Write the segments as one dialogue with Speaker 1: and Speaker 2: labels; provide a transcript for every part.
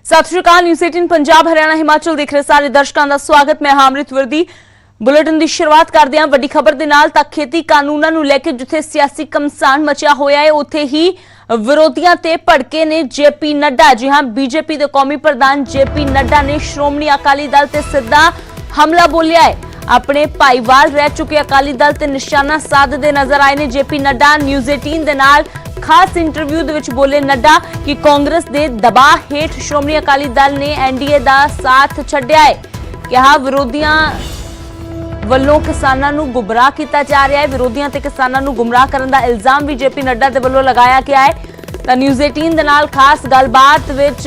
Speaker 1: सत श्री अकाल। न्यूज़ 18 पंजाब हरियाणा हिमाचल देख रहे सारे दर्शकों का स्वागत। मैं अमृत वर्दी। बुलेटिन की शुरुआत करते हैं वड्डी खबर दे नाल। तां खेती कानूनां नूं लैके जिथे सियासी घमसान मचिया होया है उत्थे ही विरोधियों ते भड़के ने जेपी नड्डा। जी हां, बीजेपी के कौमी प्रधान जेपी नड्डा ने श्रोमणी अकाली दल ते सीधा हमला बोलिया है। अपने भाईवाल रह चुके अकाली दल ते निशाना साधदे नजर आए ने जेपी नड्डा। न्यूज़ 18 दे नाल खास इंटरव्यू दे विच बोले नड्डा कि कांग्रेस दे दबाव हेठ श्रोमणी अकाली दल ने एनडीए दा साथ छड्डिया है। कहा विरोधियों ਵੱਲੋਂ किसानों ਨੂੰ गुमराह किया जा रहा है। विरोधियों ते किसानों ਨੂੰ गुमराह करने का इल्जाम भी जेपी नड्डा ਦੇ ਵੱਲੋਂ लगाया गया है। तो न्यूज़ 18 ਦੇ ਨਾਲ खास गलबात विच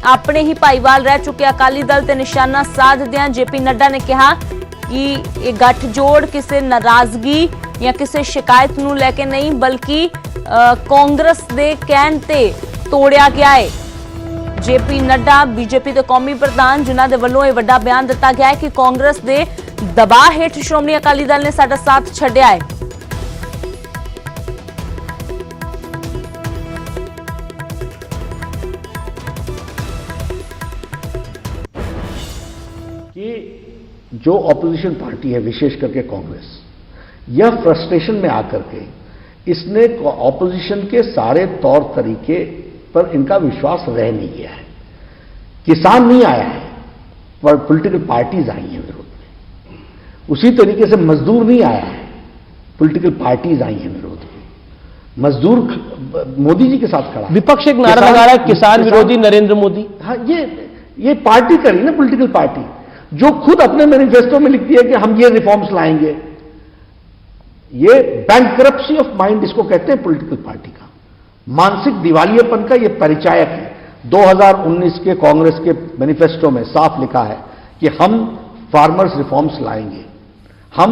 Speaker 1: अपने ही भाईवाल रह चुके अकाली दल ते निशाना साधदियां जेपी नड्डा ने कहा कि ये गठजोड़ किसी नाराजगी या किसी शिकायत नूं लैके नहीं बल्कि कांग्रेस दे कहण ते तोड़िया गया है। जेपी नड्डा बीजेपी के कौमी प्रधान जिन्हां दे वल्लों ये वड्डा बयान दिता गया है कि कांग्रेस दे दबाव हेठ श्रोमणी अकाली दल ने साडा साथ छड्डिया है।
Speaker 2: कि जो ऑपोजिशन पार्टी है विशेष करके कांग्रेस, यह फ्रस्ट्रेशन में आकर के इसने ऑपोजिशन के सारे तौर तरीके पर इनका विश्वास रह नहीं गया है। किसान नहीं आया है पर पॉलिटिकल पार्टीज आई हैं विरोध में। उसी तरीके से मजदूर नहीं आया है, पॉलिटिकल पार्टीज आई हैं विरोध में। मजदूर मोदी जी के साथ खड़ा,
Speaker 3: विपक्ष एक नारा लगा रहा है किसान विरोधी नरेंद्र मोदी।
Speaker 2: हाँ, ये पार्टी करी ना, पॉलिटिकल पार्टी जो खुद अपने मैनिफेस्टो में लिखती है कि हम ये रिफॉर्म्स लाएंगे। ये बैंकरप्सी ऑफ माइंड इसको कहते हैं पॉलिटिकल पार्टी का। मानसिक दिवालियेपन का ये परिचायक है। 2019 के कांग्रेस के मैनिफेस्टो में साफ लिखा है कि हम फार्मर्स रिफॉर्म्स लाएंगे, हम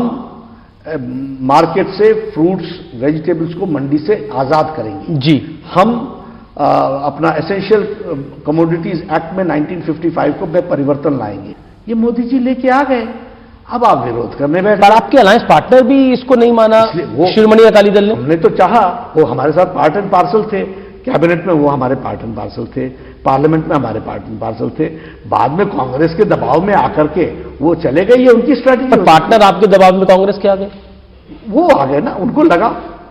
Speaker 2: मार्केट से फ्रूट्स वेजिटेबल्स को मंडी से आजाद करेंगे
Speaker 3: जी, हम
Speaker 2: अपना एसेंशियल कमोडिटीज एक्ट में 1955 को में परिवर्तन लाएंगे। ये मोदी जी लेके आ गए, अब आप विरोध करने बैठे।
Speaker 3: पर आपके अलायंस पार्टनर भी इसको नहीं माना शिरोमणि अकाली दल ने।
Speaker 2: हमने तो चाहा, वो हमारे साथ पार्ट एंड पार्सल थे, कैबिनेट में वो हमारे पार्ट एंड पार्सल थे, पार्लियामेंट में हमारे पार्ट एंड पार्सल थे। बाद में कांग्रेस के दबाव में आकर के वो चले गए, ये उनकी स्ट्रैटेजी।
Speaker 3: पर पार्टनर आपके दबाव में कांग्रेस के आ गए,
Speaker 2: वो आ गए ना, उनको लगा,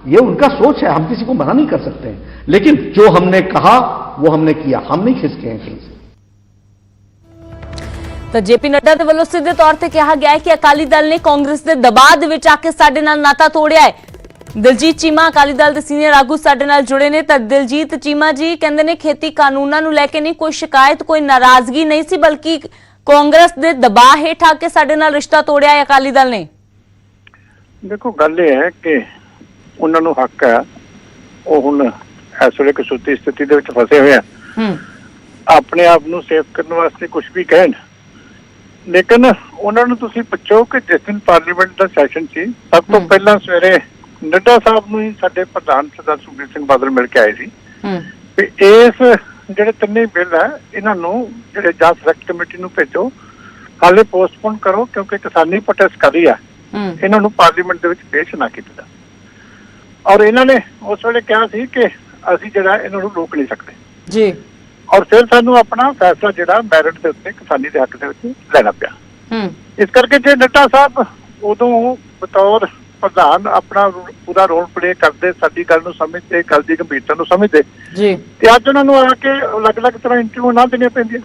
Speaker 2: ये उनका सोच है, हम किसी को मना नहीं कर सकते हैं। लेकिन जो हमने कहा वो हमने किया, हम नहीं खिसके हैं कहीं से।
Speaker 1: तो जेपी नड्डा के वल्लों सीधे तौर पर कहा गया है कि अकाली दल ने कांग्रेस के दबाव विच आके साडे नाल नाता तोड़िया है। दिलजीत चीमा अकाली दल के सीनियर आगू साडे नाल जुड़े ने। तो दिलजीत चीमा जी कहंदे ने खेती कानूनां नूं लैके नहीं कोई शिकायत कोई नाराजगी नहीं सी, बल्कि कांग्रेस के दबाव हेठ आके साडे नाल रिश्ता तोड़िया है अकाली दल ने।
Speaker 4: देखो गल ये है कि उन्हां नूं हक है, वो हुण इस वेले कसूती स्थिति दे विच फसे हुए हैं, अपने आप नूं सेफ करने वास्ते कुछ भी कहण। लेकिन उन्होंने तुसीं पुछो कि जिस दिन पार्लीमेंट का सैशन सी, सब तो पहला सवेरे नड्डा साहब नूं ही साडे प्रधान सरदार सुखबीर सिंह बादल मिल के आए सी कि इस जिहड़े तिन्ने बिल है इन्हां नूं जिहड़े जां सिलेक्ट कमेटी नूं भेजो, हाले पोस्टपोन करो क्योंकि किसानी प्रोटेस्ट कर रही है, इन्हां नूं पार्लीमेंट दे विच पेश ना कीता। और इन्हां ने उस वेले कहा सी कि असीं जिहड़ा इन्हां नूं रोक नहीं सकते
Speaker 1: जी, और
Speaker 4: फिर सानू अपना फैसला जिहड़ा मैरिट के उत्ते किसानी के हक दे विच लेना पिया। इस करके जे नड्डा साहब उदों बतौर प्रधान अपना पूरा रोल प्ले करते, साडी गल नूं समझते, गल दी गंभीरता नूं समझते जी, ते अज उन्हां नूं आके अलग-अलग तरह इंटरव्यू ना देनियां पैंदियां।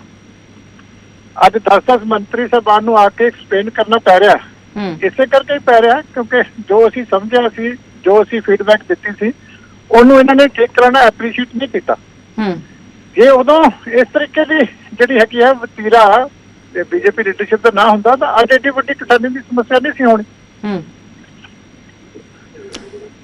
Speaker 4: अज 10-10 मंत्री साहबान नूं आके एक्सप्लेन करना पै रहा है। इसे करके ही पै रहा है क्योंकि जो असीं समझिया सी, जो असीं फीडबैक दित्ती सी, उहनूं इन्हां ने ठीक तरह नाल एप्रीशिएट नहीं कीता। जे उदों इस तरीके की जिहड़ी हैगी है वतीरा बीजेपी लीडरशिप का ना हुंदा तां अज एडी वड्डी किसानी की समस्या नहीं सी होनी।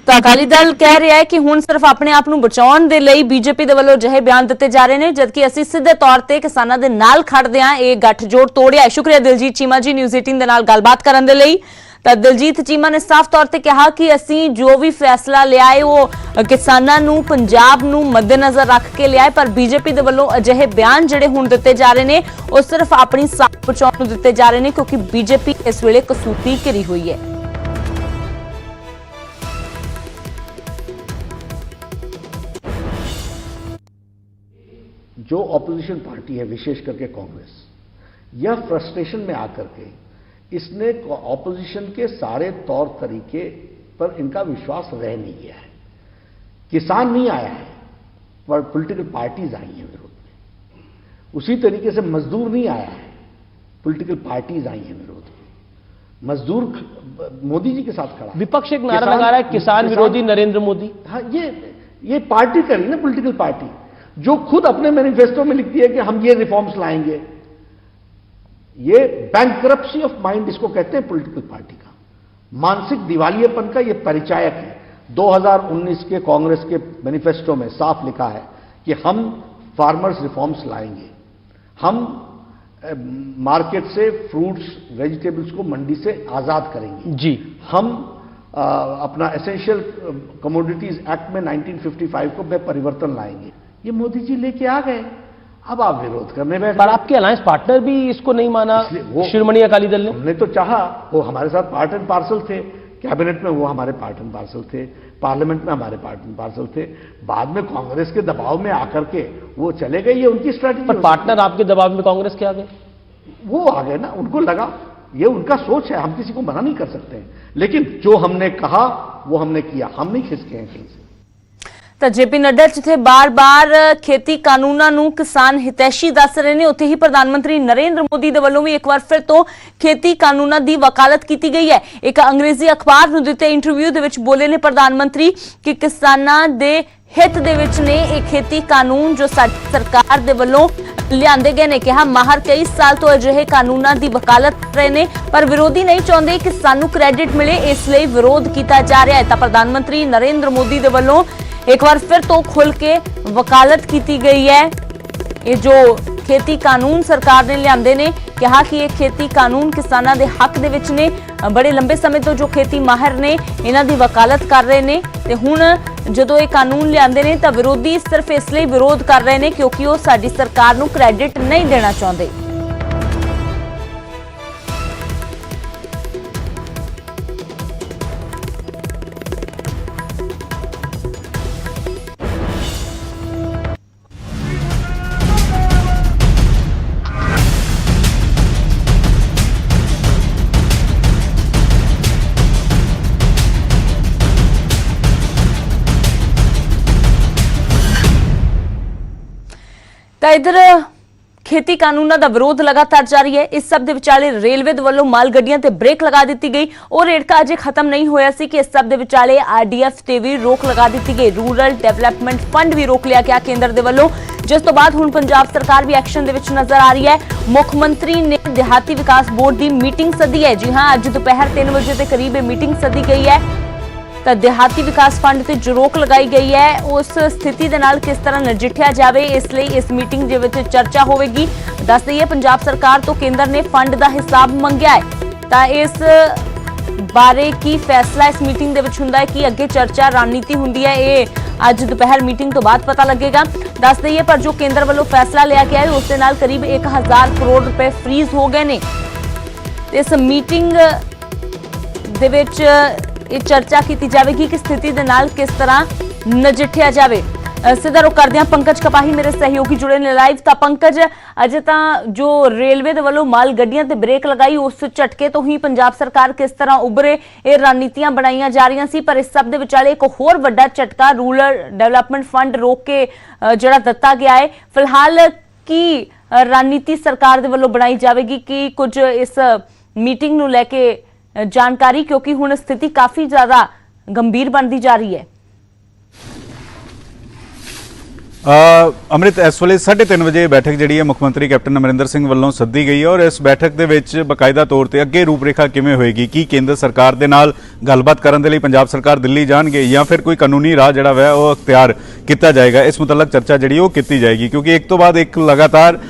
Speaker 1: तो अकाली दल कह रहा है कि हुण सिर्फ अपने आप नूं बचाउण दे लई बीजेपी दे वल्लों अजिहे बयान दिते जा रहे हैं, जबकि असीं सीधे तौर ते किसानां दे नाल खड़दे हां, इह गठजोड़ तोड़िया है। शुक्रिया दिलजीत चीमा जी न्यूज़ 18 दे नाल गलबात करन दे लई। तो दिलजीत चीमा ने साफ तौर पर कहा कि असी जो भी फैसला लिया है वो किसानों नूं पंजाब नूं मद्देनजर रख के लिया है, पर बीजेपी दे वल्लों अजिहे बयान जिहड़े हुण दिते जा रहे हैं वो सिर्फ अपनी साख बचाउण नूं दिते जा रहे हैं, क्योंकि बीजेपी इस वेले कसूती घिरी हुई है।
Speaker 2: जो ऑपोजिशन पार्टी है, विशेष करके कांग्रेस, यह फ्रस्ट्रेशन में आकर के इसने ऑपोजिशन के सारे तौर तरीके पर इनका विश्वास रह नहीं गया है। किसान नहीं आया है, पर पॉलिटिकल पार्टीज आई हैं विरोध में। उसी तरीके से मजदूर नहीं आया है, पॉलिटिकल पार्टीज आई हैं विरोध में। मजदूर मोदी जी के साथ खड़ा,
Speaker 3: विपक्ष एक नारा लगा रहा है किसान विरोधी नरेंद्र मोदी।
Speaker 2: हाँ, ये पार्टी करी ना, पॉलिटिकल पार्टी जो खुद अपने मैनिफेस्टो में लिखती है कि हम ये रिफॉर्म्स लाएंगे। ये बैंकरप्सी ऑफ माइंड इसको कहते हैं पॉलिटिकल पार्टी का, मानसिक दिवालियेपन का ये परिचायक है। 2019 के कांग्रेस के मैनिफेस्टो में साफ लिखा है कि हम फार्मर्स रिफॉर्म्स लाएंगे, हम मार्केट से फ्रूट्स वेजिटेबल्स को मंडी से आजाद करेंगे
Speaker 3: जी,
Speaker 2: हम अपना एसेंशियल कमोडिटीज एक्ट में 1955 को परिवर्तन लाएंगे। ये मोदी जी लेके आ गए, अब आप विरोध करने बैठे।
Speaker 3: पर आपके अलायंस पार्टनर भी इसको नहीं माना, शिरोमणि अकाली दल ने।
Speaker 2: हमने तो चाहा, वो हमारे साथ पार्ट एंड पार्सल थे, कैबिनेट में वो हमारे पार्ट एंड पार्सल थे, पार्लियामेंट में हमारे पार्ट एंड पार्सल थे। बाद में कांग्रेस के दबाव में आकर के वो चले गए, ये उनकी स्ट्रैटेजी।
Speaker 3: पर पार्टनर आपके दबाव में कांग्रेस के आ गए,
Speaker 2: वो आ गए ना, उनको लगा, ये उनका सोच है, हम किसी को मना नहीं कर सकते हैं। लेकिन जो हमने कहा वो हमने किया, हम नहीं खिसके हैं कहीं से।
Speaker 1: ਤਾਂ ਜੇਪੀ ਨੱਡਾ ਜਿੱਥੇ ਬਾਰ-ਬਾਰ ਖੇਤੀ ਕਾਨੂੰਨਾਂ ਨੂੰ ਕਿਸਾਨ ਹਿਤੈਸ਼ੀ ਦੱਸ ਰਹੇ ਨੇ, ਉੱਥੇ ਹੀ ਪ੍ਰਧਾਨ ਮੰਤਰੀ ਨਰਿੰਦਰ ਮੋਦੀ ਦੇ ਵੱਲੋਂ ਵੀ ਇੱਕ ਵਾਰ ਫਿਰ ਤੋਂ ਖੇਤੀ ਕਾਨੂੰਨਾਂ ਦੀ ਵਕਾਲਤ ਕੀਤੀ ਗਈ ਹੈ। ਇੱਕ ਅੰਗਰੇਜ਼ੀ ਅਖਬਾਰ ਨੂੰ ਦਿੱਤੇ ਇੰਟਰਵਿਊ ਦੇ ਵਿੱਚ ਬੋਲੇ ਨੇ ਪ੍ਰਧਾਨ ਮੰਤਰੀ ਕਿ ਕਿਸਾਨਾਂ ਦੇ ਹਿੱਤ ਦੇ ਵਿੱਚ ਨੇ ਇਹ ਖੇਤੀ ਕਾਨੂੰਨ ਜੋ ਸਾਡੀ ਸਰਕਾਰ ਦੇ ਵੱਲੋਂ ਲਿਆਂਦੇ ਗਏ ਨੇ। ਕਿਹਾ ਮਾਹਰ ਕਈ ਸਾਲ ਤੋਂ ਅਜਿਹੇ ਕਾਨੂੰਨਾਂ ਦੀ ਵਕਾਲਤ ਕਰ ਰਹੇ ਨੇ, ਪਰ ਵਿਰੋਧੀ ਨਹੀਂ ਚਾਹੁੰਦੇ ਕਿ ਸਾਨੂੰ ਕ੍ਰੈਡਿਟ ਮਿਲੇ, ਇਸ ਲਈ ਵਿਰੋਧ ਕੀਤਾ ਜਾ ਰਿਹਾ ਹੈ। ਤਾਂ ਪ੍ਰਧਾਨ ਮੰਤਰੀ ਨਰਿੰਦਰ ਮੋਦੀ ਦੇ ਵੱਲੋਂ एक बार फिर तो खुल के वकालत की गई है। ये जो खेती कानून सरकार ने लियांदे ने, कहा कि ये खेती कानून किसानां दे हक दे विच ने। बड़े लंबे समय तो जो खेती माहिर ने इन्हां दी वकालत कर रहे ने, ते हुण जदों ये कानून लियांदे ने तां विरोधी सिर्फ इसलिए विरोध कर रहे ने क्योंकि वो साडी सरकार नूं क्रेडिट नहीं देना चाहुंदे। ਤਾਂ ਇਧਰ ਖੇਤੀ ਕਾਨੂੰਨਾਂ ਦਾ ਵਿਰੋਧ ਲਗਾਤਾਰ ਜਾਰੀ ਹੈ। ਇਸ ਸਭ ਦੇ ਵਿਚਾਲੇ ਰੇਲਵੇ ਦੇ ਵੱਲੋਂ ਮਾਲ ਗੱਡੀਆਂ ਤੇ ਬ੍ਰੇਕ ਲਗਾ ਦਿੱਤੀ ਗਈ। ਉਹ ਰੇੜਕਾ ਅਜੇ ਖਤਮ ਨਹੀਂ ਹੋਇਆ ਸੀ ਕਿ ਇਸ ਸਭ ਦੇ ਵਿਚਾਲੇ ਆਰਡੀਐਫ ਤੇ ਵੀ ਰੋਕ ਲਗਾ ਦਿੱਤੀ ਗਈ। ਰੂਰਲ ਡਿਵੈਲਪਮੈਂਟ ਫੰਡ ਵੀ ਰੋਕ ਲਿਆ ਗਿਆ ਕੇਂਦਰ ਦੇ ਵੱਲੋਂ, ਜਿਸ ਤੋਂ ਬਾਅਦ ਹੁਣ ਪੰਜਾਬ ਸਰਕਾਰ ਵੀ ਐਕਸ਼ਨ ਦੇ ਵਿੱਚ ਨਜ਼ਰ ਆ ਰਹੀ ਹੈ। ਮੁੱਖ ਮੰਤਰੀ ਨੇ ਦਿਹਾਤੀ ਵਿਕਾਸ ਬੋਰਡ ਦੀ ਮੀਟਿੰਗ ਸੱਦੀ ਹੈ। ਜੀ ਹਾਂ, ਅੱਜ ਦੁਪਹਿਰ 3 ਵਜੇ ਦੇ ਕਰੀਬ ਇਹ ਮੀਟਿੰਗ ਸੱਦੀ ਗਈ ਹੈ। ਤਾਂ ਦਿਹਾਤੀ ਵਿਕਾਸ ਫੰਡ ਤੇ ਜੋ ਰੋਕ ਲਗਾਈ ਗਈ ਹੈ, ਉਸ ਸਥਿਤੀ ਦੇ ਨਾਲ ਕਿਸ ਤਰ੍ਹਾਂ ਨਜਿੱਠਿਆ ਜਾਵੇ, ਇਸ ਲਈ ਇਸ ਮੀਟਿੰਗ ਦੇ ਵਿੱਚ ਚਰਚਾ ਹੋਵੇਗੀ। ਦੱਸ ਦਈਏ ਪੰਜਾਬ ਸਰਕਾਰ ਤੋਂ ਕੇਂਦਰ ਨੇ ਫੰਡ ਦਾ ਹਿਸਾਬ ਮੰਗਿਆ ਹੈ। ਤਾਂ ਇਸ ਬਾਰੇ ਕੀ ਫੈਸਲਾ ਇਸ ਮੀਟਿੰਗ ਦੇ ਵਿੱਚ ਹੁੰਦਾ ਹੈ, ਕੀ ਅੱਗੇ ਚਰਚਾ ਰਣਨੀਤੀ ਹੁੰਦੀ ਹੈ, ਇਹ ਅੱਜ ਦੁਪਹਿਰ ਮੀਟਿੰਗ ਤੋਂ ਬਾਅਦ ਪਤਾ ਲੱਗੇਗਾ। ਦੱਸ ਦਈਏ ਪਰ ਜੋ ਕੇਂਦਰ ਵੱਲੋਂ ਫੈਸਲਾ ਲਿਆ ਗਿਆ ਹੈ ਉਸ ਦੇ ਨਾਲ ਕਰੀਬ 1000 ਕਰੋੜ ਰੁਪਏ ਫ੍ਰੀਜ਼ ਹੋ ਗਏ ਨੇ। ਇਸ ਮੀਟਿੰਗ ਦੇ ਵਿੱਚ ਇਹ ਚਰਚਾ ਕੀਤੀ ਜਾਵੇਗੀ ਕਿ ਸਥਿਤੀ ਦੇ ਨਾਲ ਕਿਸ ਤਰ੍ਹਾਂ ਨਜਿੱਠਿਆ ਜਾਵੇ। ਸਿੱਧਾ ਰੁਕ ਕਰਦੇ ਹਾਂ, ਪੰਕਜ ਕਪਾਹੀ ਮੇਰੇ ਸਹਿਯੋਗੀ ਜੁੜੇ ਨੇ ਲਾਈਵ। ਤਾਂ ਪੰਕਜ, ਅਜੇ ਤਾਂ ਜੋ ਰੇਲਵੇ ਦੇ ਵੱਲੋਂ ਮਾਲ ਗੱਡੀਆਂ ਤੇ ਬ੍ਰੇਕ ਲਗਾਈ, ਉਸ ਝਟਕੇ ਤੋਂ ਹੀ ਪੰਜਾਬ ਸਰਕਾਰ ਕਿਸ ਤਰ੍ਹਾਂ ਉਭਰੇ, ਇਹ ਰਣਨੀਤੀਆਂ ਬਣਾਈਆਂ ਜਾ ਰਹੀਆਂ ਸੀ। ਪਰ ਇਸ ਸਭ ਦੇ ਵਿਚਾਲੇ ਇੱਕ ਹੋਰ ਵੱਡਾ ਝਟਕਾ ਰੂਰਲ ਡਿਵੈਲਪਮੈਂਟ ਫੰਡ ਰੋਕ ਕੇ ਜਿਹੜਾ ਦਿੱਤਾ ਗਿਆ ਹੈ। ਫਿਲਹਾਲ ਕੀ ਰਣਨੀਤੀ ਸਰਕਾਰ ਦੇ ਵੱਲੋਂ ਬਣਾਈ ਜਾਵੇਗੀ ਕਿ ਕੁਝ ਇਸ ਮੀਟਿੰਗ ਨੂੰ ਲੈ ਕੇ ਜਾਣਕਾਰੀ, ਕਿਉਂਕਿ ਹੁਣ ਸਥਿਤੀ ਕਾਫੀ ਜ਼ਿਆਦਾ ਗੰਭੀਰ ਬਣਦੀ ਜਾ ਰਹੀ ਹੈ।
Speaker 5: अमृत इस वे 3:30 ਵਜੇ बैठक जी है मुख मंत्री कैप्टन अमरिंदर सिंह वालों सद्दी गई है और इस बैठक के बकायदा तौर पर अगे रूपरेखा किमें होएगी, की केंद्र सरकार के नाल गलबात करने के लिए पंजाब सरकार दिल्ली जाएंगे या फिर कोई कानूनी राह जिहड़ा वह वो अख्तियार किया जाएगा, इस मुतलक चर्चा जी की जाएगी। क्योंकि एक तो बाद एक लगातार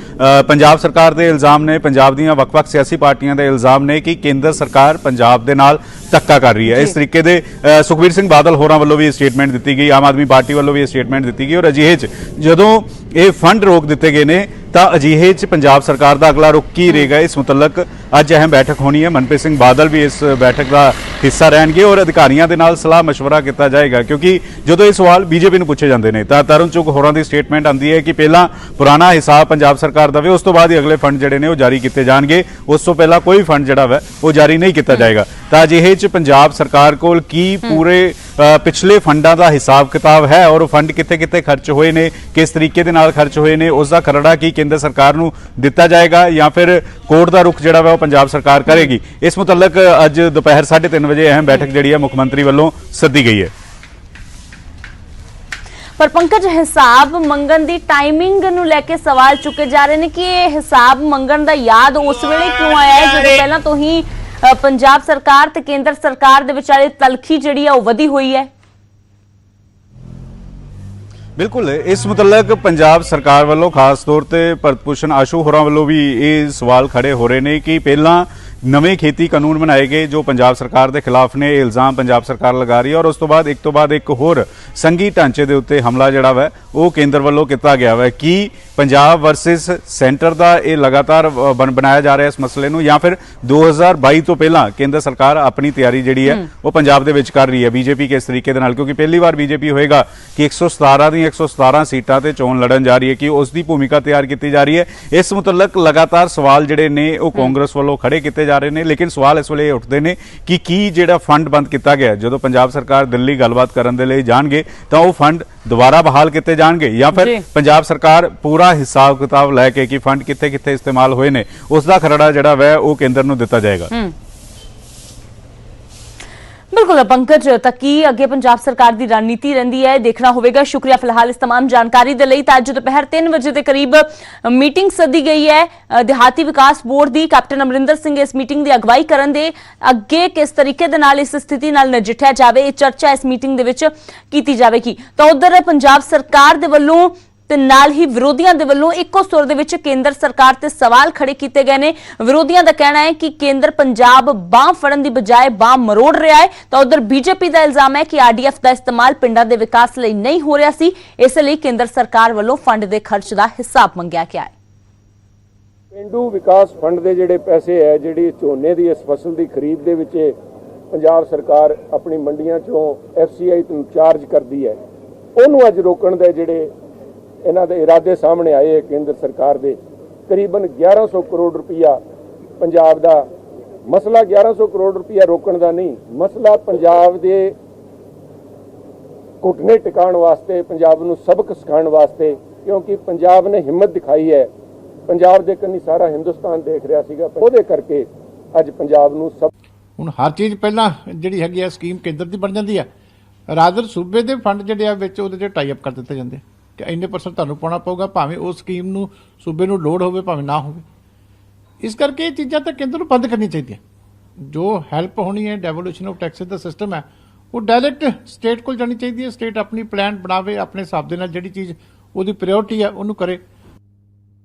Speaker 5: पंजाब सरकार के इल्जाम ने, पंजाब दीयां वख-वख सियासी पार्टियां के इल्जाम ने कि केंद्र सरकार पंजाब के नाल धक्का कर रही है। इस तरीके से सुखबीर सिंह बादल होरां वालों भी स्टेटमेंट दी गई, आम आदमी पार्टी वालों भी स्टेटमेंट दी गई और अजिहे जदों ये फंड रोक दिते गए ने ਤਾਂ ਅਜਿਹੇ 'ਚ ਪੰਜਾਬ ਸਰਕਾਰ ਦਾ ਅਗਲਾ ਰੁਖ ਕੀ ਰਹੇਗਾ, ਇਸ ਮੁਤਲਕ ਅੱਜ ਅਹਿਮ ਬੈਠਕ ਹੋਣੀ ਹੈ। ਮਨਪ੍ਰੀਤ ਸਿੰਘ ਬਾਦਲ ਵੀ ਇਸ ਬੈਠਕ ਦਾ ਹਿੱਸਾ ਰਹਿਣਗੇ ਔਰ ਅਧਿਕਾਰੀਆਂ ਦੇ ਨਾਲ ਸਲਾਹ ਮਸ਼ਵਰਾ ਕੀਤਾ ਜਾਏਗਾ, ਕਿਉਂਕਿ ਜਦੋਂ ਇਹ ਸਵਾਲ ਬੀਜੇਪੀ ਨੂੰ ਪੁੱਛੇ ਜਾਂਦੇ ਨੇ ਤਾਂ ਤਰੁਣ ਚੁੱਗ ਹੋਰਾਂ ਦੀ ਸਟੇਟਮੈਂਟ ਆਉਂਦੀ ਹੈ ਕਿ ਪਹਿਲਾਂ ਪੁਰਾਣਾ ਹਿਸਾਬ ਪੰਜਾਬ ਸਰਕਾਰ ਦੇਵੇ, ਉਸ ਤੋਂ ਬਾਅਦ ਹੀ ਅਗਲੇ ਫੰਡ ਜਿਹੜੇ ਨੇ ਉਹ ਜਾਰੀ ਕੀਤੇ ਜਾਣਗੇ, ਉਸ ਤੋਂ ਪਹਿਲਾਂ ਕੋਈ ਫੰਡ ਜਿਹੜਾ ਵਾ ਉਹ ਜਾਰੀ ਨਹੀਂ ਕੀਤਾ ਜਾਏਗਾ। ਤਾਂ ਅਜਿਹੇ 'ਚ ਪੰਜਾਬ ਸਰਕਾਰ ਕੋਲ ਕੀ ਪੂਰੇ ਪਿਛਲੇ ਫੰਡਾਂ ਦਾ ਹਿਸਾਬ ਕਿਤਾਬ ਹੈ ਔਰ ਉਹ ਫੰਡ ਕਿੱਥੇ-ਕਿੱਥੇ ਖਰਚ ਹੋਏ ਨੇ, ਕਿਸ ਤਰੀਕੇ ਦੇ ਨਾਲ ਖਰਚ ਹੋਏ ਨੇ, ਉਸ ਦਾ ਖਰੜਾ ਕੀ ਕੇਂਦਰ ਸਰਕਾਰ ਨੂੰ ਦਿੱਤਾ ਜਾਏਗਾ ਜਾਂ ਫਿਰ ਕੋਰਟ ਦਾ ਰੁਖ ਜਿਹੜਾ ਵਾ ਉਹ ਪੰਜਾਬ ਸਰਕਾਰ ਕਰੇਗੀ। ਇਸ ਮੁਤਲਕ ਅੱਜ ਦੁਪਹਿਰ 3:30 ਵਜੇ ਅਹਿਮ ਬੈਠਕ ਜਿਹੜੀ ਹੈ ਮੁੱਖ ਮੰਤਰੀ ਵੱਲੋਂ ਸੱਦੀ ਗਈ ਹੈ।
Speaker 1: ਪਰ ਪੰਕਜ, ਹਿਸਾਬ ਮੰਗਣ ਦੀ ਟਾਈਮਿੰਗ ਨੂੰ ਲੈ ਕੇ ਸਵਾਲ ਚੁੱਕੇ ਜਾ ਰਹੇ ਨੇ ਕਿ ਇਹ ਹਿਸਾਬ ਮੰਗਣ ਦਾ ਯਾਦ ਉਸ ਵੇਲੇ ਕਿਉਂ ਆਇਆ ਹੈ ਜਦੋਂ ਪਹਿਲਾਂ ਤੋਂ ਹੀ ਪੰਜਾਬ ਸਰਕਾਰ ਤੇ ਕੇਂਦਰ ਸਰਕਾਰ ਦੇ ਵਿਚਾਲੇ ਤਲਖੀ ਜਿਹੜੀ ਹੈ ਉਹ ਵਧੀ ਹੋਈ ਹੈ।
Speaker 5: ਬਿਲਕੁਲ, ਇਸ ਮੁਤਲਕ ਪੰਜਾਬ ਸਰਕਾਰ ਵੱਲੋਂ ਖਾਸ ਤੌਰ ਤੇ ਭਰਤ ਭੂਸ਼ਣ ਆਸ਼ੂ ਹੋਰਾਂ ਵੱਲੋਂ ਵੀ ਇਹ ਸਵਾਲ ਖੜੇ ਹੋ ਰਹੇ ਨੇ ਕਿ ਪਹਿਲਾਂ ਨਵੇਂ ਖੇਤੀ ਕਾਨੂੰਨ ਬਣਾਏ ਗਏ ਜੋ ਪੰਜਾਬ ਸਰਕਾਰ ਦੇ ਖਿਲਾਫ ਨੇ, ਇਹ ਇਲਜ਼ਾਮ ਪੰਜਾਬ ਸਰਕਾਰ ਲਗਾ ਰਹੀ ਹੈ ਔਰ ਉਸ ਤੋਂ ਬਾਅਦ ਇੱਕ ਹੋਰ ਸੰਘੀ ਢਾਂਚੇ ਦੇ ਉੱਤੇ ਹਮਲਾ ਜਿਹੜਾ ਵਾ ਉਹ ਕੇਂਦਰ ਵੱਲੋਂ ਕੀਤਾ ਗਿਆ ਵਾ। ਕੀ ਪੰਜਾਬ ਵਰਸਸ ਸੈਂਟਰ ਦਾ ਇਹ ਲਗਾਤਾਰ ਬਣਾਇਆ ਜਾ ਰਿਹਾ ਇਸ ਮਸਲੇ ਨੂੰ ਜਾਂ ਫਿਰ 2022 ਤੋਂ ਪਹਿਲਾਂ ਕੇਂਦਰ ਸਰਕਾਰ ਆਪਣੀ ਤਿਆਰੀ ਜਿਹੜੀ ਹੈ ਉਹ ਪੰਜਾਬ ਦੇ ਵਿੱਚ ਕਰ ਰਹੀ ਹੈ ਬੀਜੇਪੀ ਕਿਸ ਤਰੀਕੇ ਦੇ ਨਾਲ, ਕਿਉਂਕਿ ਪਹਿਲੀ ਵਾਰ ਬੀਜੇਪੀ ਹੋਏਗਾ ਕਿ 117 ਦੀਆਂ 117 ਸੀਟਾਂ ਤੇ ਚੋਣ ਲੜਨ ਜਾ ਰਹੀ ਹੈ, ਕਿ ਉਸ ਦੀ ਭੂਮਿਕਾ ਤਿਆਰ ਕੀਤੀ ਜਾ ਰਹੀ ਹੈ। ਇਸ ਮੁਤਲਕ ਲਗਾਤਾਰ ਸਵਾਲ ਜਿਹੜੇ ਨੇ ਉਹ ਕਾਂਗਰਸ ਵੱਲੋਂ ਖੜੇ ਕੀਤੇ ਜਾ ਰਹੇ ਨੇ, ਲੇਕਿਨ ਸਵਾਲ ਇਸ ਵੇਲੇ ਉੱਠਦੇ ਨੇ ਕਿ ਕੀ ਜਿਹੜਾ ਫੰਡ ਬੰਦ ਕੀਤਾ ਗਿਆ, ਜਦੋਂ ਪੰਜਾਬ ਸਰਕਾਰ ਦਿੱਲੀ ਗੱਲਬਾਤ ਕਰਨ ਦੇ ਲਈ ਜਾਣਗੇ ਤਾਂ ਉਹ ਫੰਡ ਦੁਬਾਰਾ ਬਹਾਲ ਕੀਤੇ ਜਾਣਗੇ ਜਾਂ ਫਿਰ ਪੰਜਾਬ ਸਰਕਾਰ ਪੂਰਾ ਹਿਸਾਬ ਕਿਤਾਬ ਲੈ ਕੇ ਕਿ ਫੰਡ ਕਿੱਥੇ-ਕਿੱਥੇ ਇਸਤੇਮਾਲ ਹੋਏ ਨੇ ਉਸ ਦਾ ਖਰੜਾ ਜਿਹੜਾ ਵੈ ਉਹ ਕੇਂਦਰ ਨੂੰ ਦਿੱਤਾ ਜਾਏਗਾ।
Speaker 1: ਬਿਲਕੁਲ ਪੰਕਜ, ਤਾਂ ਕੀ ਅੱਗੇ ਪੰਜਾਬ ਸਰਕਾਰ ਦੀ ਰਣਨੀਤੀ ਰਹਿੰਦੀ ਹੈ ਦੇਖਣਾ ਹੋਵੇਗਾ। ਸ਼ੁਕਰੀਆ ਫਿਲਹਾਲ ਇਸ तमाम ਜਾਣਕਾਰੀ ਦੇ ਲਈ। ਤਾਂ ਅੱਜ ਦੁਪਹਿਰ 3 ਵਜੇ ਦੇ ਕਰੀਬ ਮੀਟਿੰਗ ਸੱਦੀ ਗਈ ਹੈ ਦਿਹਾਤੀ ਵਿਕਾਸ ਬੋਰਡ ਦੀ। ਕੈਪਟਨ ਅਮਰਿੰਦਰ ਸਿੰਘ ਇਸ ਮੀਟਿੰਗ ਦੀ ਅਗਵਾਈ ਕਰਨ ਦੇ ਅੱਗੇ ਕਿਸ ਤਰੀਕੇ ਦੇ ਨਾਲ ਇਸ ਸਥਿਤੀ ਨਾਲ ਨਜਿੱਠਿਆ ਜਾਵੇ ਇਹ ਚਰਚਾ ਇਸ ਮੀਟਿੰਗ ਦੇ ਵਿੱਚ ਕੀਤੀ ਜਾਵੇਗੀ। ਤਾਂ ਉਧਰ ਪੰਜਾਬ ਸਰਕਾਰ ਦੇ ਵੱਲੋਂ ਤੇ ਨਾਲ ਹੀ ਵਿਰੋਧੀਆਂ ਦੇ ਵੱਲੋਂ ਇੱਕੋ ਸੁਰ ਦੇ ਵਿੱਚ ਕੇਂਦਰ ਸਰਕਾਰ ਤੇ ਸਵਾਲ ਖੜੇ ਕੀਤੇ ਗਏ ਨੇ। ਵਿਰੋਧੀਆਂ ਦਾ ਕਹਿਣਾ ਹੈ ਕਿ ਕੇਂਦਰ ਪੰਜਾਬ ਬਾਂਹ ਫੜਨ ਦੀ ਬਜਾਏ ਬਾਂਹ ਮਰੋੜ ਰਿਹਾ ਹੈ, ਤਾਂ ਉਧਰ ਬੀਜੇਪੀ ਦਾ ਇਲਜ਼ਾਮ ਹੈ ਕਿ ਆਰਡੀਐਫ ਦਾ ਇਸਤੇਮਾਲ ਪਿੰਡਾਂ ਦੇ ਵਿਕਾਸ ਲਈ ਨਹੀਂ ਹੋ ਰਿਹਾ ਸੀ, ਇਸ ਲਈ ਕੇਂਦਰ ਸਰਕਾਰ ਵੱਲੋਂ ਫੰਡ ਦੇ ਖਰਚ ਦਾ ਹਿਸਾਬ ਮੰਗਿਆ ਗਿਆ ਹੈ।
Speaker 6: ਪਿੰਡੂ ਵਿਕਾਸ ਫੰਡ ਦੇ ਜਿਹੜੇ ਪੈਸੇ ਹੈ, ਜਿਹੜੀ ਝੋਨੇ ਦੀ ਇਸ ਫਸਲ ਦੀ ਖਰੀਦ ਦੇ ਵਿੱਚ ਪੰਜਾਬ ਸਰਕਾਰ ਆਪਣੀ ਮੰਡੀਆਂ ਚੋਂ ਐਫਸੀਆਈ ਨੂੰ ਚਾਰਜ ਕਰਦੀ ਹੈ, ਉਹਨੂੰ ਅੱਜ ਰੋਕਣ ਦੇ ਜਿਹੜੇ ਇਹਨਾਂ ਦੇ ਇਰਾਦੇ ਸਾਹਮਣੇ ਆਏ ਕੇਂਦਰ ਸਰਕਾਰ ਦੇ। ਕਰੀਬਨ 1100 ਕਰੋੜ ਰੁਪਈਆ ਪੰਜਾਬ ਦਾ ਮਸਲਾ 1100 ਕਰੋੜ ਰੁਪਈਆ ਰੋਕਣ ਦਾ ਨਹੀਂ, ਮਸਲਾ ਪੰਜਾਬ ਦੇ ਘੁਟਨੇ ਟਿਕਾਉਣ ਵਾਸਤੇ, ਪੰਜਾਬ ਨੂੰ ਸਬਕ ਸਿਖਾਉਣ ਵਾਸਤੇ, ਕਿਉਂਕਿ ਪੰਜਾਬ ਨੇ ਹਿੰਮਤ ਦਿਖਾਈ ਹੈ। ਪੰਜਾਬ ਦੇ ਕੰਨੀ ਸਾਰਾ ਹਿੰਦੁਸਤਾਨ ਦੇਖ ਰਿਹਾ ਸੀਗਾ, ਉਹਦੇ ਕਰਕੇ ਅੱਜ ਪੰਜਾਬ ਨੂੰ ਸਭ
Speaker 7: ਹੁਣ ਹਰ ਚੀਜ਼ ਪਹਿਲਾਂ ਜਿਹੜੀ ਹੈਗੀ ਆ ਸਕੀਮ ਕੇਂਦਰ ਦੀ ਬਣ ਜਾਂਦੀ ਆ, ਰਾਦਰ ਸੂਬੇ ਦੇ ਫੰਡ ਜਿਹੜੇ ਆ ਵਿੱਚ ਉਹਦੇ 'ਚ ਟਾਈ ਅਪ ਕਰ ਦਿੱਤੇ ਜਾਂਦੇ ਕਿ ਇੰਨੇ % ਤੁਹਾਨੂੰ ਪਾਉਣਾ ਪਊਗਾ, ਭਾਵੇਂ ਉਹ ਸਕੀਮ ਨੂੰ ਸੂਬੇ ਨੂੰ ਲੋੜ ਹੋਵੇ ਭਾਵੇਂ ਨਾ ਹੋਵੇ। ਇਸ ਕਰਕੇ ਇਹ ਚੀਜ਼ਾਂ ਤਾਂ ਕੇਂਦਰ ਨੂੰ ਬੰਦ ਕਰਨੀ ਚਾਹੀਦੀਆਂ। ਜੋ ਹੈਲਪ ਹੋਣੀ ਹੈ, ਡੈਵੋਲੂਸ਼ਨ ਆਫ ਟੈਕਸਿਸ ਦਾ ਸਿਸਟਮ ਹੈ, ਉਹ ਡਾਇਰੈਕਟ ਸਟੇਟ ਕੋਲ ਜਾਣੀ ਚਾਹੀਦੀ ਹੈ। ਸਟੇਟ ਆਪਣੀ ਪਲਾਨ ਬਣਾਵੇ, ਆਪਣੇ ਹਿਸਾਬ ਦੇ ਨਾਲ ਜਿਹੜੀ ਚੀਜ਼ ਉਹਦੀ ਪ੍ਰਾਇੋਰਟੀ ਹੈ ਉਹਨੂੰ ਕਰੇ।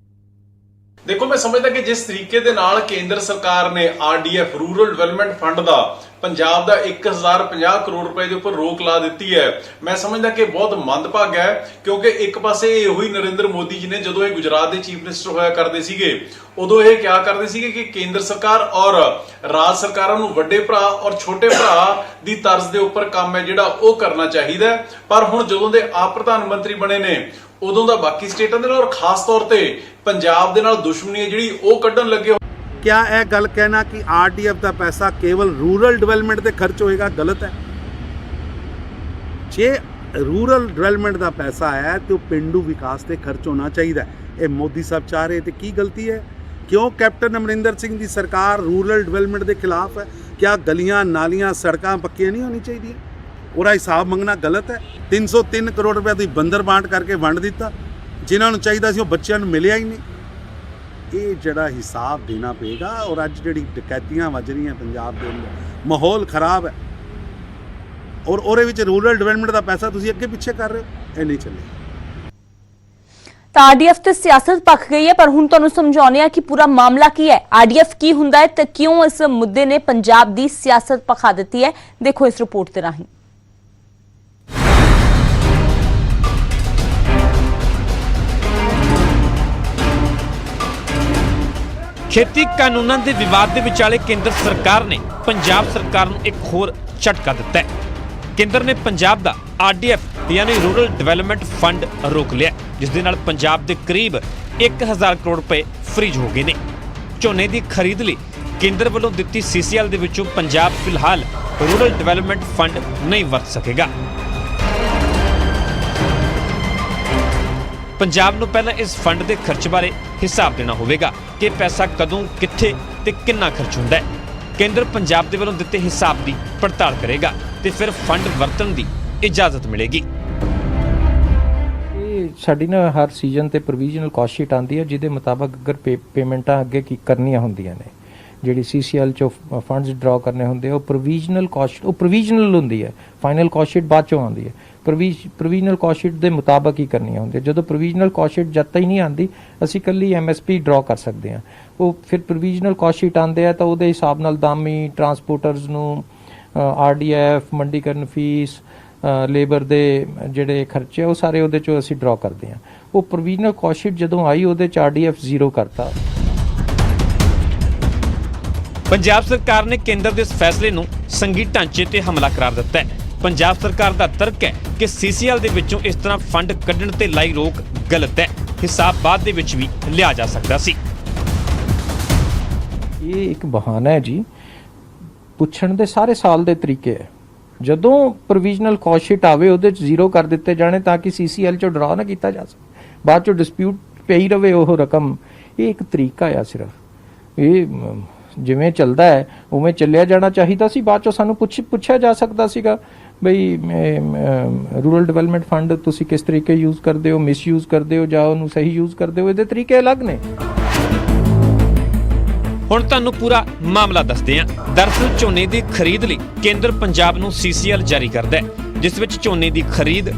Speaker 8: ਦੇਖੋ, ਮੈਂ ਸਮਝਦਾ ਕਿ ਜਿਸ ਤਰੀਕੇ ਦੇ ਨਾਲ ਕੇਂਦਰ ਸਰਕਾਰ ਨੇ ਆਰਡੀਐਫ ਰੂਰਲ ਡਿਵੈਲਪਮੈਂਟ ਫੰਡ ਦਾ ਪੰਜਾਬ ਦਾ 1050 ਕਰੋੜ ਰੁਪਏ ਦੇ ਉੱਪਰ ਰੋਕ ਲਾ ਦਿੱਤੀ ਹੈ, ਮੈਂ ਸਮਝਦਾ ਕਿ ਬਹੁਤ ਮੰਦਭਾਗਾ ਹੈ। ਕਿਉਂਕਿ ਇੱਕ ਪਾਸੇ ਇਹੋ ਹੀ ਨਰਿੰਦਰ ਮੋਦੀ ਜੀ ਨੇ ਜਦੋਂ ਇਹ ਗੁਜਰਾਤ ਦੇ ਚੀਫ ਮਿਨਿਸਟਰ ਹੋਇਆ ਕਰਦੇ ਸੀਗੇ, ਉਦੋਂ ਇਹ ਕਿਹਾ ਕਰਦੇ ਸੀਗੇ ਕਿ ਕੇਂਦਰ ਸਰਕਾਰ ਔਰ ਰਾਜ ਸਰਕਾਰਾਂ ਨੂੰ ਵੱਡੇ ਭਰਾ ਔਰ ਛੋਟੇ ਭਰਾ ਦੀ ਤਰਜ਼ ਦੇ ਉੱਪਰ ਕੰਮ ਹੈ ਜਿਹੜਾ ਉਹ ਕਰਨਾ ਚਾਹੀਦਾ। ਪਰ ਹੁਣ ਜਦੋਂ ਦੇ ਆਪ ਪ੍ਰਧਾਨ ਮੰਤਰੀ ਬਣੇ ਨੇ, ਉਦੋਂ ਦਾ ਬਾਕੀ ਸਟੇਟਾਂ ਦੇ ਨਾਲ ਔਰ ਖਾਸ ਤੌਰ ਤੇ ਪੰਜਾਬ ਦੇ ਨਾਲ ਦੁਸ਼ਮਣੀ ਹੈ ਜਿਹੜੀ ਉਹ ਕੱਢਣ ਲੱਗੇ।
Speaker 9: क्या यह गल कहना कि आरडीएफ का पैसा केवल रूरल डिवेलपमेंट से खर्च होएगा गलत है। जे रूरल डिवेलपमेंट का पैसा है तो पिंडू विकास से खर्च होना चाहिए। ये मोदी साहब चाह रहे थे, की गलती है? क्यों कैप्टन अमरिंदर सिंह की सरकार रूरल डिवेलपमेंट के खिलाफ है? क्या गलियां नालियां सड़कां पक्कियां नहीं होनी चाहिए? और हिसाब मंगना गलत है। 303 करोड़ रुपया तो बंदर बांट करके वंड दिता, जिन्होंने चाहिए सी बच्चों को मिलिया ही नहीं। ये जड़ा हिसाब देना पेगा। और अज जी डकैतियां वज रही पंजाब के अंदर, माहौल खराब है और ਉਹਦੇ ਵਿੱਚ रूरल डिवेलपमेंट का पैसा तुसीं अगे पिछे कर रहे हो, ये नहीं चलेगा।
Speaker 1: ਤਾਂ ਆਰਡੀਐਫ ਤੇ ਸਿਆਸਤ ਪੱਕ ਗਈ ਹੈ, ਪਰ ਹੁਣ ਤੁਹਾਨੂੰ ਸਮਝਾਉਂਦੇ ਆ ਕਿ ਪੂਰਾ ਮਾਮਲਾ ਕੀ ਹੈ, ਆਰਡੀਐਫ ਕੀ ਹੁੰਦਾ ਹੈ ਤੇ ਕਿਉਂ ਇਸ ਮੁੱਦੇ ਨੇ ਪੰਜਾਬ ਦੀ ਸਿਆਸਤ ਪਖਾ ਦਿੱਤੀ ਹੈ। ਦੇਖੋ ਇਸ ਰਿਪੋਰਟ ਦੇ ਰਾਹੀਂ।
Speaker 10: ਖੇਤੀ ਕਾਨੂੰਨਾਂ ਦੇ ਵਿਵਾਦ ਦੇ ਵਿਚਾਲੇ ਕੇਂਦਰ ਸਰਕਾਰ ਨੇ ਪੰਜਾਬ ਸਰਕਾਰ ਨੂੰ ਇੱਕ ਹੋਰ ਝਟਕਾ ਦਿੱਤਾ ਹੈ। ਕੇਂਦਰ ਨੇ ਪੰਜਾਬ ਦਾ RDF ਯਾਨੀ ਰੂਰਲ ਡਿਵੈਲਪਮੈਂਟ ਫੰਡ ਰੋਕ ਲਿਆ, ਜਿਸ ਦੇ ਨਾਲ ਪੰਜਾਬ ਦੇ ਕਰੀਬ 1000 ਕਰੋੜ ਰੁਪਏ ਫ੍ਰੀਜ਼ ਹੋ ਗਏ ਨੇ। ਝੋਨੇ ਦੀ ਖਰੀਦ ਲਈ ਕੇਂਦਰ ਵੱਲੋਂ ਦਿੱਤੀ CCL ਦੇ ਵਿੱਚੋਂ ਪੰਜਾਬ ਫਿਲਹਾਲ ਰੂਰਲ ਡਿਵੈਲਪਮੈਂਟ ਫੰਡ ਨਹੀਂ ਵਰਤ ਸਕੇਗਾ। ਪੰਜਾਬ ਨੂੰ ਪਹਿਲਾਂ ਇਸ ਫੰਡ ਦੇ ਖਰਚ ਬਾਰੇ ਹਿਸਾਬ ਦੇਣਾ ਹੋਵੇਗਾ ਕਿ ਪੈਸਾ ਕਦੋਂ, ਕਿੱਥੇ ਤੇ ਕਿੰਨਾ ਖਰਚ ਹੁੰਦਾ ਹੈ। ਕੇਂਦਰ ਪੰਜਾਬ ਦੇ ਵੱਲੋਂ ਦਿੱਤੇ ਹਿਸਾਬ ਦੀ ਪੜਤਾਲ ਕਰੇਗਾ ਤੇ ਫਿਰ ਫੰਡ ਵਰਤਣ ਦੀ ਇਜਾਜ਼ਤ ਮਿਲੇਗੀ।
Speaker 11: ਇਹ ਸਾਡੀ ਨਾ ਹਰ ਸੀਜ਼ਨ ਤੇ ਪ੍ਰੋਵੀਜ਼ਨਲ ਕਾਸਟ ਸ਼ੀਟ ਆਉਂਦੀ ਹੈ, ਜਿਹਦੇ ਮੁਤਾਬਕ ਅਗਰ ਪੇਮੈਂਟਾਂ ਅੱਗੇ ਕੀ ਕਰਨੀਆਂ ਹੁੰਦੀਆਂ ਨੇ, ਜਿਹੜੀ CCL ਚੋਂ ਫੰਡਸ ਡਰਾ ਕਰਨੇ ਹੁੰਦੇ ਉਹ ਪ੍ਰੋਵੀਜ਼ਨਲ ਕਾਸਟ, ਉਹ ਪ੍ਰੋਵੀਜ਼ਨਲ ਹੁੰਦੀ ਹੈ, ਫਾਈਨਲ ਕਾਸਟ ਸ਼ੀਟ ਬਾਅਦ ਚੋਂ ਆਉਂਦੀ ਹੈ। ਪ੍ਰੋਵੀਜ਼ਨਲ ਕਾਸਟ ਸ਼ੀਟ ਦੇ ਮੁਤਾਬਕ ਹੀ ਕਰਨੀਆਂ ਹੁੰਦੀਆਂ। ਜਦੋਂ ਪ੍ਰੋਵੀਜ਼ਨਲ ਕਾਸਟ ਸ਼ੀਟ ਜਦ ਤੱਕ ਨਹੀਂ ਆਉਂਦੀ, ਅਸੀਂ ਇਕੱਲੀ MSP ਡਰਾ ਕਰ ਸਕਦੇ ਹਾਂ। ਉਹ ਫਿਰ ਪ੍ਰੋਵੀਜ਼ਨਲ ਕਾਸਟ ਸ਼ੀਟ ਆਉਂਦੇ ਆ ਤਾਂ ਉਹਦੇ ਹਿਸਾਬ ਨਾਲ ਦਾਮੀ, ਟਰਾਂਸਪੋਰਟਰਸ ਨੂੰ RDF, ਮੰਡੀਕਰਨ ਫੀਸ, ਲੇਬਰ ਦੇ ਜਿਹੜੇ ਖਰਚੇ ਉਹ ਸਾਰੇ ਉਹਦੇ ਚੋਂ ਅਸੀਂ ਡਰਾ ਕਰਦੇ ਹਾਂ। ਉਹ ਪ੍ਰੋਵੀਜ਼ਨਲ ਕਾਸਟ ਸ਼ੀਟ ਜਦੋਂ ਆਈ ਉਹਦੇ ਚ RDF 0 ਕਰਤਾ।
Speaker 10: ਪੰਜਾਬ ਸਰਕਾਰ ਨੇ ਕੇਂਦਰ ਦੇ ਇਸ ਫੈਸਲੇ ਨੂੰ ਸੰਘੀ ਢਾਂਚੇ ਤੇ ਹਮਲਾ ਕਰਾਰ ਦਿੱਤਾ ਹੈ। ਪੰਜਾਬ ਸਰਕਾਰ ਦਾ ਤਰਕ ਹੈ ਕਿ CCL ਦੇ ਵਿੱਚੋਂ ਇਸ ਤਰ੍ਹਾਂ ਫੰਡ ਕੱਢਣ ਤੇ ਲਾਈ ਰੋਕ ਗਲਤ ਹੈ। ਹਿਸਾਬ ਬਾਅਦ ਦੇ ਵਿੱਚ ਵੀ ਲਿਆ ਜਾ ਸਕਦਾ ਸੀ।
Speaker 11: ਇਹ ਇੱਕ ਬਹਾਨਾ ਹੈ ਜੀ, ਪੁੱਛਣ ਦੇ ਸਾਰੇ ਸਾਲ ਦੇ ਤਰੀਕੇ ਹੈ। ਜਦੋਂ ਪ੍ਰੋਵੀਜ਼ਨਲ ਕਾਸਟ ਸ਼ੀਟ ਆਵੇ ਉਹਦੇ ਚ 0 ਕਰ ਦਿੱਤੇ ਜਾਣੇ ਤਾਂ ਕਿ CCL ਚੋਂ ਡਰਾ ਨਾ ਕੀਤਾ ਜਾ ਸਕੇ, ਬਾਅਦ ਚੋਂ ਡਿਸਪਿਊਟ ਪਈ ਰਵੇ ਉਹ ਰਕਮ। ਇਹ ਇੱਕ ਤਰੀਕਾ ਆ ਸਿਰਫ। ਇਹ ਜਿਵੇਂ ਚੱਲਦਾ ਹੈ ਉਵੇਂ ਚੱਲਿਆ ਜਾਣਾ ਚਾਹੀਦਾ ਸੀ। ਬਾਅਦ ਚੋਂ ਸਾਨੂੰ ਪੁੱਛਿਆ ਜਾ ਸਕਦਾ ਸੀਗਾ ਬਈ ਰੂਰਲ ਡਿਵੈਲਪਮੈਂਟ ਫੰਡ ਤੁਸੀਂ ਕਿਸ ਤਰੀਕੇ ਯੂਜ਼ ਕਰਦੇ ਹੋ, ਮਿਸਯੂਜ਼ ਕਰਦੇ ਹੋ ਜਾਂ ਉਹਨੂੰ ਸਹੀ ਯੂਜ਼ ਕਰਦੇ ਹੋ। ਇਹਦੇ ਤਰੀਕੇ ਅਲੱਗ ਨੇ।
Speaker 10: ਹੁਣ ਤੁਹਾਨੂੰ ਪੂਰਾ ਮਾਮਲਾ ਦੱਸਦੇ ਹਾਂ। ਦਰਅਸਲ ਝੋਨੇ ਦੀ ਖਰੀਦ ਲਈ ਕੇਂਦਰ ਪੰਜਾਬ ਨੂੰ CCL ਜਾਰੀ ਕਰਦਾ ਹੈ, ਜਿਸ ਵਿੱਚ ਝੋਨੇ ਦੀ ਖਰੀਦ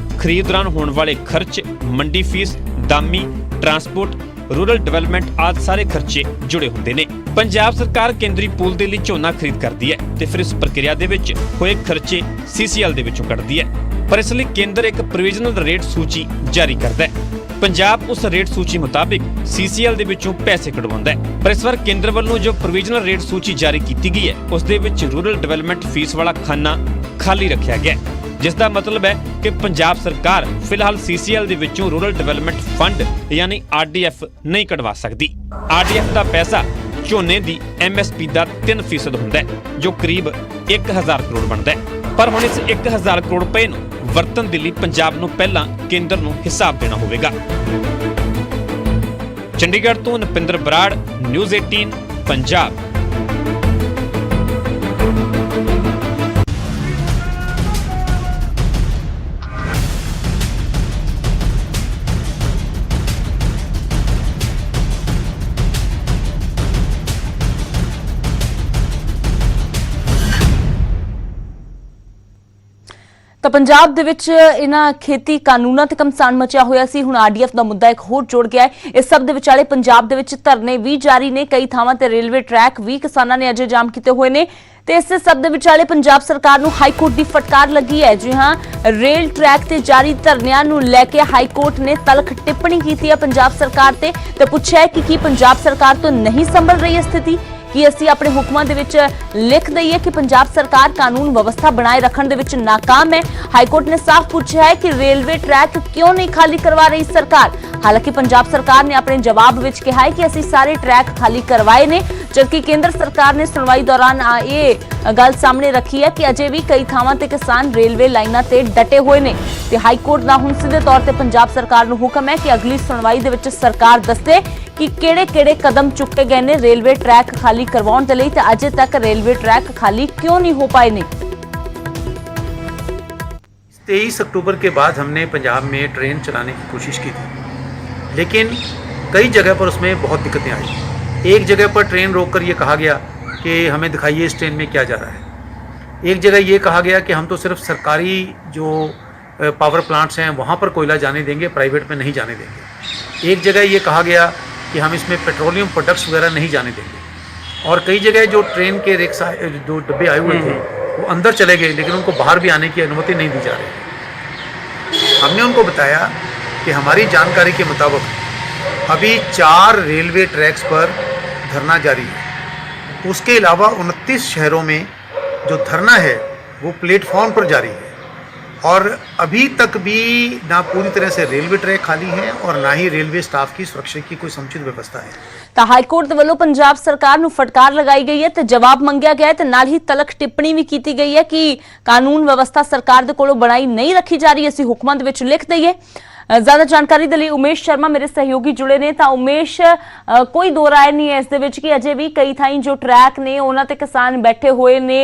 Speaker 10: ਦੌਰਾਨ ਹੋਣ ਵਾਲੇ ਖਰਚ, ਮੰਡੀ ਫੀਸ, ਦਾਮੀ, ਟਰਾਂਸਪੋਰਟ, ਰੂਰਲ ਡਿਵੈਲਪਮੈਂਟ ਆਦਿ ਸਾਰੇ ਖਰਚੇ ਜੁੜੇ ਹੁੰਦੇ ਨੇ। ਪੰਜਾਬ ਸਰਕਾਰ ਕੇਂਦਰੀ ਪੂਲ ਦੇ ਲਈ ਝੋਨਾ ਖਰੀਦ ਕਰਦੀ ਹੈ ਤੇ ਫਿਰ ਇਸ ਪ੍ਰਕਿਰਿਆ ਦੇ ਵਿੱਚ ਹੋਏ ਖਰਚੇ CCL ਦੇ ਵਿੱਚੋਂ ਕੱਢਦੀ ਹੈ। ਪਰ ਇਸ ਲਈ ਕੇਂਦਰ ਇੱਕ ਪ੍ਰੋਵੀਜ਼ਨਲ ਰੇਟ ਸੂਚੀ ਜਾਰੀ ਕਰਦਾ ਹੈ। ਪੰਜਾਬ ਉਸ ਰੇਟ ਸੂਚੀ ਮੁਤਾਬਿਕ CCL ਦੇ ਵਿੱਚੋਂ ਪੈਸੇ ਕਢਵਾਉਂਦਾ ਹੈ। ਪਰ ਇਸ ਵਾਰ ਕੇਂਦਰ ਵੱਲੋਂ ਜੋ ਪ੍ਰੋਵੀਜ਼ਨਲ ਰੇਟ ਸੂਚੀ ਜਾਰੀ ਕੀਤੀ ਗਈ ਹੈ, ਉਸ ਦੇ ਵਿੱਚ ਰੂਰਲ ਡਿਵੈਲਪਮੈਂਟ ਫੀਸ ਵਾਲਾ ਖਾਨਾ ਖਾਲੀ ਰੱਖਿਆ ਗਿਆ ਹੈ, ਜਿਸ ਦਾ ਮਤਲਬ ਹੈ ਕਿ ਪੰਜਾਬ ਸਰਕਾਰ ਫਿਲਹਾਲ CCL ਦੇ ਵਿੱਚੋਂ ਰੂਰਲ ਡਿਵੈਲਪਮੈਂਟ ਫੰਡ ਯਾਨੀ RDF ਨਹੀਂ ਕਢਵਾ ਸਕਦੀ। RDF ਦਾ ਪੈਸਾ ਝੋਨੇ ਦੀ MSP ਦਾ 3% ਹੁੰਦਾ ਹੈ, ਜੋ ਕਰੀਬ 1000 ਕਰੋੜ ਬਣਦਾ ਹੈ। ਪਰ ਹੁਣ ਇਸ 1000 ਕਰੋੜ ਰੁਪਏ ਨੂੰ ਵਰਤਣ ਦੇ ਲਈ ਪੰਜਾਬ ਨੂੰ ਪਹਿਲਾਂ ਕੇਂਦਰ ਨੂੰ ਹਿਸਾਬ ਦੇਣਾ ਹੋਵੇਗਾ। ਚੰਡੀਗੜ੍ਹ ਤੋਂ ਨਪਿੰਦਰ ਬਰਾੜ, ਨਿਊਜ਼ 18 ਪੰਜਾਬ।
Speaker 1: ਤਾਂ ਪੰਜਾਬ ਦੇ ਵਿੱਚ ਇਹਨਾਂ ਖੇਤੀ ਕਾਨੂੰਨਾਂ ਤੇ ਘਮਸਾਨ ਮਚਿਆ ਹੋਇਆ ਸੀ। ਹੁਣ RDF ਦਾ ਮੁੱਦਾ ਇੱਕ ਹੋਰ ਜੁੜ ਗਿਆ ਹੈ। ਇਸ ਸਭ ਦੇ ਵਿਚਾਲੇ ਪੰਜਾਬ ਦੇ ਵਿੱਚ ਧਰਨੇ ਵੀ ਜਾਰੀ ਨੇ। ਕਈ ਥਾਵਾਂ ਤੇ ਰੇਲਵੇ ਟਰੈਕ ਵੀ ਕਿਸਾਨਾਂ ਨੇ ਅਜੇ ਜਾਮ ਕੀਤੇ ਹੋਏ ਨੇ ਤੇ ਇਸੇ ਸਭ ਦੇ ਵਿਚਾਲੇ ਪੰਜਾਬ ਸਰਕਾਰ ਨੂੰ ਹਾਈ ਕੋਰਟ ਦੀ ਫਟਕਾਰ ਲੱਗੀ ਹੈ। ਜੀ ਹਾਂ, ਰੇਲ ਟਰੈਕ ਤੇ ਜਾਰੀ ਧਰਨਿਆਂ ਨੂੰ ਲੈ ਕੇ ਹਾਈ ਕੋਰਟ ਨੇ ਤਲਖ ਟਿੱਪਣੀ ਕੀਤੀ ਹੈ ਪੰਜਾਬ ਸਰਕਾਰ ਤੇ ਪੁੱਛਿਆ ਹੈ ਕਿ ਕੀ ਪੰਜਾਬ ਸਰਕਾਰ ਤੋਂ ਨਹੀਂ ਸੰਭਲ ਰਹੀ ਹੈ ਸਥਿਤੀ। ਕਿ ਅਸੀਂ ਆਪਣੇ ਹੁਕਮਾਂ ਦੇ ਵਿੱਚ ਲਿਖ ਦਈਏ ਕਿ ਪੰਜਾਬ ਸਰਕਾਰ ਕਾਨੂੰਨ ਵਿਵਸਥਾ ਬਣਾਏ ਰੱਖਣ ਦੇ ਵਿੱਚ ਨਾਕਾਮ ਹੈ। ਹਾਈ ਕੋਰਟ ਨੇ ਸਾਫ਼ ਪੁੱਛਿਆ ਹੈ ਕਿ ਰੇਲਵੇ ਟਰੈਕ ਕਿਉਂ ਨਹੀਂ ਖਾਲੀ ਕਰਵਾ ਰਹੀ ਸਰਕਾਰ। ਹਾਲਾਂਕਿ ਪੰਜਾਬ ਸਰਕਾਰ ਨੇ ਆਪਣੇ ਜਵਾਬ ਵਿੱਚ ਕਿਹਾ ਹੈ ਕਿ ਅਸੀਂ ਸਾਰੇ ਟਰੈਕ ਖਾਲੀ ਕਰਵਾਏ ਨੇ, ਜਦਕਿ ਕੇਂਦਰ ਸਰਕਾਰ ਨੇ ਸੁਣਵਾਈ ਦੌਰਾਨ ਇਹ ਗੱਲ ਸਾਹਮਣੇ ਰੱਖੀ ਹੈ ਕਿ ਅਜੇ ਵੀ ਕਈ ਥਾਵਾਂ ਤੇ ਕਿਸਾਨ ਰੇਲਵੇ ਲਾਈਨਾਂ ਤੇ ਡਟੇ ਹੋਏ ਨੇ ਤੇ ਹਾਈ ਕੋਰਟ ਦਾ ਹੁਣ ਸਿੱਧੇ ਤੌਰ ਤੇ ਪੰਜਾਬ ਸਰਕਾਰ ਨੂੰ ਹੁਕਮ ਹੈ ਕਿ ਅਗਲੀ ਸੁਣਵਾਈ ਦੇ ਵਿੱਚ ਸਰਕਾਰ ਦੱਸੇ ਕਿ ਕਿਹੜੇ ਕਦਮ ਚੁੱਕੇ ਗਏ ਨੇ रेलवे ट्रैक खाली करवाने के लिए, अजे तक रेलवे ट्रैक खाली क्यों नहीं हो पाए ने।
Speaker 12: 23 अक्टूबर के बाद हमने पंजाब में ट्रेन चलाने की कोशिश की थी, लेकिन कई जगह पर उसमें बहुत दिक्कतें आई। एक जगह पर ट्रेन रोककर ये कहा गया कि हमें दिखाइए इस ट्रेन में क्या जा रहा है। एक जगह ये कहा गया कि हम तो सिर्फ सरकारी जो पावर प्लांट्स हैं वहाँ पर कोयला जाने देंगे, प्राइवेट में नहीं जाने देंगे। एक जगह ये कहा गया कि हम इसमें पेट्रोलियम प्रोडक्ट्स वगैरह नहीं जाने देंगे। और कई जगह जो ट्रेन के रिक्शा जो डब्बे आए हुए थे वो अंदर चले गए, लेकिन उनको बाहर भी आने की अनुमति नहीं दी जा रही। हमने उनको बताया कि हमारी जानकारी के मुताबिक अभी 4 रेलवे ट्रैक्स पर धरना जारी है। उसके अलावा 29 शहरों में जो धरना है वो प्लेटफॉर्म पर जारी है और अभी तक भी ना पूरी तरह से रेलवे ट्रैक खाली है और ना ही रेलवे स्टाफ की सुरक्षा की कोई समुचित व्यवस्था है।
Speaker 1: ਤਾਂ ਹਾਈਕੋਰਟ ਦੇ ਵੱਲੋਂ ਪੰਜਾਬ ਸਰਕਾਰ ਨੂੰ ਫਟਕਾਰ ਲਗਾਈ ਗਈ ਹੈ ਤੇ ਜਵਾਬ ਮੰਗਿਆ ਗਿਆ ਹੈ ਤੇ ਨਾਲ ਹੀ ਤਲਖ ਟਿੱਪਣੀ ਵੀ ਕੀਤੀ ਗਈ ਹੈ ਕਿ ਕਾਨੂੰਨ ਵਿਵਸਥਾ ਸਰਕਾਰ ਦੇ ਕੋਲੋਂ ਬਣਾਈ ਨਹੀਂ ਰੱਖੀ ਜਾ ਰਹੀ, ਅਸੀਂ ਹੁਕਮਾਂ ਦੇ ਵਿੱਚ ਲਿਖ ਦਈਏ। ਜ਼ਿਆਦਾ ਜਾਣਕਾਰੀ ਦੇ ਲਈ ਉਮੇਸ਼ ਸ਼ਰਮਾ ਮੇਰੇ ਸਹਿਯੋਗੀ ਜੁੜੇ ਨੇ। ਤਾਂ ਉਮੇਸ਼, ਕੋਈ ਦੋ ਰਾਏ ਨਹੀਂ ਹੈ ਇਸ ਦੇ ਵਿੱਚ ਕਿ ਅਜੇ ਵੀ ਕਈ ਥਾਈਂ ਜੋ ਟਰੈਕ ਨੇ ਉਹਨਾਂ ਤੇ ਕਿਸਾਨ ਬੈਠੇ ਹੋਏ ਨੇ,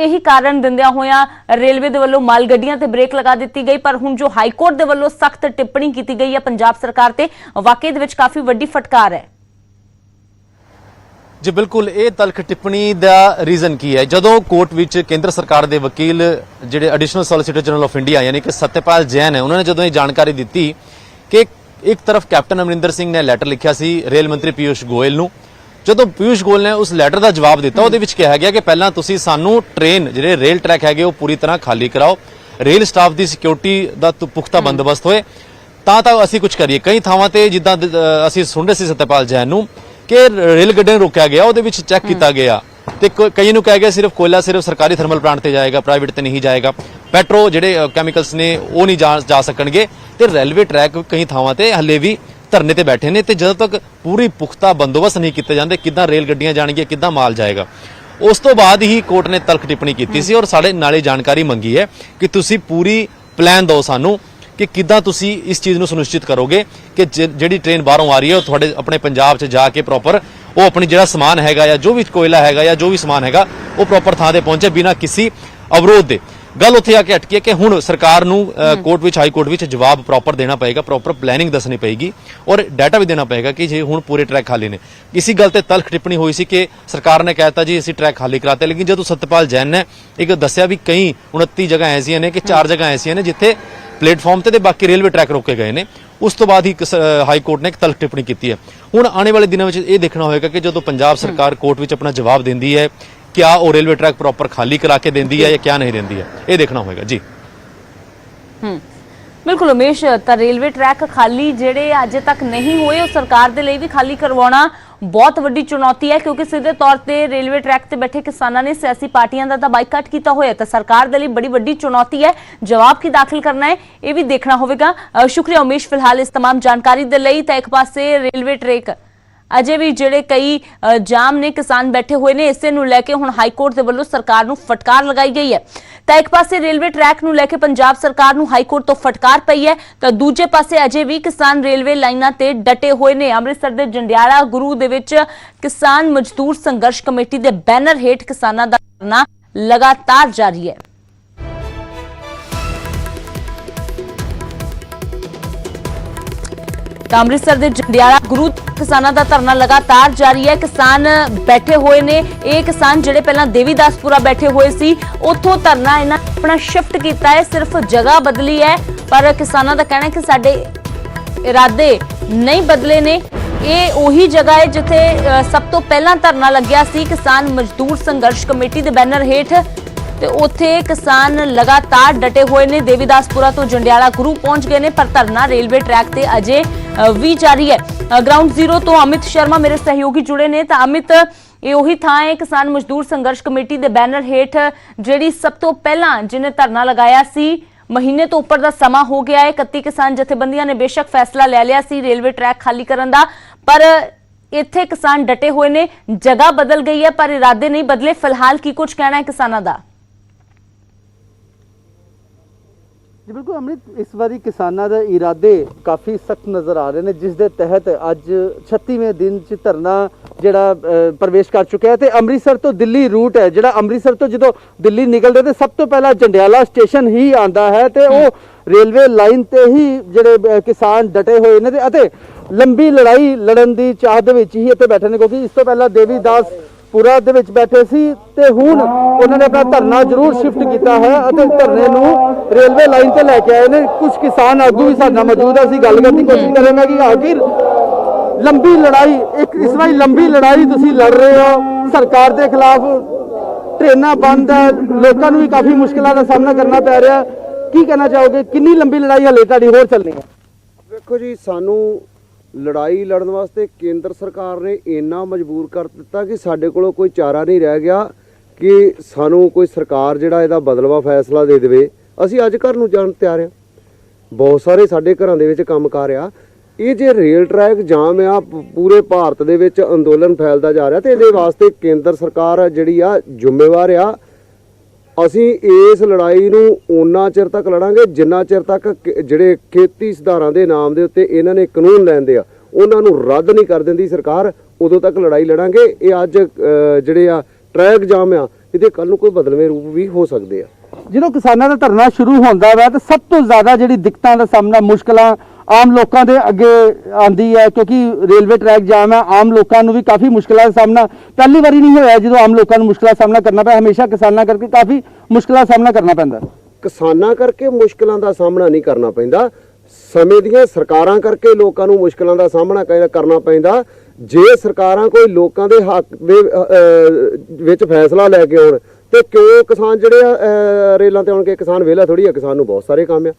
Speaker 1: ਇਹੀ ਕਾਰਨ ਦਿੰਦਿਆਂ ਹੋਇਆਂ ਰੇਲਵੇ ਦੇ ਵੱਲੋਂ ਮਾਲ ਗੱਡੀਆਂ ਤੇ ਬ੍ਰੇਕ ਲਗਾ ਦਿੱਤੀ ਗਈ। ਪਰ ਹੁਣ ਜੋ ਹਾਈਕੋਰਟ ਦੇ ਵੱਲੋਂ ਸਖਤ ਟਿੱਪਣੀ ਕੀਤੀ ਗਈ ਹੈ ਪੰਜਾਬ ਸਰਕਾਰ ਤੇ, ਵਾਕਈ ਦੇ ਵਿੱਚ ਕਾਫੀ ਵੱਡੀ ਫਟਕਾਰ ਹੈ।
Speaker 13: ਜੀ ਬਿਲਕੁਲ, ਇਹ ਤਲਖ ਟਿੱਪਣੀ ਦਾ ਰੀਜ਼ਨ ਕੀ ਹੈ? ਜਦੋਂ ਕੋਰਟ ਵਿੱਚ ਕੇਂਦਰ ਸਰਕਾਰ ਦੇ ਵਕੀਲ ਜਿਹੜੇ additional solicitor general of India ਯਾਨੀ ਕਿ ਸਤਿਆਪਾਲ ਜੈਨ ਹੈ, ਉਹਨਾਂ ਨੇ ਜਦੋਂ ਇਹ ਜਾਣਕਾਰੀ ਦਿੱਤੀ ਕਿ ਇੱਕ ਤਰਫ ਕੈਪਟਨ ਅਮਰਿੰਦਰ ਸਿੰਘ ਨੇ ਲੈਟਰ ਲਿਖਿਆ ਸੀ ਰੇਲ ਮੰਤਰੀ ਪੀਯੂਸ਼ ਗੋਇਲ ਨੂੰ, ਜਦੋਂ ਪੀਯੂਸ਼ ਗੋਇਲ ਨੇ ਉਸ ਲੈਟਰ ਦਾ ਜਵਾਬ ਦਿੱਤਾ ਉਹਦੇ ਵਿੱਚ ਕਿਹਾ ਗਿਆ ਕਿ ਪਹਿਲਾਂ ਤੁਸੀਂ ਸਾਨੂੰ ਟ੍ਰੇਨ ਜਿਹੜੇ ਰੇਲ ਟਰੈਕ ਹੈਗੇ ਉਹ ਪੂਰੀ ਤਰ੍ਹਾਂ ਖਾਲੀ ਕਰਾਓ, ਰੇਲ ਸਟਾਫ ਦੀ ਸਿਕਿਉਰਿਟੀ ਦਾ ਪੁਖਤਾ ਬੰਦੋਬਸਤ ਹੋਏ ਤਾਂ ਅਸੀਂ ਕੁਝ ਕਰੀਏ। ਕਈ ਥਾਵਾਂ ਤੇ ਜਿੱਦਾਂ ਅਸੀਂ ਸੁਣ ਰਹੇ ਸੀ ਸਤਿਆਪਾਲ ਜੈਨ ਨੂੰ ਕਿ ਰੇਲ ਗੱਡੀਆਂ ਨੂੰ ਰੋਕਿਆ ਗਿਆ, ਉਹਦੇ ਵਿੱਚ ਚੈੱਕ ਕੀਤਾ ਗਿਆ ਤੇ ਕਈ ਨੂੰ ਕਿਹਾ ਗਿਆ ਸਿਰਫ ਕੋਇਲਾ ਸਿਰਫ ਸਰਕਾਰੀ ਥਰਮਲ ਪਲਾਂਟ ਤੇ ਜਾਏਗਾ, ਪ੍ਰਾਈਵੇਟ ਤੇ ਨਹੀਂ ਜਾਏਗਾ, ਪੈਟਰੋ ਜਿਹੜੇ ਕੈਮੀਕਲਸ ਨੇ ਉਹ ਨਹੀਂ ਜਾ ਸਕਣਗੇ ਤੇ ਰੇਲਵੇ ਟਰੈਕ ਕਈ ਥਾਵਾਂ ਤੇ ਹੱਲੇ ਵੀ ਧਰਨੇ ਤੇ ਬੈਠੇ ਨੇ ਤੇ ਜਦੋਂ ਤੱਕ ਪੂਰੀ ਪੁਖਤਾ ਬੰਦੋਬਸਤ ਨਹੀਂ ਕੀਤੇ ਜਾਂਦੇ ਕਿੱਦਾਂ ਰੇਲ ਗੱਡੀਆਂ ਜਾਣਗੀਆਂ, ਕਿੱਦਾਂ ਮਾਲ ਜਾਏਗਾ। ਉਸ ਤੋਂ ਬਾਅਦ ਹੀ ਕੋਰਟ ਨੇ ਤਲਖ ਟਿੱਪਣੀ ਕੀਤੀ ਸੀ ਔਰ ਸਾਡੇ ਨਾਲੇ ਜਾਣਕਾਰੀ ਮੰਗੀ ਹੈ ਕਿ ਤੁਸੀਂ ਪੂਰੀ ਪਲਾਨ ਦਿਓ ਸਾਨੂੰ ਕਿ ਕਿੱਦਾਂ ਤੁਸੀਂ ਇਸ ਚੀਜ਼ ਨੂੰ ਸੁਨਿਸ਼ਚਿਤ ਕਰੋਗੇ ਕਿ ਜਿਹੜੀ ਟ੍ਰੇਨ ਬਾਹਰੋਂ ਆ ਰਹੀ ਹੈ ਉਹ ਤੁਹਾਡੇ ਆਪਣੇ ਪੰਜਾਬ 'ਚ ਜਾ ਕੇ ਪ੍ਰੋਪਰ ਉਹ ਆਪਣੀ ਜਿਹੜਾ ਸਮਾਨ ਹੈਗਾ ਜਾਂ ਜੋ ਵੀ ਕੋਇਲਾ ਹੈਗਾ ਜਾਂ ਜੋ ਵੀ ਸਮਾਨ ਹੈਗਾ ਉਹ ਪ੍ਰੋਪਰ ਥਾਂ ਤੇ ਪਹੁੰਚੇ ਬਿਨਾਂ ਕਿਸੇ ਅਵਰੋਧ ਦੇ। ਗੱਲ ਉੱਥੇ ਆ ਕੇ ਅਟਕੀ ਹੈ ਕਿ ਹੁਣ ਸਰਕਾਰ ਨੂੰ ਕੋਰਟ ਵਿੱਚ ਹਾਈ ਕੋਰਟ ਵਿੱਚ ਜਵਾਬ ਪ੍ਰੋਪਰ ਦੇਣਾ ਪਏਗਾ, ਪ੍ਰੋਪਰ ਪਲੈਨਿੰਗ ਦੱਸਣੀ ਪਏਗੀ ਔਰ ਡਾਟਾ ਵੀ ਦੇਣਾ ਪਏਗਾ ਕਿ ਜੇ ਹੁਣ ਪੂਰੇ ਟਰੈਕ ਖਾਲੀ ਨੇ। ਇਸੀ ਗੱਲ ਤੇ ਤਲਖ ਟਿੱਪਣੀ ਹੋਈ ਸੀ ਕਿ ਸਰਕਾਰ ਨੇ ਕਹਿਤਾ ਜੀ ਅਸੀਂ ਟਰੈਕ ਖਾਲੀ ਕਰਾਤੇ, ਲੇਕਿਨ ਜਦੋਂ ਸਤਪਾਲ ਜੈਨ ਨੇ ਇੱਕ ਦੱਸਿਆ ਵੀ ਕਈ 29 ਜਗ੍ਹਾ ਐਸੀਆਂ ਨੇ ਕਿ 4 ਜਗ੍ਹਾ ਐਸੀਆਂ ਨੇ ਜਿੱਥੇ ਪਲੇਟਫਾਰਮ ਤੇ ਬਾਕੀ ਰੇਲਵੇ ਟਰੈਕ ਰੋਕੇ ਗਏ ਨੇ, ਉਸ ਤੋਂ ਬਾਅਦ ਹੀ ਹਾਈ ਕੋਰਟ ਨੇ ਇੱਕ ਤਲਖ ਟਿੱਪਣੀ ਕੀਤੀ ਹੈ। ਹੁਣ ਆਉਣੇ ਵਾਲੇ ਦਿਨਾਂ ਵਿੱਚ ਇਹ ਦੇਖਣਾ ਹੋਏਗਾ ਕਿ ਜਦੋਂ ਪੰਜਾਬ ਸਰਕਾਰ ਕੋਰਟ ਵਿੱਚ ਆਪਣਾ ਜਵਾਬ ਦਿੰਦੀ ਹੈ क्या वो रेलवे ट्रैक प्रॉपर खाली करा के देंदी है या क्या नहीं देंदी है, ये देखना होगा जी।
Speaker 1: बिल्कुल उमेश, तो रेलवे ट्रैक खाली जेडे अजे तक नहीं हुए और सरकार दे लिए भी खाली करवाना बहुत वड्डी चुनौती है क्योंकि सीधे तौर पर रेलवे ट्रैक ते बैठे किसानों ने सियासी पार्टियां दा बाइकाट किया होया तो सरकार दे लिए बड़ी वड्डी चुनौती है, जवाब की दाखिल करना है ये भी देखना होगा। शुक्रिया उमेश फिलहाल इस तमाम जानकारी दे लई। तो एक पासे रेलवे ट्रैक अजे भी ਜਿਹੜੇ कई जाम ने किसान बैठे हुए ने, इसे ਨੂੰ ਲੈ ਕੇ ਹੁਣ ਹਾਈ ਕੋਰਟ ਦੇ ਵੱਲੋਂ ਸਰਕਾਰ ਨੂੰ ਫਟਕਾਰ ਲਗਾਈ ਗਈ ਹੈ। ਤਾਂ ਇੱਕ ਪਾਸੇ ਰੇਲਵੇ ਟਰੈਕ ਨੂੰ ਲੈ ਕੇ ਪੰਜਾਬ ਸਰਕਾਰ ਨੂੰ ਹਾਈ ਕੋਰਟ ਤੋਂ ਫਟਕਾਰ ਪਈ ਹੈ ਤਾਂ ਦੂਜੇ ਪਾਸੇ ਅਜੇ ਵੀ ਕਿਸਾਨ ਰੇਲਵੇ ਲਾਈਨਾਂ ਤੇ ਡਟੇ ਹੋਏ ਨੇ। ਅੰਮ੍ਰਿਤਸਰ ਦੇ ਜੰਡਿਆਲਾ ਗੁਰੂ ਦੇ ਵਿੱਚ ਕਿਸਾਨ ਮਜ਼ਦੂਰ ਸੰਘਰਸ਼ ਕਮੇਟੀ ਦੇ ਬੈਨਰ ਹੇਠ ਕਿਸਾਨਾਂ ਦਾ ਧਰਨਾ ਲਗਾਤਾਰ ਜਾਰੀ ਹੈ। ਅੰਮ੍ਰਿਤਸਰ ਦੇ ਜੰਡਿਆਲਾ ਗੁਰੂ ਕਿਸਾਨਾਂ ਦਾ ਧਰਨਾ ਲਗਾਤਾਰ ਜਾਰੀ ਹੈ। ਕਿਸਾਨ ਬੈਠੇ ਹੋਏ ਨੇ, ਇਹ ਕਿਸਾਨ ਜਿਹੜੇ ਪਹਿਲਾਂ ਦੇਵੀਦਾਸਪੁਰਾ ਬੈਠੇ ਹੋਏ ਸੀ ਉੱਥੋਂ ਧਰਨਾ ਇਹਨਾਂ ਆਪਣਾ ਸ਼ਿਫਟ ਕੀਤਾ ਹੈ, ਸਿਰਫ ਜਗ੍ਹਾ ਬਦਲੀ ਹੈ ਪਰ ਕਿਸਾਨਾਂ ਦਾ ਕਹਿਣਾ ਹੈ ਕਿ ਸਾਡੇ ਇਰਾਦੇ ਨਹੀਂ ਬਦਲੇ ਨੇ। ਇਹ ਉਹੀ ਜਗ੍ਹਾ ਹੈ ਜਿੱਥੇ ਸਭ ਤੋਂ ਪਹਿਲਾਂ ਧਰਨਾ ਲੱਗਿਆ ਸੀ ਕਿਸਾਨ ਮਜ਼ਦੂਰ ਸੰਘਰਸ਼ ਕਮੇਟੀ ਦੇ ਬੈਨਰ ਹੇਠ ਤੇ ਉੱਥੇ ਕਿਸਾਨ ਲਗਾਤਾਰ ਡਟੇ ਹੋਏ ਨੇ। ਦੇਵੀਦਾਸਪੁਰਾ ਤੋਂ ਜੰਡਿਆਲਾ ਗੁਰੂ ਪਹੁੰਚ ਗਏ ਨੇ ਪਰ ਧਰਨਾ ਰੇਲਵੇ ਟਰੈਕ ਤੇ ਅਜੇ ਵੀ ਜਾਰੀ ਹੈ। ਗਰਾਊਂਡ ਜ਼ੀਰੋ ਤੋਂ ਅਮਿਤ ਸ਼ਰਮਾ ਮੇਰੇ ਸਹਿਯੋਗੀ ਜੁੜੇ ਨੇ। ਤਾਂ ਅਮਿਤ, ਇਹ ਉਹੀ ਥਾਂ ਹੈ ਕਿਸਾਨ ਮਜ਼ਦੂਰ ਸੰਘਰਸ਼ ਕਮੇਟੀ ਦੇ ਬੈਨਰ ਹੇਠ ਜਿਹੜੀ ਸਭ ਤੋਂ ਪਹਿਲਾਂ ਜਿਹਨੇ ਧਰਨਾ ਲਗਾਇਆ ਸੀ, ਮਹੀਨੇ ਤੋਂ ਉੱਪਰ ਦਾ ਸਮਾਂ ਹੋ ਗਿਆ ਹੈ। 31 ਕਿਸਾਨ ਜਥੇਬੰਦੀਆਂ ਨੇ ਬੇਸ਼ੱਕ ਫੈਸਲਾ ਲੈ ਲਿਆ ਸੀ ਰੇਲਵੇ ਟਰੈਕ ਖਾਲੀ ਕਰਨ ਦਾ, ਪਰ ਇੱਥੇ ਕਿਸਾਨ ਡਟੇ ਹੋਏ ਨੇ। ਜਗ੍ਹਾ ਬਦਲ ਗਈ ਹੈ ਪਰ ਇਰਾਦੇ ਨਹੀਂ ਬਦਲੇ। ਫਿਲਹਾਲ ਕੀ ਕੁਝ ਕਹਿਣਾ ਹੈ ਕਿਸਾਨਾਂ ਦਾ?
Speaker 14: ਜੀ ਬਿਲਕੁਲ ਅਮਰਿਤ, ਇਸ ਵਾਰੀ ਕਿਸਾਨਾਂ ਦੇ ਇਰਾਦੇ ਕਾਫੀ ਸਖਤ ਨਜ਼ਰ ਆ ਰਹੇ ਨੇ ਜਿਸ ਦੇ ਤਹਿਤ ਅੱਜ 36ਵੇਂ ਦਿਨ 'ਚ ਧਰਨਾ ਜਿਹੜਾ ਪ੍ਰਵੇਸ਼ ਕਰ ਚੁੱਕਿਆ ਹੈ ਤੇ ਅੰਮ੍ਰਿਤਸਰ ਤੋਂ ਦਿੱਲੀ ਰੂਟ ਹੈ ਜਿਹੜਾ ਅੰਮ੍ਰਿਤਸਰ ਤੋਂ ਜਦੋਂ ਦਿੱਲੀ ਨਿਕਲਦੇ ਤੇ ਸਭ ਤੋਂ ਪਹਿਲਾਂ ਜੰਡਿਆਲਾ ਸਟੇਸ਼ਨ ਹੀ ਆਂਦਾ ਹੈ ਤੇ ਉਹ ਰੇਲਵੇ ਲਾਈਨ ਤੇ ਹੀ ਜਿਹੜੇ ਕਿਸਾਨ ਡਟੇ ਹੋਏ ਨੇ ਅਤੇ ਲੰਬੀ ਲੜਾਈ ਲੜਨ ਦੀ ਚਾਹ ਦੇ ਵਿੱਚ ਹੀ ਇੱਥੇ ਬੈਠੇ ਨੇ ਕਿਉਂਕਿ ਇਸ ਤੋਂ ਪਹਿਲਾਂ ਦੇਵੀਦਾਸਪੁਰਾ ਦੇ ਵਿੱਚ ਬੈਠੇ ਸੀ ਤੇ ਹੁਣ ਉਹਨਾਂ ਨੇ ਆਪਣਾ ਧਰਨਾ ਜ਼ਰੂਰ ਸ਼ਿਫਟ ਕੀਤਾ ਹੈ ਅਤੇ ਧਰਨੇ ਨੂੰ ਰੇਲਵੇ ਲਾਈਨ ਤੇ ਲੈ ਕੇ ਆਏ ਨੇ। ਕੁਝ ਕਿਸਾਨ ਆਗੂ ਵੀ ਸਾਡੇ ਨਾਲ ਮੌਜੂਦ ਹੈ, ਅਸੀਂ ਗੱਲ ਕਰਨ ਦੀ ਕੋਸ਼ਿਸ਼ ਕਰਾਂਗੇ ਕਿ ਆਖਿਰ ਲੰਬੀ ਲੜਾਈ ਇਸ ਵਾਰੀ ਲੰਬੀ ਲੜਾਈ ਤੁਸੀਂ ਲੜ ਰਹੇ ਹੋ ਸਰਕਾਰ ਦੇ ਖਿਲਾਫ, ਟ੍ਰੇਨਾਂ ਬੰਦ ਹੈ, ਲੋਕਾਂ ਨੂੰ ਵੀ ਕਾਫੀ ਮੁਸ਼ਕਿਲਾਂ ਦਾ ਸਾਹਮਣਾ ਕਰਨਾ ਪੈ ਰਿਹਾ, ਕੀ ਕਹਿਣਾ ਚਾਹੋਗੇ? ਕਿੰਨੀ ਲੰਬੀ ਲੜਾਈ ਹਲੇ ਤੁਹਾਡੀ ਹੋਰ ਚੱਲਣੀ ਹੈ?
Speaker 15: ਵੇਖੋ ਜੀ, ਸਾਨੂੰ ਲੜਾਈ ਲੜਨ ਵਾਸਤੇ ਕੇਂਦਰ ਸਰਕਾਰ ਨੇ ਇੰਨਾ ਮਜਬੂਰ ਕਰ ਦਿੱਤਾ ਕਿ ਸਾਡੇ ਕੋਲੋਂ ਕੋਈ ਚਾਰਾ ਨਹੀਂ ਰਹਿ ਗਿਆ ਕਿ ਸਾਨੂੰ ਕੋਈ ਸਰਕਾਰ ਜਿਹੜਾ ਇਹਦਾ ਬਦਲਵਾ ਫੈਸਲਾ ਦੇ ਦੇਵੇ। ਅਸੀਂ ਅੱਜ ਘਰ ਨੂੰ ਜਾਣ ਤਿਆਰ ਹਾਂ। ਬਹੁਤ ਸਾਰੇ ਸਾਡੇ ਘਰਾਂ ਦੇ ਵਿੱਚ ਕੰਮ ਕਾਰ ਆ। ਇਹ ਜੇ ਰੇਲ ਟਰੈਕ ਜਾਮ ਆ, ਪੂਰੇ ਭਾਰਤ ਦੇ ਵਿੱਚ ਅੰਦੋਲਨ ਫੈਲਦਾ ਜਾ ਰਿਹਾ ਤੇ ਇਹਦੇ ਵਾਸਤੇ ਕੇਂਦਰ ਸਰਕਾਰ ਜਿਹੜੀ ਆ ਜ਼ਿੰਮੇਵਾਰ ਆ। ਅਸੀਂ ਇਸ ਲੜਾਈ ਨੂੰ ਓਨਾ ਚਿਰ ਤੱਕ ਲੜਾਂਗੇ ਜਿੰਨਾ ਚਿਰ ਤੱਕ ਜਿਹੜੇ ਖੇਤੀ ਸੁਧਾਰਾਂ ਦੇ ਨਾਮ ਦੇ ਉੱਤੇ ਇਹਨਾਂ ਨੇ ਕਾਨੂੰਨ ਲੈਂਦੇ ਆ ਉਹਨਾਂ ਨੂੰ ਰੱਦ ਨਹੀਂ ਕਰ ਦਿੰਦੀ ਸਰਕਾਰ, ਉਦੋਂ ਤੱਕ ਲੜਾਈ ਲੜਾਂਗੇ। ਇਹ ਅੱਜ ਜਿਹੜੇ ਆ ਟਰੈਕ ਜਾਮ ਆ, ਇਹਦੇ ਕੱਲ ਨੂੰ ਕੋਈ ਬਦਲਵੇਂ ਰੂਪ ਵੀ ਹੋ ਸਕਦੇ ਆ।
Speaker 14: ਜਦੋਂ ਕਿਸਾਨਾਂ ਦਾ ਧਰਨਾ ਸ਼ੁਰੂ ਹੁੰਦਾ ਵਾ ਤਾਂ ਸਭ ਤੋਂ ਜ਼ਿਆਦਾ ਜਿਹੜੀ ਦਿੱਕਤਾਂ ਦਾ ਸਾਹਮਣਾ, ਮੁਸ਼ਕਲਾਂ ਆਮ ਲੋਕਾਂ ਦੇ ਅੱਗੇ ਆਂਦੀ ਹੈ ਕਿਉਂਕਿ ਰੇਲਵੇ ਟਰੈਕ ਜਾਮ ਹੈ। ਆਮ ਲੋਕਾਂ ਨੂੰ ਵੀ ਕਾਫੀ ਮੁਸ਼ਕਲਾਂ ਦਾ ਸਾਹਮਣਾ ਪਹਿਲੀ ਵਾਰੀ ਨਹੀਂ ਹੋਇਆ ਜਦੋਂ ਆਮ ਲੋਕਾਂ ਨੂੰ ਮੁਸ਼ਕਲਾਂ ਦਾ ਸਾਹਮਣਾ ਕਰਨਾ ਪਿਆ। ਹਮੇਸ਼ਾ ਕਿਸਾਨਾਂ ਕਰਕੇ ਕਾਫੀ ਮੁਸ਼ਕਲਾਂ ਦਾ ਸਾਹਮਣਾ ਕਰਨਾ ਪੈਂਦਾ।
Speaker 15: ਕਿਸਾਨਾਂ ਕਰਕੇ ਮੁਸ਼ਕਲਾਂ ਦਾ ਸਾਹਮਣਾ ਨਹੀਂ ਕਰਨਾ ਪੈਂਦਾ, ਸਮੇਂ ਦੀਆਂ ਸਰਕਾਰਾਂ ਕਰਕੇ ਲੋਕਾਂ ਨੂੰ ਮੁਸ਼ਕਲਾਂ ਦਾ ਸਾਹਮਣਾ ਕਰਨਾ ਪੈਂਦਾ। ਜੇ ਸਰਕਾਰਾਂ ਕੋਈ ਲੋਕਾਂ ਦੇ ਹੱਕ ਦੇ ਵਿੱਚ ਫੈਸਲਾ ਲੈ ਕੇ ਆਉਣ ਤੇ ਕਿਉਂ ਕਿਸਾਨ ਜਿਹੜੇ ਆ ਰੇਲਾਂ ਤੇ ਆਉਣ ਕੇ, ਕਿਸਾਨ ਵਿਹਲਾ ਥੋੜੀ ਆ, ਕਿਸਾਨ ਨੂੰ ਬਹੁਤ ਸਾਰੇ ਕੰਮ ਆ।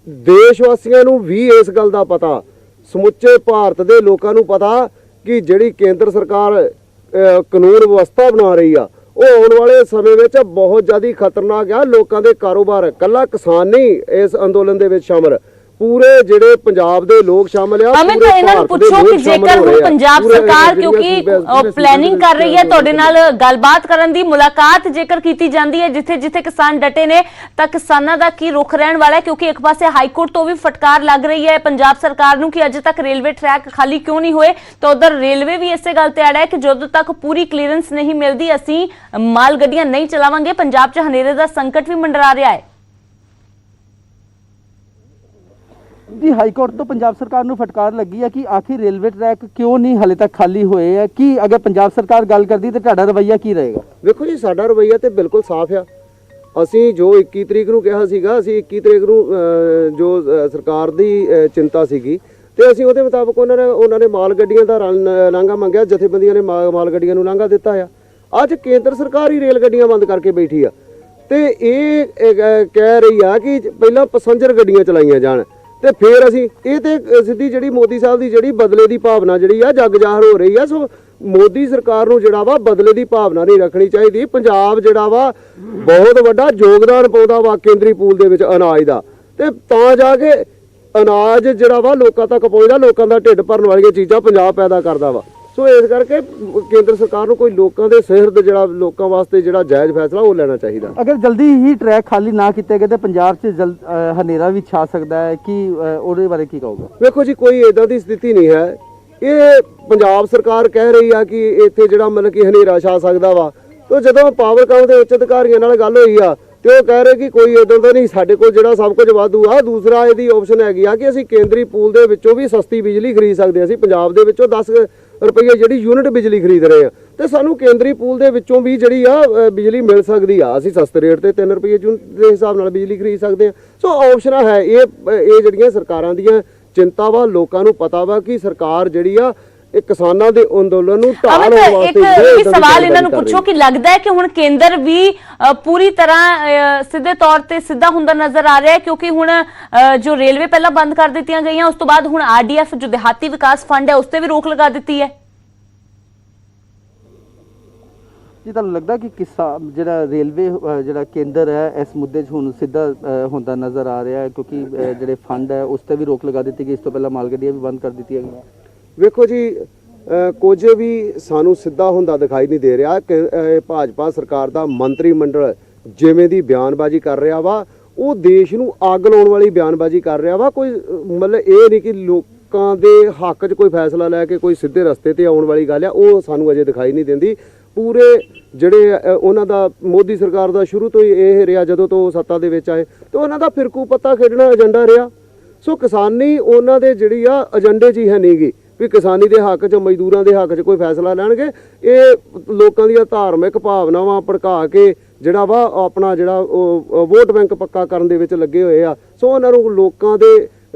Speaker 15: ਦੇਸ਼ ਵਾਸੀਆਂ ਨੂੰ ਵੀ ਇਸ ਗੱਲ ਦਾ ਪਤਾ, ਸਮੁੱਚੇ ਭਾਰਤ ਦੇ ਲੋਕਾਂ ਨੂੰ ਪਤਾ ਕਿ ਜਿਹੜੀ ਕੇਂਦਰ ਸਰਕਾਰ ਕਾਨੂੰਨ ਵਿਵਸਥਾ ਬਣਾ ਰਹੀ ਆ ਉਹ ਆਉਣ ਵਾਲੇ ਸਮੇਂ ਵਿੱਚ ਬਹੁਤ ਜ਼ਿਆਦਾ ਖਤਰਨਾਕ ਆ। ਲੋਕਾਂ ਦੇ ਕਾਰੋਬਾਰ, ਇਕੱਲਾ ਕਿਸਾਨ ਨਹੀਂ ਇਸ ਅੰਦੋਲਨ ਦੇ ਵਿੱਚ ਸ਼ਾਮਲ, ਪੂਰੇ ਜਿਹੜੇ ਪੰਜਾਬ ਦੇ ਲੋਕ ਸ਼ਾਮਲ ਆ।
Speaker 1: ਅਮਿਤ, ਇਹਨਾਂ ਨੂੰ ਪੁੱਛੋ ਕਿ ਜੇਕਰ ਹੁਣ ਪੰਜਾਬ ਸਰਕਾਰ ਕਿਉਂਕਿ ਪਲੈਨਿੰਗ ਕਰ ਰਹੀ ਹੈ ਤੁਹਾਡੇ ਨਾਲ ਗੱਲਬਾਤ ਕਰਨ ਦੀ, ਮੁਲਾਕਾਤ ਜੇਕਰ ਕੀਤੀ ਜਾਂਦੀ ਹੈ ਜਿੱਥੇ ਜਿੱਥੇ ਕਿਸਾਨ ਡਟੇ ਨੇ, ਤਾਂ ਕਿਸਾਨਾਂ ਦਾ ਕੀ ਰੁਖ ਰਹਿਣ ਵਾਲਾ ਹੈ? ਕਿਉਂਕਿ ਇੱਕ ਪਾਸੇ ਹਾਈ ਕੋਰਟ ਤੋਂ ਵੀ ਫਟਕਾਰ ਲੱਗ ਰਹੀ ਹੈ ਪੰਜਾਬ ਸਰਕਾਰ ਨੂੰ ਕਿ ਅਜੇ ਤੱਕ ਰੇਲਵੇ ਟਰੈਕ ਖਾਲੀ ਕਿਉਂ ਨਹੀਂ ਹੋਏ, ਤਾਂ ਉਧਰ ਰੇਲਵੇ ਵੀ ਇਸੇ ਗੱਲ ਤੇ ਅੜਾ ਹੈ ਕਿ ਜਦੋਂ ਤੱਕ ਪੂਰੀ ਕਲੀਅਰੈਂਸ ਨਹੀਂ ਮਿਲਦੀ ਅਸੀਂ ਮਾਲ ਗੱਡੀਆਂ ਨਹੀਂ ਚਲਾਵਾਂਗੇ। ਪੰਜਾਬ 'ਚ ਹਨੇਰੇ ਦਾ ਸੰਕਟ ਵੀ ਮੰਡਰਾ ਰਿਹਾ ਹੈ।
Speaker 14: ਜੀ ਹਾਈ ਕੋਰਟ ਤੋਂ ਪੰਜਾਬ ਸਰਕਾਰ ਨੂੰ ਫਟਕਾਰ ਲੱਗੀ ਹੈ ਕਿ ਆਖਿਰ ਰੇਲਵੇ ਟਰੈਕ ਕਿਉਂ ਨਹੀਂ ਹਾਲੇ ਤੱਕ ਖਾਲੀ ਹੋਏ ਹੈ। ਕਿ ਅਗਰ ਪੰਜਾਬ ਸਰਕਾਰ ਗੱਲ ਕਰਦੀ ਤੇ ਤੁਹਾਡਾ ਰਵੱਈਆ ਕੀ ਰਹੇਗਾ?
Speaker 15: ਵੇਖੋ ਜੀ, ਸਾਡਾ ਰਵੱਈਆ ਤੇ ਬਿਲਕੁਲ ਸਾਫ਼ ਆ। ਅਸੀਂ ਜੋ 21 ਤਰੀਕ ਨੂੰ ਕਿਹਾ ਸੀਗਾ, ਅਸੀਂ 21 ਤਰੀਕ ਨੂੰ ਜੋ ਸਰਕਾਰ ਦੀ ਚਿੰਤਾ ਸੀਗੀ ਤੇ ਅਸੀਂ ਉਹਦੇ ਮੁਤਾਬਕ ਉਹਨਾਂ ਨੇ ਮਾਲ ਗੱਡੀਆਂ ਦਾ ਲਾਂਘਾ ਮੰਗਿਆ, ਜਥੇਬੰਦੀਆਂ ਨੇ ਮਾਲ ਗੱਡੀਆਂ ਨੂੰ ਲਾਂਘਾ ਦਿੱਤਾ ਆ। ਅੱਜ ਕੇਂਦਰ ਸਰਕਾਰ ਹੀ ਰੇਲ ਗੱਡੀਆਂ ਬੰਦ ਕਰਕੇ ਬੈਠੀ ਆ ਤੇ ਇਹ ਕਹਿ ਰਹੀ ਆ ਕਿ ਪਹਿਲਾਂ ਪੈਸੰਜਰ ਗੱਡੀਆਂ ਚਲਾਈਆਂ ਜਾਣ ਤੇ ਫਿਰ ਅਸੀਂ ਇਹ ਤੇ ਸਿੱਧੀ ਜਿਹੜੀ ਮੋਦੀ ਸਾਹਿਬ ਦੀ ਜਿਹੜੀ ਬਦਲੇ ਦੀ ਭਾਵਨਾ ਜਿਹੜੀ ਆ ਜੱਗ ਜ਼ਾਹਰ ਹੋ ਰਹੀ ਆ। ਸੋ ਮੋਦੀ ਸਰਕਾਰ ਨੂੰ ਜਿਹੜਾ ਵਾ ਬਦਲੇ ਦੀ ਭਾਵਨਾ ਨਹੀਂ ਰੱਖਣੀ ਚਾਹੀਦੀ। ਪੰਜਾਬ ਜਿਹੜਾ ਵਾ ਬਹੁਤ ਵੱਡਾ ਯੋਗਦਾਨ ਪਾਉਂਦਾ ਵਾ ਕੇਂਦਰੀ ਪੂਲ ਦੇ ਵਿੱਚ ਅਨਾਜ ਦਾ, ਤੇ ਤਾਂ ਜਾ ਕੇ ਅਨਾਜ ਜਿਹੜਾ ਵਾ ਲੋਕਾਂ ਤੱਕ ਪਹੁੰਚਦਾ, ਲੋਕਾਂ ਦਾ ਢਿੱਡ ਭਰਨ ਵਾਲੀਆਂ ਚੀਜ਼ਾਂ ਪੰਜਾਬ ਪੈਦਾ ਕਰਦਾ ਵਾ। ਸੋ ਇਸ ਕਰਕੇ ਕੇਂਦਰ ਸਰਕਾਰ ਨੂੰ ਕੋਈ ਲੋਕਾਂ ਦੇ ਸਿਹਤ ਜਿਹੜਾ ਲੋਕਾਂ ਵਾਸਤੇ ਜਿਹੜਾ ਜਾਇਜ਼ ਫੈਸਲਾ ਉਹ ਲੈਣਾ ਚਾਹੀਦਾ।
Speaker 14: ਅਗਰ ਜਲਦੀ ਹੀ ਟਰੈਕ ਖਾਲੀ ਨਾ ਕੀਤੇ ਗਏ ਤੇ ਪੰਜਾਬ 'ਚ ਹਨੇਰਾ ਵੀ ਛਾ ਸਕਦਾ ਹੈ, ਕਿ ਉਹਦੇ ਬਾਰੇ ਕੀ ਕਹੋਗੇ?
Speaker 15: ਵੇਖੋ ਜੀ, ਕੋਈ ਇਦਾਂ ਦੀ ਸਥਿਤੀ ਨਹੀਂ ਹੈ। ਇਹ ਪੰਜਾਬ ਸਰਕਾਰ ਕਹਿ ਰਹੀ ਆ ਕਿ ਇੱਥੇ ਜਿਹੜਾ ਮਤਲਬ ਕਿ ਹਨੇਰਾ ਛਾ ਸਕਦਾ ਵਾ, ਤੇ ਜਦੋਂ ਪਾਵਰਕਾਮ ਦੇ ਉੱਚ ਅਧਿਕਾਰੀਆਂ ਨਾਲ ਗੱਲ ਹੋਈ ਆ ਤੇ ਉਹ ਕਹਿ ਰਹੇ ਕਿ ਕੋਈ ਇਦਾਂ ਦਾ ਨਹੀਂ, ਸਾਡੇ ਕੋਲ ਜਿਹੜਾ ਸਭ ਕੁਝ ਵਾਧੂ ਆ। ਦੂਸਰਾ ਇਹਦੀ ਆਪਸ਼ਨ ਹੈਗੀ ਆ ਕਿ ਅਸੀਂ ਕੇਂਦਰੀ ਪੂਲ ਦੇ ਵਿੱਚੋਂ ਵੀ ਸਸਤੀ ਬਿਜਲੀ ਖਰੀਦ ਸਕਦੇ ਹਾਂ। ਅਸੀਂ ਪੰਜਾਬ ਦੇ ਵਿੱਚੋਂ 10 ਰੁਪਏ ਜਿਹੜੀ ਯੂਨਿਟ ਬਿਜਲੀ ਖਰੀਦ ਰਹੇ ਆ ਤੇ ਸਾਨੂੰ ਕੇਂਦਰੀ ਪੂਲ ਦੇ ਵਿੱਚੋਂ ਵੀ ਜਿਹੜੀ ਆ ਬਿਜਲੀ ਮਿਲ ਸਕਦੀ ਆ। ਅਸੀਂ ਸਸਤੇ ਰੇਟ ਤੇ 3 ਰੁਪਏ ਯੂਨਿਟ ਦੇ ਹਿਸਾਬ ਨਾਲ ਬਿਜਲੀ ਖਰੀਦ ਸਕਦੇ ਆ। ਸੋ ਆਪਸ਼ਨਾਂ ਹੈ। ਇਹ ਜਿਹੜੀਆਂ ਸਰਕਾਰਾਂ ਦੀਆਂ ਚਿੰਤਾ ਵਾ, ਲੋਕਾਂ ਨੂੰ ਪਤਾ ਵਾ ਕਿ ਸਰਕਾਰ ਜਿਹੜੀ ਆ ਇਹ ਕਿਸਾਨਾਂ ਦੇ ਅੰਦੋਲਨ ਨੂੰ ਢਾਲ ਲਾਉਣ ਵਾਸਤੇ
Speaker 1: ਇੱਕ ਸਵਾਲ ਇਹਨਾਂ ਨੂੰ ਪੁੱਛੋ ਕਿ ਲੱਗਦਾ ਹੈ ਕਿ ਹੁਣ ਕੇਂਦਰ ਵੀ ਪੂਰੀ ਤਰ੍ਹਾਂ ਸਿੱਧੇ ਤੌਰ ਤੇ ਸਿੱਧਾ ਹੁੰਦਾ ਨਜ਼ਰ ਆ ਰਿਹਾ ਹੈ, ਕਿਉਂਕਿ ਹੁਣ ਜੋ ਰੇਲਵੇ ਪਹਿਲਾਂ ਬੰਦ ਕਰ ਦਿੱਤੀਆਂ ਗਈਆਂ, ਉਸ ਤੋਂ ਬਾਅਦ ਹੁਣ ਆਰਡੀਐਫ ਜੋ ਦਿਹਾਤੀ ਵਿਕਾਸ ਫੰਡ ਹੈ ਉਸ ਤੇ ਵੀ ਰੋਕ ਲਗਾ ਦਿੱਤੀ ਹੈ।
Speaker 14: ਜੀ ਤੁਹਾਨੂੰ ਲੱਗਦਾ ਕਿ ਕਿਸਾਨ ਜਿਹੜਾ ਰੇਲਵੇ ਜਿਹੜਾ ਕੇਂਦਰ ਹੈ ਇਸ ਮੁੱਦੇ 'ਚ ਹੁਣ ਸਿੱਧਾ ਹੁੰਦਾ ਨਜ਼ਰ ਆ ਰਿਹਾ ਹੈ, ਕਿਉਂਕਿ ਜਿਹੜੇ ਫੰਡ ਹੈ ਉਸ ਤੇ ਵੀ ਰੋਕ ਲਗਾ ਦਿੱਤੀ ਗਈ, ਇਸ ਤੋਂ ਪਹਿਲਾਂ ਮਾਲ ਗੱਡੀਆਂ ਵੀ ਬੰਦ ਕਰ ਦਿੱਤੀਆਂ ਗਈਆਂ?
Speaker 15: ਵੇਖੋ ਜੀ, ਕੁਝ ਵੀ ਸਾਨੂੰ ਸਿੱਧਾ ਹੁੰਦਾ ਦਿਖਾਈ ਨਹੀਂ ਦੇ ਰਿਹਾ ਕਿ ਭਾਜਪਾ ਸਰਕਾਰ ਦਾ ਮੰਤਰੀ ਮੰਡਲ ਜਿਵੇਂ ਦੀ ਬਿਆਨਬਾਜ਼ੀ ਕਰ ਰਿਹਾ ਵਾ, ਉਹ ਦੇਸ਼ ਨੂੰ ਅੱਗ ਲਾਉਣ ਵਾਲੀ ਬਿਆਨਬਾਜ਼ੀ ਕਰ ਰਿਹਾ ਵਾ। ਕੋਈ ਮਤਲਬ ਇਹ ਨਹੀਂ ਕਿ ਲੋਕਾਂ ਦੇ ਹੱਕ 'ਚ ਕੋਈ ਫੈਸਲਾ ਲੈ ਕੇ ਕੋਈ ਸਿੱਧੇ ਰਸਤੇ ਤੇ ਆਉਣ ਵਾਲੀ ਗੱਲ ਆ, ਉਹ ਸਾਨੂੰ ਅਜੇ ਦਿਖਾਈ ਨਹੀਂ ਦਿੰਦੀ। ਪੂਰੇ ਜਿਹੜੇ ਉਹਨਾਂ ਦਾ ਮੋਦੀ ਸਰਕਾਰ ਦਾ ਸ਼ੁਰੂ ਤੋਂ ਹੀ ਇਹ ਰਿਹਾ, ਜਦੋਂ ਤੋਂ ਸੱਤਾ ਦੇ ਵਿੱਚ ਆਏ ਤੇ ਉਹਨਾਂ ਦਾ ਫਿਰਕੂ ਪੱਤਾ ਖੇਡਣਾ ਏਜੰਡਾ ਰਿਹਾ। ਸੋ ਕਿਸਾਨੀ ਉਹਨਾਂ ਦੇ ਜਿਹੜੀ ਆ ਏਜੰਡੇ 'ਚ ਹੀ ਹੈ ਨਹੀਂ ਗੀ ਵੀ ਕਿਸਾਨੀ ਦੇ ਹੱਕ 'ਚ, ਮਜ਼ਦੂਰਾਂ ਦੇ ਹੱਕ 'ਚ ਕੋਈ ਫੈਸਲਾ ਲੈਣਗੇ। ਇਹ ਲੋਕਾਂ ਦੀਆਂ ਧਾਰਮਿਕ ਭਾਵਨਾਵਾਂ ਭੜਕਾ ਕੇ ਜਿਹੜਾ ਵਾ ਆਪਣਾ ਜਿਹੜਾ ਉਹ ਵੋਟ ਬੈਂਕ ਪੱਕਾ ਕਰਨ ਦੇ ਵਿੱਚ ਲੱਗੇ ਹੋਏ ਆ। ਸੋ ਉਹਨਾਂ ਨੂੰ ਲੋਕਾਂ ਦੇ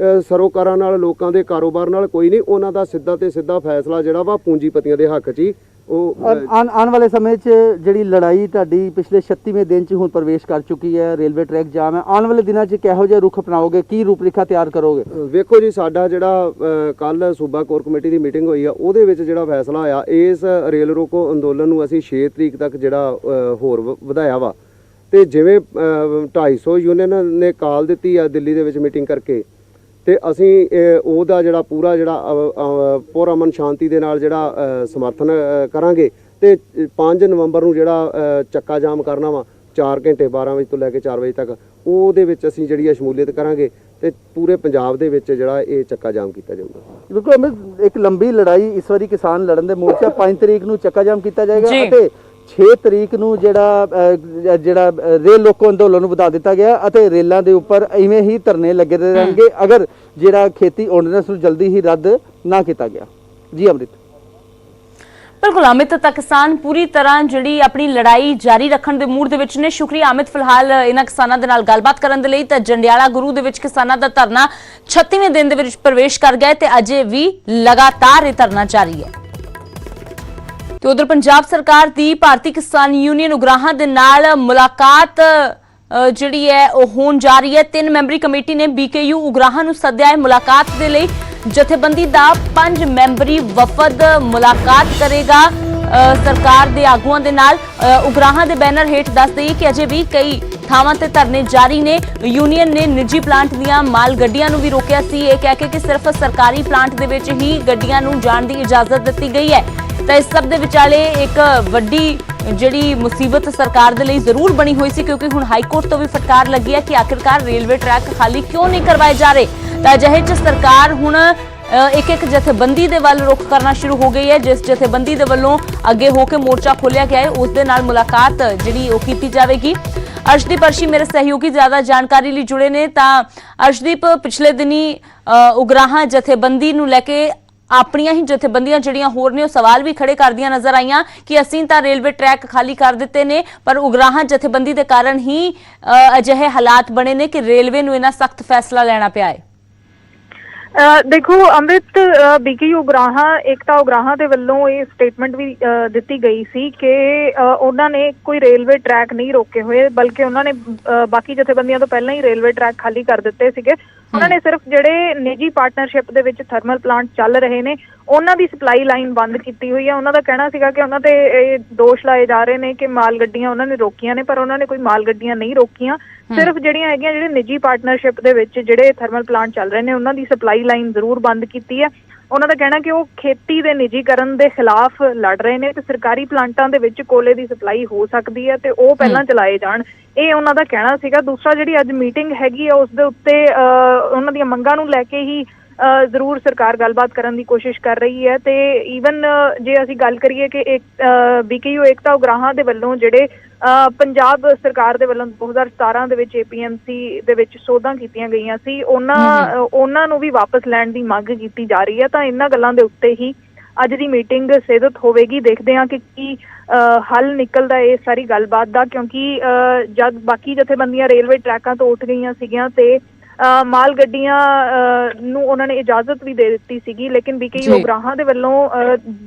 Speaker 15: ਸਰੋਕਾਰਾਂ ਨਾਲ, ਲੋਕਾਂ ਦੇ ਕਾਰੋਬਾਰ ਨਾਲ ਕੋਈ ਨਹੀਂ, ਉਹਨਾਂ ਦਾ ਸਿੱਧਾ ਤੇ ਸਿੱਧਾ ਫੈਸਲਾ ਜਿਹੜਾ ਵਾ ਪੂੰਜੀਪਤੀਆਂ ਦੇ ਹੱਕ 'ਚ ਹੀ ਉਹ
Speaker 14: ਆਉਣ ਵਾਲੇ ਸਮੇਂ 'ਚ ਜਿਹੜੀ ਲੜਾਈ ਤੁਹਾਡੀ ਪਿਛਲੇ 36ਵੇਂ ਦਿਨ 'ਚ ਹੁਣ ਪ੍ਰਵੇਸ਼ ਕਰ ਚੁੱਕੀ ਹੈ, ਰੇਲਵੇ ਟਰੈਕ ਜਾਮ ਹੈ, ਆਉਣ ਵਾਲੇ ਦਿਨਾਂ 'ਚ ਕਿਹੋ ਜਿਹਾ ਰੁਖ ਅਪਣਾਓਗੇ, ਕੀ ਰੂਪਰੇਖਾ ਤਿਆਰ ਕਰੋਗੇ?
Speaker 15: ਵੇਖੋ ਜੀ, ਸਾਡਾ ਜਿਹੜਾ ਕੱਲ ਸੂਬਾ ਕੋਰ ਕਮੇਟੀ ਦੀ ਮੀਟਿੰਗ ਹੋਈ ਆ, ਉਹਦੇ ਵਿੱਚ ਜਿਹੜਾ ਫੈਸਲਾ ਹੋਇਆ, ਇਸ ਰੇਲ ਰੋਕੋ ਅੰਦੋਲਨ ਨੂੰ ਅਸੀਂ 6 ਤਰੀਕ ਤੱਕ ਜਿਹੜਾ ਹੋਰ ਵਧਾਇਆ ਵਾ। ਤੇ ਜਿਵੇਂ 250 ਯੂਨੀਅਨ ਨੇ ਕਾਲ ਦਿੱਤੀ ਆ ਦਿੱਲੀ ਦੇ ਵਿੱਚ ਮੀਟਿੰਗ ਕਰਕੇ, ਤੇ ਅਸੀਂ ਉਹਦਾ ਜਿਹੜਾ ਪੂਰਾ ਜਿਹੜਾ ਪੁਰਅਮਨ ਸ਼ਾਂਤੀ ਦੇ ਨਾਲ ਜਿਹੜਾ ਸਮਰਥਨ ਕਰਾਂਗੇ। ਤੇ 5 ਨਵੰਬਰ ਨੂੰ ਜਿਹੜਾ ਚੱਕਾ ਜਾਮ ਕਰਨਾ ਵਾ 4 ਘੰਟੇ 12 ਵਜੇ ਤੋਂ ਲੈ ਕੇ 4 ਵਜੇ ਤੱਕ, ਉਹਦੇ ਵਿੱਚ ਅਸੀਂ ਜਿਹੜੀ ਸ਼ਮੂਲੀਅਤ ਕਰਾਂਗੇ ਤੇ ਪੂਰੇ ਪੰਜਾਬ ਦੇ ਵਿੱਚ ਜਿਹੜਾ ਇਹ ਚੱਕਾ ਜਾਮ ਕੀਤਾ ਜਾਊਗਾ।
Speaker 14: ਬਿਲਕੁਲ ਅਮਿਤ, ਇੱਕ ਲੰਬੀ ਲੜਾਈ ਇਸ ਵਾਰੀ ਕਿਸਾਨ ਲੜਨ ਦੇ ਮੋਰਚਾ 5 ਤਰੀਕ ਨੂੰ ਚੱਕਾ ਜਾਮ ਕੀਤਾ ਜਾਏਗਾ ਅਤੇ 6 ਤਰੀਕ ਨੂੰ ਜਿਹੜਾ ਰੇਲ ਲੋਕੋ ਅੰਦੋਲਨ ਨੂੰ ਵਧਾ ਦਿੱਤਾ ਗਿਆ ਅਤੇ ਰੇਲਾਂ ਦੇ ਉੱਪਰ ਇਵੇਂ ਹੀ ਧਰਨੇ ਲੱਗੇ ਰਹਿਣਗੇ ਅਗਰ ਜਿਹੜਾ ਖੇਤੀ ਆਰਡੀਨੈਂਸ ਨੂੰ ਜਲਦੀ ਹੀ ਰੱਦ ਨਾ ਕੀਤਾ ਗਿਆ। ਜੀ ਅੰਮ੍ਰਿਤ।
Speaker 1: ਬਿਲਕੁਲ ਅਮਿਤ, ਤਾਂ ਕਿਸਾਨ ਪੂਰੀ ਤਰ੍ਹਾਂ ਜਿਹੜੀ ਆਪਣੀ ਲੜਾਈ ਜਾਰੀ ਰੱਖਣ ਦੇ ਮੂਡ ਦੇ ਵਿੱਚ ਨੇ। ਸ਼ੁਕਰੀਆ ਅਮਿਤ ਫਿਲਹਾਲ ਇਹਨਾਂ ਕਿਸਾਨਾਂ ਦੇ ਨਾਲ ਗੱਲਬਾਤ ਕਰਨ ਦੇ ਲਈ। ਤਾਂ ਜੰਡਿਆਲਾ ਗੁਰੂ ਦੇ ਵਿੱਚ ਕਿਸਾਨਾਂ ਦਾ ਧਰਨਾ 36ਵੇਂ ਦਿਨ ਦੇ ਵਿੱਚ ਪ੍ਰਵੇਸ਼ ਕਰ ਗਿਆ ਤੇ ਅਜੇ ਵੀ ਲਗਾਤਾਰ ਇਹ ਧਰਨਾ ਜਾਰੀ ਹੈ। ਤੇ ਉਧਰ ਪੰਜਾਬ ਸਰਕਾਰ ਦੀ ਭਾਰਤੀ ਕਿਸਾਨ ਯੂਨੀਅਨ ਉਗਰਾਹਾਂ ਦੇ ਨਾਲ ਮੁਲਾਕਾਤ ਜਿਹੜੀ ਹੈ ਉਹ ਹੋਣ ਜਾ ਰਹੀ ਹੈ। 3 ਮੈਂਬਰੀ ਕਮੇਟੀ ਨੇ BKU ਉਗਰਾਹਾਂ ਨੂੰ ਸੱਦਿਆ ਹੈ ਮੁਲਾਕਾਤ ਦੇ ਲਈ। ਜਥੇਬੰਦੀ ਦਾ 5 ਮੈਂਬਰੀ ਵਫਦ ਮੁਲਾਕਾਤ ਕਰੇਗਾ ਸਰਕਾਰ ਦੇ ਆਗੂਆਂ ਦੇ ਨਾਲ। ਉਗਰਾਹਾਂ ਦੇ ਬੈਨਰ ਹੇਠ ਦੱਸ ਦਈਏ ਕਿ ਅਜੇ ਵੀ ਕਈ ਥਾਵਾਂ ਤੇ ਧਰਨੇ ਜਾਰੀ ਨੇ। ਯੂਨੀਅਨ ਨੇ ਨਿੱਜੀ ਪਲਾਂਟ ਦੀਆਂ ਮਾਲ ਗੱਡੀਆਂ ਨੂੰ ਵੀ ਰੋਕਿਆ ਸੀ, ਇਹ ਕਹਿ ਕੇ ਕਿ ਸਿਰਫ ਸਰਕਾਰੀ ਪਲਾਂਟ ਦੇ ਵਿੱਚ ਹੀ ਗੱਡੀਆਂ ਨੂੰ ਜਾਣ ਦੀ ਇਜਾਜ਼ਤ ਦਿੱਤੀ ਗਈ ਹੈ। ਤਾਂ ਇਸ ਸਭ ਦੇ ਵਿਚਾਲੇ ਇੱਕ ਵੱਡੀ ਜਿਹੜੀ ਮੁਸੀਬਤ ਸਰਕਾਰ ਦੇ ਲਈ ਜ਼ਰੂਰ ਬਣੀ ਹੋਈ ਸੀ, ਕਿਉਂਕਿ ਹੁਣ ਹਾਈ ਕੋਰਟ ਤੋਂ ਵੀ ਫਟਕਾਰ ਲੱਗੀ ਹੈ ਕਿ ਆਖਿਰਕਾਰ ਰੇਲਵੇ ਟਰੈਕ ਖਾਲੀ ਕਿਉਂ ਨਹੀਂ ਕਰਵਾਏ ਜਾ ਰਹੇ। ਤਾਂ ਅਜਿਹੇ 'ਚ ਸਰਕਾਰ ਹੁਣ ਇੱਕ ਜਥੇਬੰਦੀ ਦੇ ਵੱਲ ਰੁਖ ਕਰਨਾ ਸ਼ੁਰੂ ਹੋ ਗਈ ਹੈ। ਜਿਸ ਜਥੇਬੰਦੀ ਦੇ ਵੱਲੋਂ ਅੱਗੇ ਹੋ ਕੇ ਮੋਰਚਾ ਖੋਲਿਆ ਗਿਆ ਹੈ ਉਸ ਦੇ ਨਾਲ ਮੁਲਾਕਾਤ ਜਿਹੜੀ ਉਹ ਕੀਤੀ ਜਾਵੇਗੀ। ਅਰਸ਼ਦੀਪ ਅਰਸ਼ੀ ਮੇਰੇ ਸਹਿਯੋਗੀ ਜ਼ਿਆਦਾ ਜਾਣਕਾਰੀ ਲਈ ਜੁੜੇ ਨੇ। ਤਾਂ ਅਰਸ਼ਦੀਪ, ਪਿਛਲੇ ਦਿਨੀ ਉਗਰਾਹਾਂ ਜਥੇਬੰਦੀ ਨੂੰ ਲੈ ਕੇ ਆਪਣੀਆਂ ਹੀ ਜਥੇਬੰਦੀਆਂ ਜਿਹੜੀਆਂ ਹੋਰ ਨੇ ਉਹ ਸਵਾਲ ਵੀ ਖੜੇ ਕਰਦੀਆਂ ਨਜ਼ਰ ਆਈਆਂ ਕਿ ਅਸੀਂ ਤਾਂ ਰੇਲਵੇ ਟਰੈਕ ਖਾਲੀ ਕਰ ਦਿੱਤੇ ਨੇ, ਪਰ ਉਗਰਾਹਾਂ ਜਥੇਬੰਦੀ ਦੇ ਕਾਰਨ ਹੀ ਅਜਿਹੇ ਹਾਲਾਤ ਬਣੇ ਨੇ ਕਿ ਰੇਲਵੇ ਨੂੰ ਇਹਨਾਂ ਸਖਤ ਫੈਸਲਾ ਲੈਣਾ ਪਿਆ ਹੈ।
Speaker 16: ਦੇਖੋ ਅੰਮ੍ਰਿਤ, BKU ਉਗਰਾਹਾਂ ਏਕਤਾ ਉਗਰਾਹਾਂ ਦੇ ਵੱਲੋਂ ਇਹ ਸਟੇਟਮੈਂਟ ਵੀ ਦਿੱਤੀ ਗਈ ਸੀ ਕਿ ਉਹਨਾਂ ਨੇ ਕੋਈ ਰੇਲਵੇ ਟਰੈਕ ਨਹੀਂ ਰੋਕੇ ਹੋਏ, ਬਲਕਿ ਉਹਨਾਂ ਨੇ ਬਾਕੀ ਜਥੇਬੰਦੀਆਂ ਤੋਂ ਪਹਿਲਾਂ ਹੀ ਰੇਲਵੇ ਟਰੈਕ ਖਾਲੀ ਕਰ ਦਿੱਤੇ ਸੀਗੇ। ਉਹਨਾਂ ਨੇ ਸਿਰਫ ਜਿਹੜੇ ਨਿੱਜੀ ਪਾਰਟਨਰਸ਼ਿਪ ਦੇ ਵਿੱਚ ਥਰਮਲ ਪਲਾਂਟ ਚੱਲ ਰਹੇ ਨੇ ਉਹਨਾਂ ਦੀ ਸਪਲਾਈ ਲਾਈਨ ਬੰਦ ਕੀਤੀ ਹੋਈ ਹੈ। ਉਹਨਾਂ ਦਾ ਕਹਿਣਾ ਸੀਗਾ ਕਿ ਉਹਨਾਂ ਤੇ ਇਹ ਦੋਸ਼ ਲਾਏ ਜਾ ਰਹੇ ਨੇ ਕਿ ਮਾਲ ਗੱਡੀਆਂ ਉਹਨਾਂ ਨੇ ਰੋਕੀਆਂ ਨੇ, ਪਰ ਉਹਨਾਂ ਨੇ ਕੋਈ ਮਾਲ ਗੱਡੀਆਂ ਨਹੀਂ ਰੋਕੀਆਂ। ਸਿਰਫ ਜਿਹੜੀਆਂ ਹੈਗੀਆਂ ਜਿਹੜੇ ਨਿੱਜੀ ਪਾਰਟਨਰਸ਼ਿਪ ਦੇ ਵਿੱਚ ਜਿਹੜੇ ਥਰਮਲ ਪਲਾਂਟ ਚੱਲ ਰਹੇ ਨੇ ਉਹਨਾਂ ਦੀ ਸਪਲਾਈ ਲਾਈਨ ਜ਼ਰੂਰ ਬੰਦ ਕੀਤੀ ਹੈ। ਉਹਨਾਂ ਦਾ ਕਹਿਣਾ ਕਿ ਉਹ ਖੇਤੀ ਦੇ ਨਿੱਜੀਕਰਨ ਦੇ ਖਿਲਾਫ ਲੜ ਰਹੇ ਨੇ ਤੇ ਸਰਕਾਰੀ ਪਲਾਂਟਾਂ ਦੇ ਵਿੱਚ ਕੋਲੇ ਦੀ ਸਪਲਾਈ ਹੋ ਸਕਦੀ ਹੈ ਤੇ ਉਹ ਪਹਿਲਾਂ ਚਲਾਏ ਜਾਣ, ਇਹ ਉਹਨਾਂ ਦਾ ਕਹਿਣਾ ਸੀਗਾ। ਦੂਸਰਾ, ਜਿਹੜੀ ਅੱਜ ਮੀਟਿੰਗ ਹੈਗੀ ਆ ਉਸ ਦੇ ਉੱਤੇ ਉਹਨਾਂ ਦੀਆਂ ਮੰਗਾਂ ਨੂੰ ਲੈ ਕੇ ਹੀ ਜ਼ਰੂਰ ਸਰਕਾਰ ਗੱਲਬਾਤ ਕਰਨ ਦੀ ਕੋਸ਼ਿਸ਼ ਕਰ ਰਹੀ ਹੈ। ਤੇ ਈਵਨ ਜੇ ਅਸੀਂ ਗੱਲ ਕਰੀਏ ਕਿ BKU ਏਕਤਾ ਉਗਰਾਹਾਂ ਦੇ ਵੱਲੋਂ ਜਿਹੜੇ ਪੰਜਾਬ ਸਰਕਾਰ ਦੇ ਵੱਲੋਂ 2017 ਦੇ ਵਿੱਚ APMC ਦੇ ਵਿੱਚ ਸੋਧਾਂ ਕੀਤੀਆਂ ਗਈਆਂ ਸੀ, ਉਹਨਾਂ ਨੂੰ ਵੀ ਵਾਪਸ ਲੈਣ ਦੀ ਮੰਗ ਕੀਤੀ ਜਾ ਰਹੀ ਹੈ। ਤਾਂ ਇਹਨਾਂ ਗੱਲਾਂ ਦੇ ਉੱਤੇ ਹੀ ਅੱਜ ਦੀ ਮੀਟਿੰਗ ਸਿਹਦਤ ਹੋਵੇਗੀ। ਦੇਖਦੇ ਹਾਂ ਕਿ ਕੀ ਹੱਲ ਨਿਕਲਦਾ ਇਹ ਸਾਰੀ ਗੱਲਬਾਤ ਦਾ, ਕਿਉਂਕਿ ਜਦ ਬਾਕੀ ਜਥੇਬੰਦੀਆਂ ਰੇਲਵੇ ਟਰੈਕਾਂ ਤੋਂ ਉੱਠ ਗਈਆਂ ਸੀਗੀਆਂ ਤੇ ਮਾਲ ਗੱਡੀਆਂ ਨੂੰ ਉਹਨਾਂ ਨੇ ਇਜਾਜ਼ਤ ਵੀ ਦੇ ਦਿੱਤੀ ਸੀਗੀ, ਲੇਕਿਨ BKU ਉਗਰਾਹਾਂ ਦੇ ਵੱਲੋਂ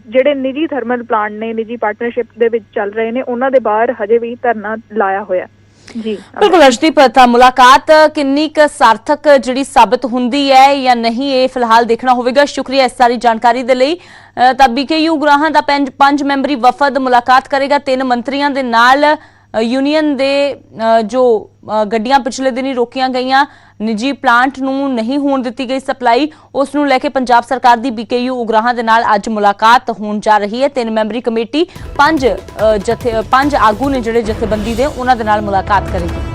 Speaker 16: ਜਿਹੜੇ ਨਿੱਜੀ ਥਰਮਲ ਪਲਾਂਟ ਨੇ ਨਿੱਜੀ ਪਾਰਟਨਰਸ਼ਿਪ ਦੇ ਵਿੱਚ ਚੱਲ ਰਹੇ ਨੇ ਉਹਨਾਂ ਦੇ ਬਾਹਰ ਹਜੇ ਵੀ ਧਰਨਾ ਲਾਇਆ ਹੋਇਆ। ਜੀ
Speaker 1: ਬਿਲਕੁਲ ਅਰਸ਼ਦੀਪ, ਤਾਂ ਮੁਲਾਕਾਤ ਕਿੰਨੀ ਕੁ ਸਾਰਥਕ ਜਿਹੜੀ ਸਾਬਤ ਹੁੰਦੀ ਹੈ ਜਾਂ ਨਹੀਂ ਇਹ ਫਿਲਹਾਲ ਦੇਖਣਾ ਹੋਵੇਗਾ। ਸ਼ੁਕਰੀਆ ਇਸ ਸਾਰੀ ਜਾਣਕਾਰੀ ਦੇ ਲਈ। ਤਾਂ BKU ਉਗਰਾਹਾਂ ਦਾ 5 ਮੈਂਬਰੀ ਵਫਦ ਮੁਲਾਕਾਤ ਕਰੇਗਾ 3 ਮੰਤਰੀਆਂ ਦੇ ਨਾਲ। ਯੂਨੀਅਨ ਦੇ ਜੋ ਗੱਡੀਆਂ ਪਿਛਲੇ ਦਿਨੀ ਰੋਕੀਆਂ ਗਈਆਂ, ਨਿੱਜੀ ਪਲਾਂਟ ਨੂੰ ਨਹੀਂ ਹੋਣ ਦਿੱਤੀ ਗਈ ਸਪਲਾਈ, ਉਸ ਨੂੰ ਲੈ ਕੇ ਪੰਜਾਬ ਸਰਕਾਰ ਦੀ BKU ਉਗਰਾਹਾਂ ਦੇ ਨਾਲ ਅੱਜ ਮੁਲਾਕਾਤ ਹੋਣ ਜਾ ਰਹੀ ਹੈ। 3 ਮੈਂਬਰੀ ਕਮੇਟੀ 5 ਆਗੂ ਨੇ ਜਿਹੜੇ ਜਥੇਬੰਦੀ ਦੇ, ਉਹਨਾਂ ਦੇ ਨਾਲ ਮੁਲਾਕਾਤ ਕਰੇਗੀ।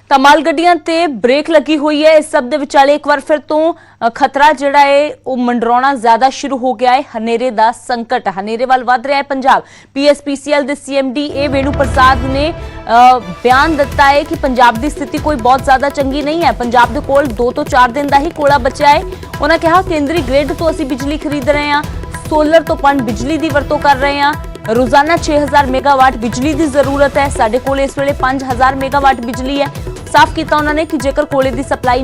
Speaker 1: ਤਾਂ ਮਾਲ ਗੱਡੀਆਂ ਤੇ ਬ੍ਰੇਕ ਲੱਗੀ ਹੋਈ ਹੈ। ਇਸ ਸਭ ਦੇ ਵਿਚਾਲੇ ਇੱਕ ਵਾਰ ਫਿਰ ਤੋਂ ਖਤਰਾ ਜਿਹੜਾ ਹੈ ਉਹ ਮੰਡਰਾਉਣਾ ਜ਼ਿਆਦਾ ਸ਼ੁਰੂ ਹੋ ਗਿਆ ਹੈ। ਹਨੇਰੇ ਦਾ ਸੰਕਟ, ਹਨੇਰੇ ਵੱਲ ਵੱਧ ਰਿਹਾ ਹੈ ਪੰਜਾਬ। PSPCL ਦੇ CMD ਵੇਣੂ ਪ੍ਰਸਾਦ ਨੇ ਬਿਆਨ ਦਿੱਤਾ ਹੈ ਕਿ ਪੰਜਾਬ ਦੀ ਸਥਿਤੀ ਕੋਈ ਬਹੁਤ ਜ਼ਿਆਦਾ ਚੰਗੀ ਨਹੀਂ ਹੈ। ਪੰਜਾਬ ਦੇ ਕੋਲ 2 ਤੋਂ 4 ਦਿਨ ਦਾ ਹੀ ਕੋਲਾ ਬਚਿਆ ਹੈ। ਉਹਨਾਂ ਕਿਹਾ ਕੇਂਦਰੀ ਗ੍ਰਿਡ ਤੋਂ ਅਸੀਂ ਬਿਜਲੀ ਖਰੀਦ ਰਹੇ ਹਾਂ, ਸੋਲਰ ਤੋਂ ਪਣ ਬਿਜਲੀ ਦੀ ਵਰਤੋਂ ਕਰ ਰਹੇ ਹਾਂ, ਰੋਜ਼ਾਨਾ 6000 ਮੈਗਾਵਾਟ ਬਿਜਲੀ ਦੀ ਜ਼ਰੂਰਤ ਹੈ। ਸਾਡੇ ਕੋਲ ਇਸ ਵੇਲੇ 5000 ਮੈਗਾਵਾਟ ਬਿਜਲੀ ਹੈ। ਸਾਫ਼ ਕੀਤਾ ਉਹਨਾਂ ਨੇ ਕਿ ਜੇਕਰ ਕੋਲੇ ਦੀ ਸਪਲਾਈ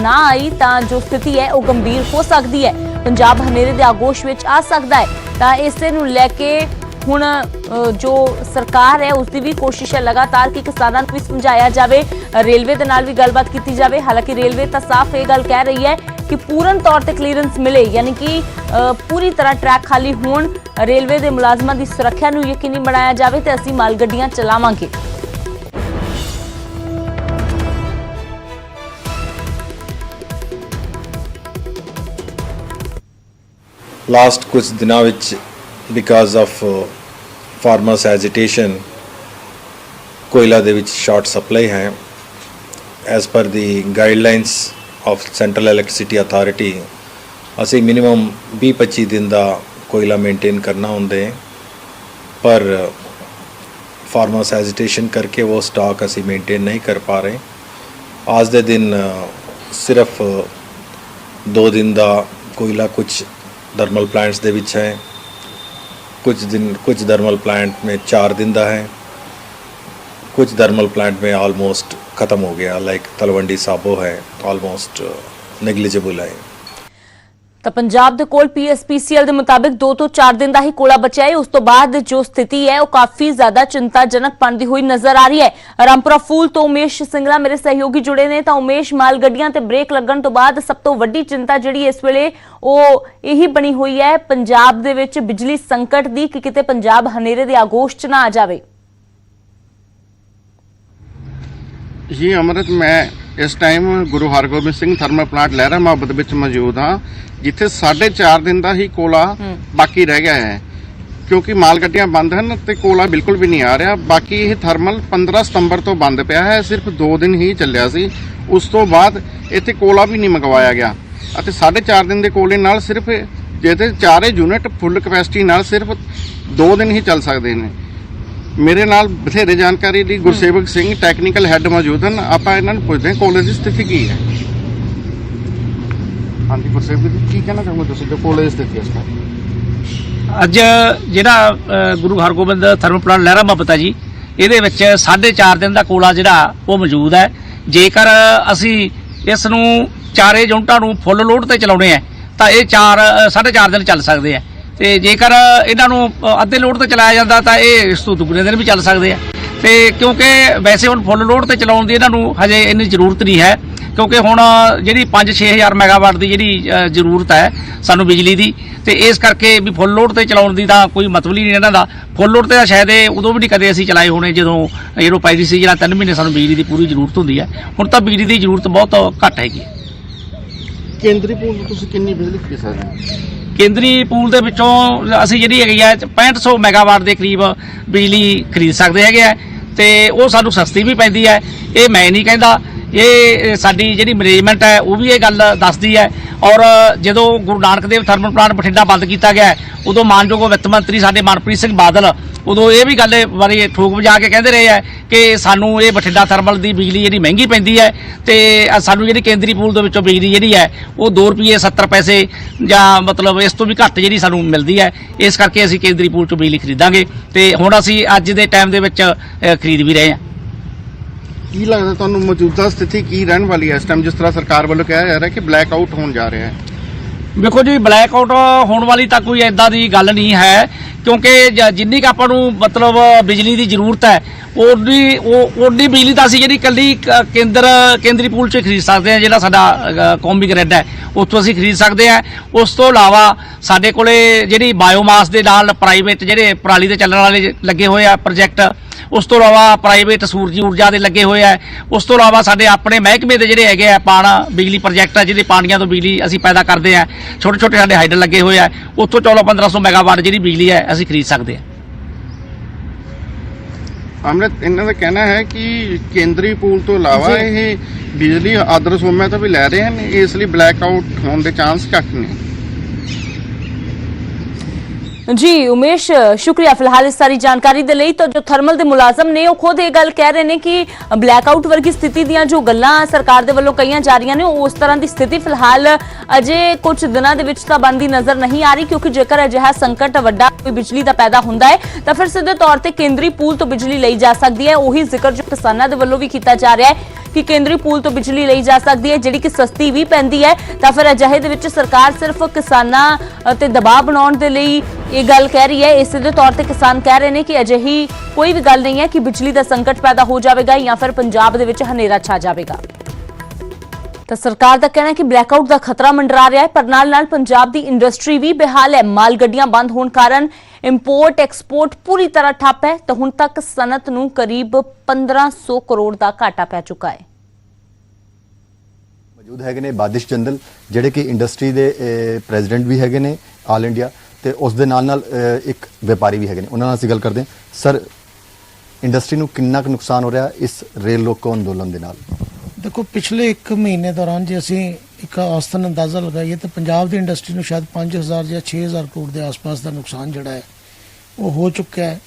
Speaker 1: ਨਾ ਆਈ ਤਾਂ ਜੋ ਸਥਿਤੀ ਹੈ ਉਹ ਗੰਭੀਰ ਹੋ ਸਕਦੀ ਹੈ। ਪੰਜਾਬ ਹਨੇਰੇ ਦੇ ਆਗੋਸ਼ ਵਿੱਚ ਆ ਸਕਦਾ ਹੈ। ਤਾਂ ਇਸੇ ਨੂੰ ਲੈ ਕੇ ਹੁਣ ਜੋ ਸਰਕਾਰ ਹੈ ਉਸ ਦੀ ਵੀ ਕੋਸ਼ਿਸ਼ ਹੈ ਲਗਾਤਾਰ ਕਿ ਕਿਸਾਨਾਂ ਨੂੰ ਵੀ ਸਮਝਾਇਆ ਜਾਵੇ, ਰੇਲਵੇ ਦੇ ਨਾਲ ਵੀ ਗੱਲਬਾਤ ਕੀਤੀ ਜਾਵੇ। ਹਾਲਾਂਕਿ ਰੇਲਵੇ ਤਾਂ ਸਾਫ਼ ਇਹ ਗੱਲ ਕਹਿ ਰਹੀ ਹੈ ਕਿ ਪੂਰਨ ਤੌਰ ਤੇ ਕਲੀਅਰੈਂਸ ਮਿਲੇ, ਯਾਨੀ ਕਿ ਪੂਰੀ ਤਰ੍ਹਾਂ ਟਰੈਕ ਖਾਲੀ ਹੋਣ, ਰੇਲਵੇ ਦੇ ਮੁਲਾਜ਼ਮਾਂ ਦੀ ਸੁਰੱਖਿਆ ਨੂੰ ਯਕੀਨੀ ਬਣਾਇਆ ਜਾਵੇ ਤੇ ਅਸੀਂ ਮਾਲ ਗੱਡੀਆਂ ਚਲਾਵਾਂਗੇ।
Speaker 17: ਲਾਸਟ ਕੁਝ ਦਿਨਾਂ ਵਿੱਚ ਬਿਕਾਜ਼ ਆਫ ਫਾਰਮਰਸ ਐਜੀਟੇਸ਼ਨ ਕੋਇਲਾ ਦੇ ਵਿੱਚ ਸ਼ਾਰਟ ਸਪਲਾਈ ਹੈ। As per the guidelines of central electricity authority ਅਸੀਂ ਮਿਨੀਮਮ 20-25 ਦਿਨ ਦਾ ਕੋਇਲਾ ਮੇਨਟੇਨ ਕਰਨਾ ਹੁੰਦੇ, ਪਰ ਫਾਰਮਰਸ ਐਜੀਟੇਸ਼ਨ ਕਰਕੇ ਉਹ ਸਟਾਕ ਅਸੀਂ ਮੇਨਟੇਨ ਨਹੀਂ ਕਰ ਪਾ ਰਹੇ। ਅੱਜ ਦੇ ਦਿਨ ਸਿਰਫ 2 दिन ਦਾ ਕੋਇਲਾ ਕੁਝ थर्मल प्लांट्स दे विच है, कुछ थर्मल प्लांट में 4 दिन का है, कुछ थर्मल प्लांट में ऑलमोस्ट ख़त्म हो गया, लाइक तलवंडी साबो है ऑलमोस्ट नेगलिजिबल है।
Speaker 1: ਤਾਂ ਪੰਜਾਬ ਦੇ ਕੋਲ ਪੀਐਸਪੀਸੀਐਲ ਦੇ ਮੁਤਾਬਿਕ 2 ਤੋਂ 4 ਦਿਨ ਦਾ ਹੀ ਕੋਲਾ ਬਚਿਆ ਹੈ। ਉਸ ਤੋਂ ਬਾਅਦ ਜੋ ਸਥਿਤੀ ਹੈ ਉਹ ਕਾਫੀ ਜ਼ਿਆਦਾ ਚਿੰਤਾਜਨਕ ਬਣਦੀ ਹੋਈ ਨਜ਼ਰ ਆ ਰਹੀ ਹੈ। ਰਾਮਪੁਰਾ ਫੂਲ ਤੋਂ ਉਮੇਸ਼ ਸਿੰਗਲਾ ਮੇਰੇ ਸਹਿਯੋਗੀ ਜੁੜੇ ਨੇ। ਤਾਂ ਉਮੇਸ਼, ਮਾਲ ਗੱਡੀਆਂ ਤੇ ਬ੍ਰੇਕ ਲੱਗਣ ਤੋਂ ਬਾਅਦ ਸਭ ਤੋਂ ਵੱਡੀ ਚਿੰਤਾ ਜਿਹੜੀ ਇਸ ਵੇਲੇ ਉਹ ਇਹੀ ਬਣੀ ਹੋਈ ਹੈ ਪੰਜਾਬ ਦੇ ਵਿੱਚ ਬਿਜਲੀ ਸੰਕਟ ਦੀ, ਕਿ ਕਿਤੇ ਪੰਜਾਬ ਹਨੇਰੇ ਦੇ ਆਗੋਸ਼ 'ਚ ਨਾ ਆ ਜਾਵੇ।
Speaker 7: ਜੀ ਅਮਰਿਤ, ਮੈਂ ਇਸ time Guru Hargobind Singh thermal plant ਲਹਿਰਾ ਮੁਹੱਬਤ ਵਿੱਚ ਮੌਜੂਦ ਹਾਂ, ਜਿੱਥੇ 4.5 ਦਿਨ ਦਾ ਹੀ ਕੋਲਾ ਬਾਕੀ ਰਹਿ ਗਿਆ ਹੈ, ਕਿਉਂਕਿ ਮਾਲ ਗੱਡੀਆਂ ਬੰਦ ਹਨ ਤੇ ਕੋਲਾ ਬਿਲਕੁਲ ਵੀ ਨਹੀਂ ਆ ਰਿਹਾ। ਬਾਕੀ ਇਹ ਥਰਮਲ 15 ਸਤੰਬਰ ਤੋਂ ਬੰਦ ਪਿਆ ਹੈ, ਸਿਰਫ 2 ਦਿਨ ਹੀ ਚੱਲਿਆ ਸੀ। ਉਸ ਤੋਂ ਬਾਅਦ ਇੱਥੇ ਕੋਲਾ ਵੀ ਨਹੀਂ ਮੰਗਵਾਇਆ ਗਿਆ ਅਤੇ 4.5 ਦਿਨ ਦੇ ਕੋਲੇ ਨਾਲ ਸਿਰਫ ਜਿਹਦੇ 4 ਯੂਨਿਟ ਫੁੱਲ ਕਪੈਸਿਟੀ ਨਾਲ ਸਿਰਫ 2 ਦਿਨ ਹੀ ਚੱਲ ਸਕਦੇ ਨੇ। ਮੇਰੇ ਨਾਲ ਬਥੇਰੇ ਜਾਣਕਾਰੀ ਲਈ ਗੁਰਸੇਵਕ ਸਿੰਘ ਟੈਕਨੀਕਲ ਹੈੱਡ ਮੌਜੂਦ ਹਨ। ਆਪਾਂ ਇਹਨਾਂ ਨੂੰ ਪੁੱਛਦੇ ਹਾਂ ਕੋਲੇ ਦੀ ਸਥਿਤੀ ਕੀ ਹੈ। ਹਾਂਜੀ ਗੁਰਸੇਵਕ ਜੀ, ਕੀ ਕਹਿਣਾ ਚਾਹੋਗੇ ਤੁਸੀਂ ਜੋ ਕੋਲੇ ਦੀ ਸਥਿਤੀ ਇਸ ਦਾ?
Speaker 18: ਅੱਜ ਜਿਹੜਾ ਗੁਰੂ ਹਰਗੋਬਿੰਦ ਥਰਮਲ ਪਲਾਂਟ ਲਹਿਰਾ ਮੁਹੱਬਤ ਹੈ ਜੀ, ਇਹਦੇ ਵਿੱਚ 4.5 ਦਿਨ ਦਾ ਕੋਲਾ ਜਿਹੜਾ ਉਹ ਮੌਜੂਦ ਹੈ। ਜੇਕਰ ਅਸੀਂ ਇਸ ਨੂੰ 4 ਯੂਨਿਟਾਂ ਨੂੰ ਫੁੱਲ ਲੋਡ ਤੇ ਚਲਾਉਣੇ ਆ ਤਾਂ ਇਹ 4.5 ਦਿਨ ਚੱਲ ਸਕਦੇ ਆ, ਤੇ ਜੇਕਰ ਇਹਨਾਂ ਨੂੰ ਅੱਧੇ ਲੋਡ ਤੇ ਚਲਾਇਆ ਜਾਂਦਾ ਤਾਂ ਇਹ ਇਸ ਤੋਂ ਦੁੱਗਣੇ ਦਿਨ ਵੀ ਚੱਲ ਸਕਦੇ ਆ। ਤੇ ਕਿਉਂਕਿ ਵੈਸੇ ਹੁਣ ਫੁੱਲ ਲੋਡ ਤੇ ਚਲਾਉਣ ਦੀ ਇਹਨਾਂ ਨੂੰ ਹਜੇ ਇੰਨੀ ਜ਼ਰੂਰਤ ਨਹੀਂ ਹੈ, ਕਿਉਂਕਿ ਹੁਣ ਜਿਹੜੀ 5-6 ਹਜ਼ਾਰ ਮੈਗਾਵਾਟ ਦੀ ਜਿਹੜੀ ਜ਼ਰੂਰਤ ਹੈ ਸਾਨੂੰ ਬਿਜਲੀ ਦੀ, ਤੇ ਇਸ ਕਰਕੇ ਵੀ ਫੁੱਲ ਲੋਡ ਤੇ ਚਲਾਉਣ ਦੀ ਤਾਂ ਕੋਈ ਮਤਲਬ ਹੀ ਨਹੀਂ ਇਹਨਾਂ ਦਾ। ਫੁੱਲ ਲੋਡ ਤੇ ਤਾਂ ਸ਼ਾਇਦ ਉਦੋਂ ਵੀ ਨਹੀਂ ਕਦੇ ਅਸੀਂ ਚਲਾਏ ਹੋਣੇ ਜਦੋਂ ਪੈਦੀ ਸੀ, ਜਿਹੜਾ 3 ਮਹੀਨੇ ਸਾਨੂੰ ਬਿਜਲੀ ਦੀ ਪੂਰੀ ਜ਼ਰੂਰਤ ਹੁੰਦੀ ਹੈ। ਹੁਣ ਤਾਂ ਬਿਜਲੀ ਦੀ ਜ਼ਰੂਰਤ ਬਹੁਤ ਘੱਟ ਹੈਗੀ।
Speaker 7: ਕੇਂਦਰੀ ਪੂਲ ਤੋਂ ਤੁਸੀਂ ਕਿੰਨੀ ਬਿਜਲੀ ਖਰੀਦ ਸਕਦੇ ਹੋ?
Speaker 18: ਕੇਂਦਰੀ ਪੂਲ ਦੇ ਵਿੱਚੋਂ ਅਸੀਂ ਜਿਹੜੀ ਹੈਗੀ ਆ 6500 ਮੈਗਾਵਾਟ ਦੇ ਕਰੀਬ ਬਿਜਲੀ ਖਰੀਦ ਸਕਦੇ ਹੈਗੇ ਆ, ਤੇ ਉਹ ਸਾਨੂੰ ਸਸਤੀ ਵੀ ਪੈਂਦੀ ਹੈ। ਇਹ ਮੈਂ ਨਹੀਂ ਕਹਿੰਦਾ, ਇਹ ਸਾਡੀ ਜਿਹੜੀ ਮੈਨੇਜਮੈਂਟ ਹੈ ਉਹ ਵੀ ਇਹ ਗੱਲ ਦੱਸਦੀ ਹੈ। ਔਰ ਜਦੋਂ ਗੁਰੂ ਨਾਨਕ ਦੇਵ ਥਰਮਲ ਪਲਾਂਟ ਬਠਿੰਡਾ ਬੰਦ ਕੀਤਾ ਗਿਆ ਉਦੋਂ ਮਾਨਯੋਗ ਵਿੱਤ ਮੰਤਰੀ ਸਾਡੇ ਮਨਪ੍ਰੀਤ ਸਿੰਘ ਬਾਦਲ ਉਦੋਂ ਇਹ ਵੀ ਗੱਲ ਬਾਰੇ ਠੋਕ ਵਜਾ ਕੇ ਕਹਿੰਦੇ ਰਹੇ ਹੈ ਕਿ ਸਾਨੂੰ ਇਹ ਬਠਿੰਡਾ ਥਰਮਲ ਦੀ ਬਿਜਲੀ ਜਿਹੜੀ ਮਹਿੰਗੀ ਪੈਂਦੀ ਹੈ, ਤੇ ਸਾਨੂੰ ਜਿਹੜੀ ਕੇਂਦਰੀ ਪੂਲ ਦੇ ਵਿੱਚੋਂ ਬਿਜਲੀ ਜਿਹੜੀ ਹੈ ਉਹ 2 ਰੁਪਏ 70 ਪੈਸੇ ਜਾਂ ਮਤਲਬ ਇਸ ਤੋਂ ਵੀ ਘੱਟ ਜਿਹੜੀ ਸਾਨੂੰ ਮਿਲਦੀ ਹੈ। ਇਸ ਕਰਕੇ ਅਸੀਂ ਕੇਂਦਰੀ ਪੂਲ 'ਚੋਂ ਬਿਜਲੀ ਖਰੀਦਾਂਗੇ, ਤੇ ਹੁਣ ਅਸੀਂ ਅੱਜ ਦੇ ਟਾਈਮ ਦੇ ਵਿੱਚ ਖਰੀਦ ਵੀ ਰਹੇ ਹਾਂ।
Speaker 7: ਕੀ ਲੱਗਦਾ ਤੁਹਾਨੂੰ ਮੌਜੂਦਾ ਸਥਿਤੀ ਕੀ ਰਹਿਣ ਵਾਲੀ ਹੈ ਇਸ ਟਾਈਮ, ਜਿਸ ਤਰ੍ਹਾਂ ਸਰਕਾਰ ਵੱਲੋਂ ਕਿਹਾ ਜਾ ਰਿਹਾ ਕਿ ਬਲੈਕ ਆਊਟ ਹੋਣ ਜਾ ਰਿਹਾ ਹੈ?
Speaker 18: ਵੇਖੋ ਜੀ, ਬਲੈਕ ਆਊਟ ਹੋਣ ਵਾਲੀ ਤਾਂ ਕੋਈ ਐਦਾਂ ਦੀ ਗੱਲ ਨਹੀਂ ਹੈ, ਕਿਉਂਕਿ ਜਿੰਨੀ ਕੁ ਆਪਾਂ ਨੂੰ ਮਤਲਬ ਬਿਜਲੀ ਦੀ ਜ਼ਰੂਰਤ ਹੈ ਉਨੀ ਬਿਜਲੀ ਤਾਂ ਅਸੀਂ ਜਿਹੜੀ ਇਕੱਲੀ ਕੇਂਦਰੀ ਪੂਲ 'ਚ ਖਰੀਦ ਸਕਦੇ ਹਾਂ। ਜਿਹੜਾ ਸਾਡਾ ਕੌਮੀ ਗ੍ਰਿਡ ਹੈ ਉੱਥੋਂ ਅਸੀਂ ਖਰੀਦ ਸਕਦੇ ਹਾਂ। ਉਸ ਤੋਂ ਇਲਾਵਾ ਸਾਡੇ ਕੋਲੇ ਜਿਹੜੀ ਬਾਇਓਮਾਸ ਦੇ ਨਾਲ ਪ੍ਰਾਈਵੇਟ ਜਿਹੜੇ ਪਰਾਲੀ ਤੇ ਚੱਲਣ ਵਾਲੇ ਲੱਗੇ ਹੋਏ ਆ ਪ੍ਰੋਜੈਕਟ, ਉਸ ਤੋਂ ਇਲਾਵਾ ਪ੍ਰਾਈਵੇਟ ਸੂਰਜੀ ਊਰਜਾ ਦੇ ਲੱਗੇ ਹੋਏ ਆ, ਉਸ ਤੋਂ ਇਲਾਵਾ ਸਾਡੇ ਆਪਣੇ ਮਹਿਕਮੇ ਦੇ ਜਿਹੜੇ ਹੈਗੇ ਆ ਬਿਜਲੀ ਪ੍ਰੋਜੈਕਟ ਆ, ਜਿਹੜੇ ਪਾਣੀਆਂ ਤੋਂ ਬਿਜਲੀ ਅਸੀਂ ਪੈਦਾ ਕਰਦੇ ਆ, ਛੋਟੇ ਛੋਟੇ ਸਾਡੇ ਹਾਈਡਰ ਲੱਗੇ ਹੋਏ ਆ, ਉੱਥੋਂ 1400-1500 ਮੈਗਾਵਾਟ ਜਿਹੜੀ ਬਿਜਲੀ ਹੈ ਅਸੀਂ ਖਰੀਦ ਸਕਦੇ ਆ।
Speaker 7: ਅਮਰਿਤ, ਇਹਨਾਂ ਦਾ ਕਹਿਣਾ ਹੈ ਕਿ ਕੇਂਦਰੀ ਪੂਲ ਤੋਂ ਇਲਾਵਾ ਇਹ ਬਿਜਲੀ ਆਦਰ ਸੋਮਿਆਂ ਤੋਂ ਵੀ ਲੈ ਰਹੇ ਹਨ, ਇਸ ਲਈ ਬਲੈਕ ਆਊਟ ਹੋਣ ਦੇ ਚਾਂਸ ਘੱਟ ਨੇ।
Speaker 1: जी उमेश शुक्रिया फिलहाल इस सारी जानकारी ਦੇ ਲਈ। ਤਾਂ ਜੋ ਥਰਮਲ ਦੇ ਮੁਲਾਜ਼ਮ ਨੇ ਉਹ ਖੁਦ ਇਹ ਗੱਲ ਕਹਿ ਰਹੇ ਨੇ ਕਿ ਬਲੈਕਆਊਟ ਵਰਗੀ ਸਥਿਤੀ ਦੀਆਂ ਜੋ ਗੱਲਾਂ ਸਰਕਾਰ ਦੇ ਵੱਲੋਂ ਕਹੀਆਂ ਜਾ ਰਹੀਆਂ ਨੇ ਉਸ ਤਰ੍ਹਾਂ ਦੀ ਸਥਿਤੀ ਫਿਲਹਾਲ ਅਜੇ ਕੁਝ ਦਿਨਾਂ ਦੇ ਵਿੱਚ ਤਾਂ ਬਣਦੀ ਨਜ਼ਰ ਨਹੀਂ ਆ ਰਹੀ, ਕਿਉਂਕਿ ਜੇਕਰ ਅਜਿਹਾ ਸੰਕਟ ਵੱਡਾ ਕੋਈ ਬਿਜਲੀ ਦਾ ਪੈਦਾ ਹੁੰਦਾ ਹੈ ਤਾਂ ਫਿਰ ਸਿੱਧੇ ਤੌਰ ਤੇ ਕੇਂਦਰੀ ਪੂਲ ਤੋਂ ਬਿਜਲੀ ਲਈ ਜਾ ਸਕਦੀ ਹੈ। ਉਹੀ ਜ਼ਿਕਰ ਜੋ ਕਿਸਾਨਾਂ ਦੇ ਵੱਲੋਂ ਵੀ ਕੀਤਾ ਜਾ ਰਿਹਾ ਹੈ ਕਿ ਕੇਂਦਰੀ ਪੂਲ ਤੋਂ ਬਿਜਲੀ ਲਈ ਜਾ ਸਕਦੀ ਹੈ, ਜਿਹੜੀ ਕਿ ਸਸਤੀ ਵੀ ਪੈਂਦੀ ਹੈ। ਤਾਂ ਫਿਰ ਅਜਿਹੇ ਦੇ ਵਿੱਚ ਸਰਕਾਰ ਸਿਰਫ ਕਿਸਾਨਾਂ ਤੇ ਦਬਾਅ ਬਣਾਉਣ ਦੇ ਲਈ ਇਹ ਗੱਲ ਕਹਿ ਰਹੀ ਹੈ। ਇਸੇ ਦੇ ਤੌਰ ਤੇ ਕਿਸਾਨ ਕਹਿ ਰਹੇ ਨੇ ਕਿ ਅਜਿਹੀ ਕੋਈ ਵੀ ਗੱਲ ਨਹੀਂ ਹੈ ਕਿ ਬਿਜਲੀ ਦਾ ਸੰਕਟ ਪੈਦਾ ਹੋ ਜਾਵੇਗਾ ਜਾਂ ਫਿਰ ਪੰਜਾਬ ਦੇ ਵਿੱਚ ਹਨੇਰਾ ਛਾ ਜਾਵੇਗਾ। ਤਾਂ ਸਰਕਾਰ ਦਾ ਕਹਿਣਾ ਹੈ ਕਿ ਬਲੈਕਆਊਟ ਦਾ ਖਤਰਾ ਮੰਡਰਾ ਰਿਹਾ ਹੈ, ਪਰ ਨਾਲ-ਨਾਲ ਪੰਜਾਬ ਦੀ ਇੰਡਸਟਰੀ ਵੀ ਬੇਹਾਲ ਹੈ। ਮਾਲ ਗੱਡੀਆਂ ਬੰਦ ਹੋਣ ਕਾਰਨ ਇੰਪੋਰਟ ਐਕਸਪੋਰਟ ਪੂਰੀ ਤਰ੍ਹਾਂ ਠੱਪ ਹੈ ਤਾਂ ਹੁਣ ਤੱਕ ਸਨਅਤ ਨੂੰ ਕਰੀਬ 1500 ਕਰੋੜ ਦਾ ਘਾਟਾ ਪੈ ਚੁੱਕਾ ਹੈ।
Speaker 19: ਮੌਜੂਦ ਹੈਗੇ ਨੇ ਬਾਦਿਸ਼ ਜੰਦਲ ਜਿਹੜੇ ਕਿ ਇੰਡਸਟਰੀ ਦੇ ਪ੍ਰੈਜ਼ੀਡੈਂਟ ਵੀ ਹੈਗੇ ਨੇ ਆਲ ਇੰਡੀਆ, ਤੇ ਉਸ ਦੇ ਨਾਲ ਇੱਕ ਵਪਾਰੀ ਵੀ ਹੈਗੇ ਨੇ। ਉਹਨਾਂ ਨਾਲ ਅਸੀਂ ਗੱਲ ਕਰਦੇ ਹਾਂ। ਸਰ, ਇੰਡਸਟਰੀ ਨੂੰ ਕਿੰਨਾ ਕੁ ਨੁਕਸਾਨ ਹੋ ਰਿਹਾ ਇਸ ਰੇਲ ਰੋਕੋ ਅੰਦੋਲਨ ਦੇ ਨਾਲ?
Speaker 20: ਦੇਖੋ, ਪਿਛਲੇ 1 ਮਹੀਨੇ ਦੌਰਾਨ ਜੇ ਅਸੀਂ ਇੱਕ ਔਸਤਨ ਅੰਦਾਜ਼ਾ ਲਗਾਈਏ ਤਾਂ ਪੰਜਾਬ ਦੀ ਇੰਡਸਟਰੀ ਨੂੰ ਸ਼ਾਇਦ 5000 ਜਾਂ 6000 ਕਰੋੜ ਦੇ ਆਸ-ਪਾਸ ਦਾ ਨੁਕਸਾਨ ਜਿਹੜਾ ਹੈ ਉਹ ਹੋ ਚੁੱਕਿਆ ਹੈ।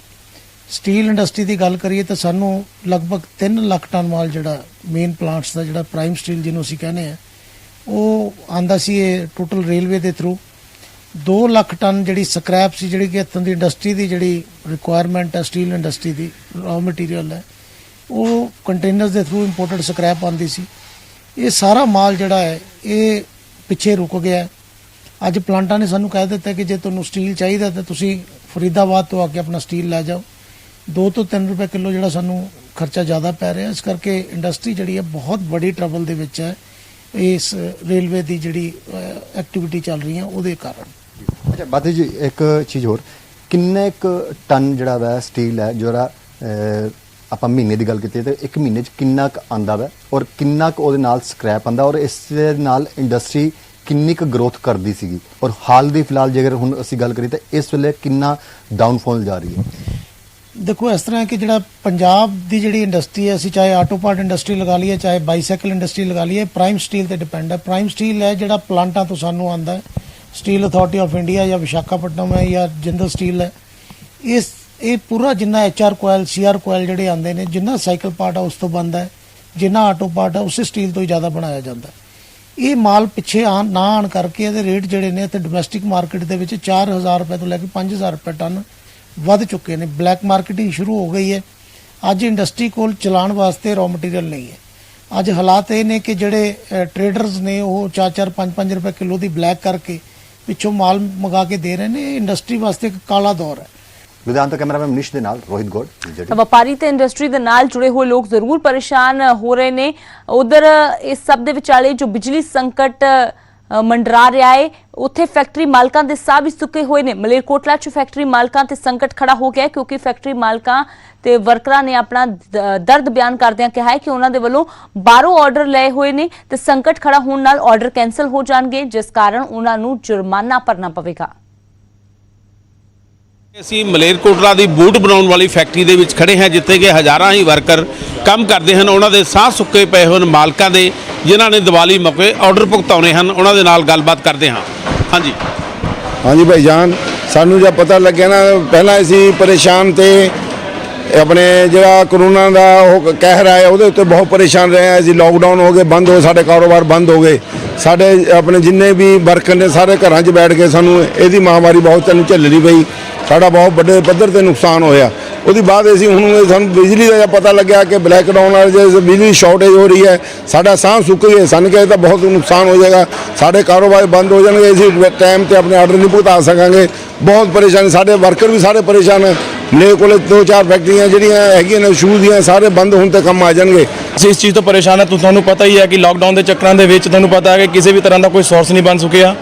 Speaker 20: ਸਟੀਲ ਇੰਡਸਟਰੀ ਦੀ ਗੱਲ ਕਰੀਏ ਤਾਂ ਸਾਨੂੰ ਲਗਭਗ 3 ਲੱਖ ਟਨ ਮਾਲ ਜਿਹੜਾ ਮੇਨ ਪਲਾਂਟਸ ਦਾ ਜਿਹੜਾ ਪ੍ਰਾਈਮ ਸਟੀਲ ਜਿਹਨੂੰ ਅਸੀਂ ਕਹਿੰਦੇ ਆ ਉਹ ਆਂਦਾ ਸੀ ਇਹ ਟੋਟਲ ਰੇਲਵੇ ਦੇ ਥਰੂ। 2 ਲੱਖ ਟਨ ਜਿਹੜੀ ਸਕ੍ਰੈਪ ਸੀ, ਜਿਹੜੀ ਕਿ ਇੱਥੋਂ ਦੀ ਇੰਡਸਟਰੀ ਦੀ ਜਿਹੜੀ ਰਿਕੁਆਇਰਮੈਂਟ ਹੈ ਸਟੀਲ ਇੰਡਸਟਰੀ ਦੀ ਰॉ ਮਟੀਰੀਅਲ ਹੈ, ਉਹ ਕੰਟੇਨਰਸ ਦੇ ਥਰੂ ਇੰਪੋਰਟਡ ਸਕ੍ਰੈਪ ਆਉਂਦੀ ਸੀ। ਇਹ ਸਾਰਾ ਮਾਲ ਜਿਹੜਾ ਹੈ ਇਹ ਪਿੱਛੇ ਰੁਕ ਗਿਆ। ਅੱਜ ਪਲਾਂਟਾਂ ਨੇ ਸਾਨੂੰ ਕਹਿ ਦਿੱਤਾ ਕਿ ਜੇ ਤੁਹਾਨੂੰ ਸਟੀਲ ਚਾਹੀਦਾ ਤਾਂ ਤੁਸੀਂ ਫਰੀਦਾਬਾਦ ਤੋਂ ਆ ਕੇ ਆਪਣਾ ਸਟੀਲ ਲੈ ਜਾਓ। 2 ਤੋਂ 3 ਰੁਪਏ ਕਿਲੋ ਜਿਹੜਾ ਸਾਨੂੰ ਖਰਚਾ ਜ਼ਿਆਦਾ ਪੈ ਰਿਹਾ। ਇਸ ਕਰਕੇ ਇੰਡਸਟਰੀ ਜਿਹੜੀ ਹੈ ਬਹੁਤ ਬੜੀ ਟਰਬਲ ਦੇ ਵਿੱਚ ਹੈ ਇਸ ਰੇਲਵੇ ਦੀ ਜਿਹੜੀ ਐਕਟੀਵਿਟੀ ਚੱਲ ਰਹੀ ਹੈ ਉਹਦੇ ਕਾਰਨ।
Speaker 19: ਅੱਛਾ ਬਾਦਿਸ਼ ਜੀ, ਇੱਕ ਚੀਜ਼ ਹੋਰ, ਕਿੰਨੇ ਕੁ ਟਨ ਜਿਹੜਾ ਵਾ ਸਟੀਲ ਹੈ ਜਿਹੜਾ ਆਪਾਂ ਮਹੀਨੇ ਦੀ ਗੱਲ ਕੀਤੀ ਤੇ 1 ਮਹੀਨੇ 'ਚ ਕਿੰਨਾ ਕੁ ਆਂਦਾ ਵਾ ਔਰ ਕਿੰਨਾ ਕੁ ਉਹਦੇ ਨਾਲ ਸਕ੍ਰੈਪ ਆਂਦਾ ਔਰ ਇਸ ਦੇ ਨਾਲ ਇੰਡਸਟਰੀ ਕਿੰਨੀ ਕੁ ਗਰੋਥ ਕਰਦੀ ਸੀਗੀ ਔਰ ਹਾਲ ਦੀ ਫਿਲਹਾਲ ਜੇਕਰ ਹੁਣ ਅਸੀਂ ਗੱਲ ਕਰੀਏ ਤਾਂ ਇਸ ਵੇਲੇ ਕਿੰਨਾ ਡਾਊਨਫਾਲ ਜਾ ਰਹੀ ਹੈ?
Speaker 20: ਦੇਖੋ, ਇਸ ਤਰ੍ਹਾਂ ਹੈ ਕਿ ਜਿਹੜਾ ਪੰਜਾਬ ਦੀ ਜਿਹੜੀ ਇੰਡਸਟਰੀ ਹੈ, ਅਸੀਂ ਚਾਹੇ ਆਟੋ ਪਾਰਟ ਇੰਡਸਟਰੀ ਲਗਾ ਲਈਏ ਚਾਹੇ ਬਾਈਸਾਈਕਲ ਇੰਡਸਟਰੀ ਲਗਾ ਲਈਏ, ਪ੍ਰਾਈਮ ਸਟੀਲ ਤੇ ਡਿਪੈਂਡ ਹੈ। ਪ੍ਰਾਈਮ ਸਟੀਲ ਹੈ ਜਿਹੜਾ ਪਲਾਂਟਾਂ ਤੋਂ ਸਾਨੂੰ ਆਉਂਦਾ ਹੈ, ਸਟੀਲ ਅਥਾਰਟੀ ਆਫ ਇੰਡੀਆ ਜਾਂ ਵਿਸ਼ਾਖਾਪਟਨਮ ਹੈ ਜਾਂ ਜਿੰਦਲ ਸਟੀਲ ਹੈ। ਇਹ ਪੂਰਾ ਜਿੰਨਾ HR ਕੋਇਲ CR ਕੋਇਲ ਜਿਹੜੇ ਆਉਂਦੇ ਨੇ, ਜਿੰਨਾ ਸਾਈਕਲ ਪਾਰਟ ਆ ਉਸ ਤੋਂ ਬਣਦਾ ਹੈ, ਜਿੰਨਾ ਆਟੋ ਪਾਰਟ ਆ ਉਸੇ ਸਟੀਲ ਤੋਂ ਹੀ ਜ਼ਿਆਦਾ ਬਣਾਇਆ ਜਾਂਦਾ। ਇਹ ਮਾਲ ਪਿੱਛੇ ਨਾ ਆਉਣ ਕਰਕੇ ਇਹਦੇ ਰੇਟ ਜਿਹੜੇ ਨੇ ਤੇ ਡੋਮੈਸਟਿਕ ਮਾਰਕੀਟ ਦੇ ਵਿੱਚ 4000 ਰੁਪਏ ਤੋਂ ਲੈ ਕੇ 5000 ਰੁਪਏ ਟਨ ਵੱਧ ਚੁੱਕੇ ਨੇ। ਬਲੈਕ ਮਾਰਕੀਟਿੰਗ ਸ਼ੁਰੂ ਹੋ ਗਈ ਹੈ। ਅੱਜ ਇੰਡਸਟਰੀ ਕੋਲ ਚਲਾਉਣ ਵਾਸਤੇ ਰॉ ਮਟੀਰੀਅਲ ਨਹੀਂ ਹੈ। ਅੱਜ ਹਾਲਾਤ ਇਹ ਨੇ ਕਿ ਜਿਹੜੇ ਟ੍ਰੇਡਰਸ ਨੇ ਉਹ 4-4 5-5 ਰੁਪਏ ਕਿਲੋ ਦੀ ਬਲੈਕ ਕਰਕੇ ਪਿੱਛੋਂ ਮਾਲ ਮੰਗਾ ਕੇ ਦੇ ਰਹੇ ਨੇ। ਇੰਡਸਟਰੀ ਵਾਸਤੇ ਇੱਕ ਕਾਲਾ ਦੌਰ ਹੈ।
Speaker 19: ਲੁਧਿਆਣਾ ਤੋਂ ਕੈਮਰਾਮੈਨ ਮਨੀਸ਼ ਦੇ ਨਾਲ ਰੋਹਿਤ ਗੌੜ।
Speaker 1: ਵਪਾਰੀ ਤੇ ਇੰਡਸਟਰੀ ਦੇ ਨਾਲ ਜੁੜੇ ਹੋਏ ਲੋਕ ਜ਼ਰੂਰ ਪਰੇਸ਼ਾਨ ਹੋ ਰਹੇ ਨੇ। ਉਧਰ ਇਸ ਸਭ ਦੇ ਵਿਚਾਲੇ ਜੋ ਬਿਜਲੀ ਸੰਕਟ ਮੰਡਰਾ ਰਿਹਾ ਹੈ, ਉੱਥੇ ਫੈਕਟਰੀ ਮਾਲਕਾਂ ਦੇ ਸਾਹ ਵੀ ਸੁੱਕੇ ਹੋਏ ਨੇ। ਮਲੇਰਕੋਟਲਾ 'ਚ ਫੈਕਟਰੀ ਮਾਲਕਾਂ ਤੇ ਸੰਕਟ ਖੜਾ ਹੋ ਗਿਆ ਕਿਉਂਕਿ ਫੈਕਟਰੀ ਮਾਲਕਾਂ ਤੇ ਵਰਕਰਾਂ ਨੇ ਆਪਣਾ ਦਰਦ ਬਿਆਨ ਕਰਦਿਆਂ ਕਿਹਾ ਹੈ ਕਿ ਉਹਨਾਂ ਦੇ ਵੱਲੋਂ ਬਾਹਰੋਂ ਆਰਡਰ ਲਏ ਹੋਏ ਨੇ ਤੇ ਸੰਕਟ ਖੜਾ ਹੋਣ ਨਾਲ ਆਰਡਰ ਕੈਂਸਲ ਹੋ ਜਾਣਗੇ, ਜਿਸ ਕਾਰਨ ਉਹਨਾਂ ਨੂੰ ਜੁਰਮਾਨਾ ਭਰਨਾ ਪਵੇਗਾ।
Speaker 21: ਅਸੀਂ ਮਲੇਰਕੋਟਲਾ ਦੀ ਬੂਟ ਬਣਾਉਣ ਵਾਲੀ ਫੈਕਟਰੀ ਦੇ ਵਿੱਚ ਖੜੇ ਹਾਂ, ਜਿੱਥੇ ਕਿ ਹਜ਼ਾਰਾਂ ਹੀ ਵਰਕਰ ਕੰਮ ਕਰਦੇ ਹਨ। ਉਹਨਾਂ ਦੇ ਸਾਹ ਸੁੱਕੇ ਪਏ ਹੋਣ ਮਾਲਕਾਂ ਦੇ, ਜਿਨ੍ਹਾਂ ਨੇ ਦੀਵਾਲੀ ਮੌਕੇ ਆਰਡਰ ਭੁਗਤਾਉਣੇ ਹਨ। ਉਹਨਾਂ ਦੇ ਨਾਲ ਗੱਲਬਾਤ ਕਰਦੇ ਹਾਂ। ਹਾਂਜੀ
Speaker 22: ਹਾਂਜੀ ਭਾਈ ਜਾਨ, ਸਾਨੂੰ ਜਦ ਪਤਾ ਲੱਗਿਆ ਨਾ, ਪਹਿਲਾਂ ਅਸੀਂ ਪਰੇਸ਼ਾਨ ਤੇ ਆਪਣੇ ਜਿਹੜਾ ਕਰੋਨਾ ਦਾ ਉਹ ਕਹਿਰ ਆਇਆ ਉਹਦੇ ਉੱਤੇ ਬਹੁਤ ਪਰੇਸ਼ਾਨ ਰਹੇ। ਅਸੀਂ ਲੋਕਡਾਊਨ ਹੋ ਗਏ, ਬੰਦ ਹੋਏ, ਸਾਡੇ ਕਾਰੋਬਾਰ ਬੰਦ ਹੋ ਗਏ। ਸਾਡੇ ਆਪਣੇ ਜਿੰਨੇ ਵੀ ਵਰਕਰ ਨੇ ਸਾਰੇ ਘਰਾਂ 'ਚ ਬੈਠ ਕੇ ਸਾਨੂੰ ਇਹਦੀ ਮਹਾਮਾਰੀ ਬਹੁਤ ਸਾਨੂੰ ਝੱਲਣੀ ਪਈ। ਸਾਡਾ ਬਹੁਤ ਵੱਡੇ ਪੱਧਰ ਤੇ ਨੁਕਸਾਨ ਹੋਇਆ। ਉਹਦੀ ਬਾਅਦ ਅਸੀਂ ਹੁਣ ਸਾਨੂੰ ਬਿਜਲੀ ਦਾ ਪਤਾ ਲੱਗਿਆ ਕਿ ਬਲੈਕਡਾਊਨ ਨਾਲ ਜੇ ਬਿਜਲੀ ਸ਼ਾਰਟੇਜ ਹੋ ਰਹੀ ਹੈ, ਸਾਡਾ ਸਾਹ ਸੁੱਕ ਗਏ। ਸਾਨੂੰ ਕਿਹਾ ਤਾਂ ਬਹੁਤ ਨੁਕਸਾਨ ਹੋ ਜਾਏਗਾ, ਸਾਡੇ ਕਾਰੋਬਾਰ ਬੰਦ ਹੋ ਜਾਣਗੇ, ਅਸੀਂ ਟਾਈਮ ਤੇ ਆਪਣੇ ਆਰਡਰ ਨਹੀਂ ਭੁਗਤਾ ਸਕਾਂਗੇ। ਬਹੁਤ ਪਰੇਸ਼ਾਨੀ, ਸਾਡੇ ਵਰਕਰ ਵੀ ਸਾਰੇ ਪਰੇਸ਼ਾਨ ਹੈ। ਮੇਰੇ ਕੋਲ 2-4 ਫੈਕਟਰੀਆਂ ਜਿਹੜੀਆਂ ਹੈਗੀਆਂ ਨੇ ਸ਼ੂਜ਼ ਦੀਆਂ, ਸਾਰੇ ਬੰਦ ਹੋਣ ਤੇ ਕੰਮ ਆ ਜਾਣਗੇ।
Speaker 23: ਅਸੀਂ ਇਸ ਚੀਜ਼ ਤੋਂ ਪਰੇਸ਼ਾਨ ਹੈ। ਤੁਹਾਨੂੰ ਪਤਾ ਹੀ ਹੈ ਕਿ ਲਾਕਡਾਊਨ ਦੇ ਚੱਕਰਾਂ ਦੇ ਵਿੱਚ ਤੁਹਾਨੂੰ ਪਤਾ ਹੈ ਕਿ ਕਿਸੇ ਵੀ ਤਰ੍ਹਾਂ ਦਾ ਕੋਈ ਸੋਰਸ ਨਹੀਂ ਬਣ ਸਕਿਆ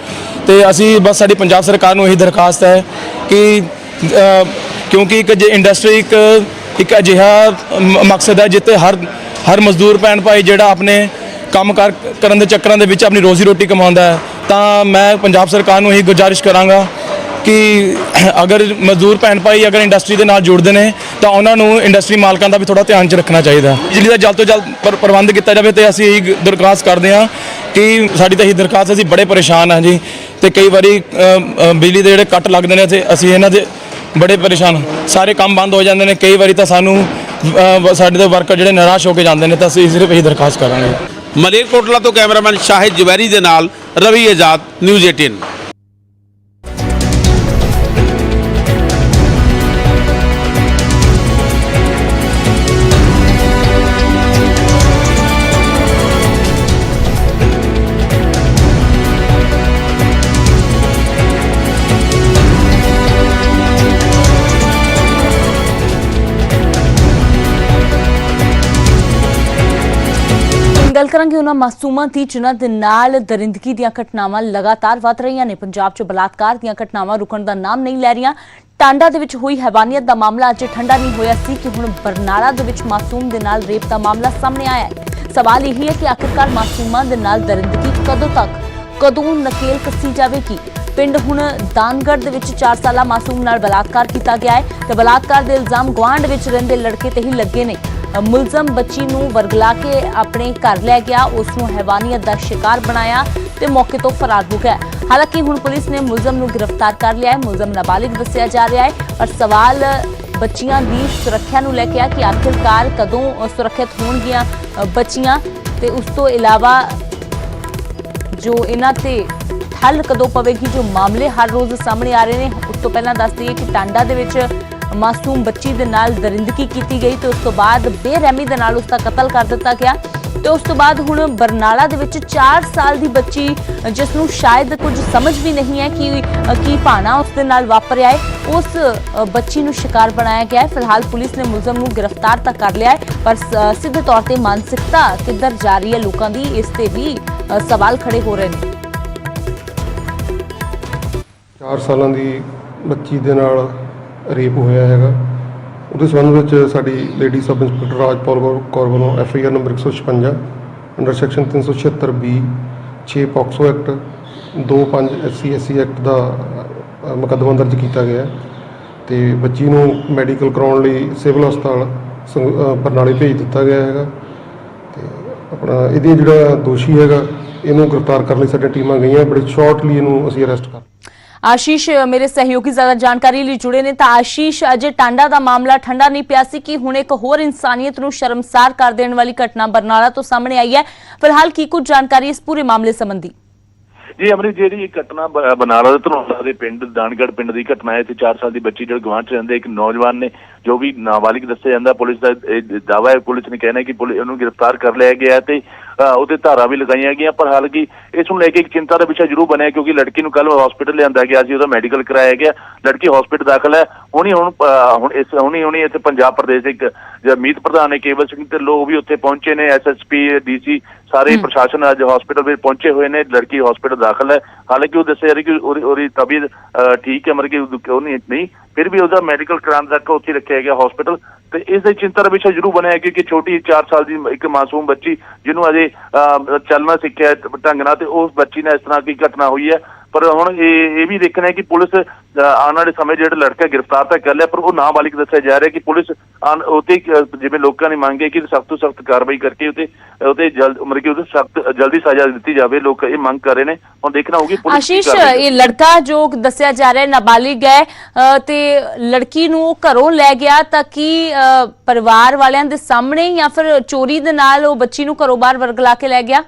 Speaker 23: ਤੇ ਅਸੀਂ ਬਸ ਸਾਡੀ ਪੰਜਾਬ ਸਰਕਾਰ ਨੂੰ ਇਹੀ ਦਰਖਾਸਤ ਹੈ ਕਿ ਕਿਉਂਕਿ ਇੱਕ ਇੰਡਸਟਰੀ ਇੱਕ ਅਜਿਹਾ ਮਕਸਦ ਹੈ ਜਿੱਥੇ ਹਰ ਮਜ਼ਦੂਰ ਭੈਣ ਭਾਈ ਜਿਹੜਾ ਆਪਣੇ ਕੰਮ ਕਰਨ ਦੇ ਚੱਕਰਾਂ ਦੇ ਵਿੱਚ ਆਪਣੀ ਰੋਜ਼ੀ ਰੋਟੀ ਕਮਾਉਂਦਾ ਹੈ, ਤਾਂ ਮੈਂ ਪੰਜਾਬ ਸਰਕਾਰ ਨੂੰ ਇਹੀ ਗੁਜ਼ਾਰਿਸ਼ ਕਰਾਂਗਾ ਕਿ ਅਗਰ ਮਜ਼ਦੂਰ ਭੈਣ ਭਾਈ ਅਗਰ ਇੰਡਸਟਰੀ ਦੇ ਨਾਲ ਜੁੜਦੇ ਨੇ ਤਾਂ ਉਹਨਾਂ ਨੂੰ ਇੰਡਸਟਰੀ ਮਾਲਕਾਂ ਦਾ ਵੀ ਥੋੜਾ ਧਿਆਨ 'ਚ ਰੱਖਣਾ ਚਾਹੀਦਾ। ਬਿਜਲੀ ਦਾ ਜਲਦ ਤੋਂ ਜਲਦ ਪ੍ਰਬੰਧ ਕੀਤਾ ਜਾਵੇ ਤੇ ਅਸੀਂ ਇਹੀ ਦਰਖਾਸਤ ਕਰਦੇ ਹਾਂ ਕਿ ਸਾਡੀ ਤਾਂ ਇਹੀ ਦਰਖਾਸਤ, ਅਸੀਂ ਬੜੇ ਪਰੇਸ਼ਾਨ ਹਾਂ ਜੀ ਤੇ ਕਈ ਵਾਰੀ ਬਿਜਲੀ ਦੇ ਜਿਹੜੇ ਕੱਟ ਲੱਗਦੇ ਨੇ ਤੇ ਅਸੀਂ ਇਹਨਾਂ ਦੇ ਬੜੇ ਪਰੇਸ਼ਾਨ, ਸਾਰੇ ਕੰਮ ਬੰਦ ਹੋ ਜਾਂਦੇ ਨੇ। ਕਈ ਵਾਰੀ ਤਾਂ ਸਾਨੂੰ ਸਾਡੇ ਦੇ ਵਰਕਰ ਜਿਹੜੇ ਨਿਰਾਸ਼ ਹੋ ਕੇ ਜਾਂਦੇ ਨੇ, ਤਾਂ ਅਸੀਂ ਸਿਰਫ ਇਹੀ ਦਰਖਾਸਤ ਕਰਾਂਗੇ।
Speaker 21: ਮਲੇਰਕੋਟਲਾ ਤੋਂ ਕੈਮਰਾਮੈਨ ਸ਼ਾਹਿਦ ਜਵੈਰੀ ਦੇ ਨਾਲ ਰਵੀ ਆਜ਼ਾਦ, ਨਿਊਜ਼ 18।
Speaker 1: ਗੱਲ ਕਰਾਂਗੇ ਉਹਨਾਂ ਮਾਸੂਮਾਂ ਦੀ ਜਿਨ੍ਹਾਂ ਦੇ ਨਾਲ ਦਰਿੰਦਗੀ ਦੀਆਂ ਘਟਨਾਵਾਂ ਲਗਾਤਾਰ ਵੱਧ ਰਹੀਆਂ ਨੇ। ਪੰਜਾਬ 'ਚ ਬਲਾਤਕਾਰ ਦੀਆਂ ਘਟਨਾਵਾਂ ਰੁਕਣ ਦਾ ਨਾਮ ਨਹੀਂ ਲੈ ਰਹੀਆਂ। ਟਾਂਡਾ ਦੇ ਵਿੱਚ ਹੋਈ ਹੈਵਾਨੀਅਤ ਦਾ ਮਾਮਲਾ ਅਜੇ ਠੰਡਾ ਨਹੀਂ ਹੋਇਆ ਸੀ ਕਿ ਹੁਣ ਬਰਨਾਲਾ ਦੇ ਵਿੱਚ ਮਾਸੂਮ ਦੇ ਨਾਲ ਰੇਪ ਦਾ ਮਾਮਲਾ ਸਾਹਮਣੇ ਆਇਆ ਹੈ। ਸਵਾਲ ਇਹ ਹੈ ਕਿ ਆਖਿਰਕਾਰ ਮਾਸੂਮਾਂ ਦੇ ਨਾਲ ਦਰਿੰਦਗੀ ਕਦੋਂ ਨਕੇਲ ਕੱਸੀ ਜਾਵੇਗੀ। ਪਿੰਡ ਹੁਣ ਦਾਨਗੜ੍ਹ ਦੇ ਵਿੱਚ 4 ਸਾਲਾ ਮਾਸੂਮ ਨਾਲ ਬਲਾਤਕਾਰ ਕੀਤਾ ਗਿਆ ਹੈ ਤੇ ਬਲਾਤਕਾਰ ਦੇ ਇਲਜ਼ਾਮ ਗੁਆਂਢ ਵਿੱਚ ਰਹਿੰਦੇ ਲੜਕੇ ਤੇ ਹੀ ਲੱਗੇ ਨੇ। ਮੁਲਜ਼ਮ ਬੱਚੀ ਨੂੰ ਵਰਗਲਾ ਕੇ ਆਪਣੇ ਘਰ ਲੈ ਗਿਆ, ਉਸ ਨੂੰ ਹੈਵਾਨੀਅਤ ਦਾ ਸ਼ਿਕਾਰ ਬਣਾਇਆ ਤੇ ਮੌਕੇ ਤੋਂ ਫਰਾਰ ਹੋ ਗਿਆ। ਹਾਲਾਂਕਿ ਹੁਣ ਪੁਲਿਸ ਨੇ ਮੁਲਜ਼ਮ ਨੂੰ ਗ੍ਰਿਫਤਾਰ ਕਰ ਲਿਆ ਹੈ। ਮੁਲਜ਼ਮ ਨਾਬਾਲਿਗ ਦੱਸਿਆ ਜਾ ਰਿਹਾ ਹੈ, ਪਰ ਸਵਾਲ ਬੱਚੀਆਂ ਦੀ ਸੁਰੱਖਿਆ ਨੂੰ ਲੈ ਕੇ ਆ ਕਿ ਆਖਿਰਕਾਰ ਕਦੋਂ ਸੁਰੱਖਿਅਤ ਹੋਣਗੀਆਂ ਬੱਚੀਆਂ ਤੇ ਉਸ ਤੋਂ ਇਲਾਵਾ ਜੋ ਇਹਨਾਂ ਤੇ ਠੱਲ ਕਦੋਂ ਪਵੇਗੀ। ਜੋ ਮਾਮਲੇ ਹਰ ਰੋਜ਼ ਸਾਹਮਣੇ ਆ ਰਹੇ ਨੇ, ਉਸ ਤੋਂ ਪਹਿਲਾਂ ਦੱਸ ਦਈਏ ਕਿ ਟਾਂਡਾ ਦੇ ਵਿੱਚ ਮਾਸੂਮ ਬੱਚੀ ਦੇ ਨਾਲ ਦਰਿੰਦਗੀ ਕੀਤੀ ਗਈ ਤੇ ਉਸ ਤੋਂ ਬਾਅਦ ਬੇਰਹਿਮੀ ਦੇ ਨਾਲ ਉਸ ਦਾ ਕਤਲ ਕਰ ਦਿੱਤਾ ਗਿਆ ਤੇ ਉਸ ਤੋਂ ਬਾਅਦ ਹੁਣ ਬਰਨਾਲਾ ਦੇ ਵਿੱਚ 4 ਸਾਲ ਦੀ ਬੱਚੀ ਜਿਸ ਨੂੰ ਸ਼ਾਇਦ ਕੁਝ ਸਮਝ ਵੀ ਨਹੀਂ ਹੈ ਕਿ ਕੀ ਭਾਣਾ ਉਸ ਦੇ ਨਾਲ ਵਾਪਰਿਆ ਹੈ, ਉਸ ਬੱਚੀ ਨੂੰ ਸ਼ਿਕਾਰ ਬਣਾਇਆ ਗਿਆ ਹੈ। ਫਿਲਹਾਲ ਪੁਲਿਸ ਨੇ ਮੁਲਜ਼ਮ ਨੂੰ ਗ੍ਰਿਫਤਾਰ ਤਾਂ ਕਰ ਲਿਆ ਹੈ, ਪਰ ਸਿੱਧੇ ਤੌਰ ਤੇ ਮਾਨਸਿਕਤਾ ਕਿੱਧਰ ਜਾ ਰਹੀ ਹੈ ਲੋਕਾਂ ਦੀ, ਇਸ ਤੇ ਵੀ ਸਵਾਲ ਖੜੇ ਹੋ ਰਹੇ ਨੇ।
Speaker 2: 4 ਸਾਲਾਂ ਦੀ ਬੱਚੀ ਦੇ ਨਾਲ ਰੇਪ ਹੋਇਆ ਹੈਗਾ, ਉਹਦੇ ਸੰਬੰਧ ਵਿੱਚ ਸਾਡੀ lady sub inspector Rajpal Kaur ਵੱਲੋਂ FIR number 156 under section 376B 6 POCSO act 25 SC act ਦਾ ਮੁਕੱਦਮਾ ਦਰਜ ਕੀਤਾ ਗਿਆ ਤੇ ਬੱਚੀ ਨੂੰ ਮੈਡੀਕਲ ਕਰਾਉਣ ਲਈ ਸਿਵਲ ਹਸਪਤਾਲ ਬਰਨਾਲੇ ਭੇਜ ਦਿੱਤਾ ਗਿਆ ਹੈਗਾ ਤੇ ਆਪਣਾ ਇਹਦੀ ਜਿਹੜਾ ਦੋਸ਼ੀ ਹੈਗਾ ਇਹਨੂੰ ਗ੍ਰਿਫਤਾਰ ਕਰਨ ਲਈ ਸਾਡੀਆਂ ਟੀਮਾਂ ਗਈਆਂ। ਬੜੇ ਸ਼ਾਰਟਲੀ ਇਹਨੂੰ ਅਸੀਂ ਅਰੈਸਟ ਕਰ।
Speaker 1: ਆਸ਼ੀਸ਼ ਮੇਰੇ ਸਹਿਯੋਗੀ ਜ਼ਿਆਦਾ ਜਾਣਕਾਰੀ ਲਈ ਜੁੜੇ ਨੇ। ਤਾਂ ਆਸ਼ੀਸ਼, ਅਜੇ ਟਾਂਡਾ ਦਾ ਮਾਮਲਾ ਠੰਡਾ ਨਹੀਂ ਪਿਆ ਸੀ ਕਿ ਹੁਣ ਇੱਕ ਹੋਰ ਇਨਸਾਨੀਅਤ ਨੂੰ ਸ਼ਰਮਸਾਰ ਕਰ ਦੇਣ ਵਾਲੀ ਘਟਨਾ ਬਰਨਾਲਾ ਤੋਂ ਸਾਹਮਣੇ ਆਈ ਹੈ। ਫਿਲਹਾਲ ਕੀ ਕੁਝ ਜਾਣਕਾਰੀ ਇਸ ਪੂਰੇ ਮਾਮਲੇ ਸੰਬੰਧੀ?
Speaker 3: ਜੀ ਅਮਰੀਤ, ਜਿਹੜੀ ਇਹ ਘਟਨਾ ਬਰਨਾਲਾ ਦੇ ਧਨੌਲਾ ਦੇ ਪਿੰਡ ਦਾਨਗੜ੍ਹ ਪਿੰਡ ਦੀ ਘਟਨਾ ਹੈ। ਇੱਥੇ 4 ਸਾਲ ਦੀ ਬੱਚੀ ਜਿਹੜੇ ਗੁਆਂਢ 'ਚ ਰਹਿੰਦੇ ਇੱਕ ਨੌਜਵਾਨ ਨੇ ਜੋ ਵੀ ਨਾਬਾਲਿਗ ਦੱਸਿਆ ਜਾਂਦਾ, ਪੁਲਿਸ ਦਾ ਦਾਅਵਾ ਹੈ, ਪੁਲਿਸ ਨੇ ਕਹਿਣਾ ਕਿ ਉਹਨੂੰ ਗ੍ਰਿਫਤਾਰ ਕਰ ਲਿਆ ਗਿਆ ਤੇ ਉਹਦੇ ਧਾਰਾ ਵੀ ਲਗਾਈਆਂ ਗਈਆਂ। ਪਰ ਹਾਲਾਂਕਿ ਇਸ ਨੂੰ ਲੈ ਕੇ ਇੱਕ ਚਿੰਤਾ ਦਾ ਵਿਸ਼ਾ ਜ਼ਰੂਰ ਬਣਿਆ ਕਿਉਂਕਿ ਲੜਕੀ ਨੂੰ ਕੱਲ੍ਹ ਹਸਪੀਟਲ ਲਿਆਂਦਾ ਗਿਆ ਸੀ, ਉਹਦਾ ਮੈਡੀਕਲ ਕਰਾਇਆ ਗਿਆ, ਲੜਕੀ ਹਸਪੀਟਲ ਦਾਖਲ ਹੈ। ਹੁਣੀ ਇੱਥੇ ਪੰਜਾਬ ਪ੍ਰਦੇਸ਼ ਦੇ ਇੱਕ ਮੀਤ ਪ੍ਰਧਾਨ ਨੇ ਕੇਵਲ ਸਿੰਘ ਤੇ ਲੋਕ ਵੀ ਉੱਥੇ ਪਹੁੰਚੇ ਨੇ, SSP DC ਸਾਰੇ ਪ੍ਰਸ਼ਾਸਨ ਅੱਜ ਹਸਪੀਟਲ ਵਿੱਚ ਪਹੁੰਚੇ ਹੋਏ ਨੇ। ਲੜਕੀ ਹਸਪੀਟਲ ਦਾਖਲ ਹੈ, ਹਾਲਾਂਕਿ ਉਹ ਦੱਸਿਆ ਜਾ ਰਿਹਾ ਕਿ ਉਹਦੀ ਤਬੀਅਤ ਠੀਕ ਹੈ, ਮਤਲਬ ਕਿ ਉਹ ਨਹੀਂ, ਫਿਰ ਵੀ ਉਹਦਾ ਮੈਡੀਕਲ ਕਰਾਉਣ ਤੱਕ ਉੱਥੇ ਰੱਖਿਆ ਗਿਆ ਹਸਪੀਟਲ। ਤੇ ਇਸ ਦੀ ਚਿੰਤਾ ਦਾ ਵਿਸ਼ਾ ਜ਼ਰੂਰ ਬਣਿਆ ਕਿਉਂਕਿ ਛੋਟੀ 4 ਸਾਲ ਦੀ ਇੱਕ ਮਾਸੂਮ ਬੱਚੀ ਜਿਹਨੂੰ ਅਜੇ ਚੱਲਣਾ ਸਿੱਖਿਆ ਢੰਗ ਨਾਲ ਤੇ ਉਸ ਬੱਚੀ ਨਾਲ ਇਸ ਤਰ੍ਹਾਂ ਦੀ ਘਟਨਾ ਹੋਈ ਹੈ। ਪਰ ਹੁਣ ਇਹ ਵੀ ਦੇਖਣਾ ਹੈ ਕਿ ਪੁਲਿਸ ਆਉਣ ਵਾਲੇ ਸਮੇਂ ਜਿਹੜਾ ਲੜਕਾ ਗ੍ਰਿਫਤਾਰ ਤਾਂ ਕਰ ਲਿਆ ਪਰ ਉਹ ਨਾਬਾਲਿਗ ਦੱਸਿਆ ਜਾ ਰਿਹਾ ਕਿ ਪੁਲਿਸ ਉਹਤੇ ਜਿਵੇਂ ਲੋਕਾਂ ਨੇ ਮੰਗ ਹੈ ਕਿ ਸਖਤ ਤੋਂ ਸਖਤ ਕਾਰਵਾਈ ਕਰਕੇ ਉਹਤੇ ਜਲਦੀ ਸਜ਼ਾ ਦਿੱਤੀ ਜਾਵੇ। ਲੋਕ ਇਹ ਮੰਗ ਕਰ ਰਹੇ ਨੇ, ਹੁਣ ਦੇਖਣਾ ਹੋਊਗੀ ਪੁਲਿਸ।
Speaker 1: ਆਸ਼ੀਸ਼, ਇਹ ਲੜਕਾ ਜੋ ਦੱਸਿਆ ਜਾ ਰਿਹਾ ਨਾਬਾਲਿਗ ਹੈ ਤੇ ਲੜਕੀ ਨੂੰ ਘਰੋਂ ਲੈ ਗਿਆ ਤਾਂ ਕੀ ਪਰਿਵਾਰ ਵਾਲਿਆਂ ਦੇ ਸਾਹਮਣੇ ਜਾਂ ਫਿਰ ਚੋਰੀ ਦੇ ਨਾਲ ਉਹ ਬੱਚੀ ਨੂੰ ਘਰੋਂ ਬਾਹਰ ਵਰਗਲਾ ਕੇ ਲੈ ਗਿਆ?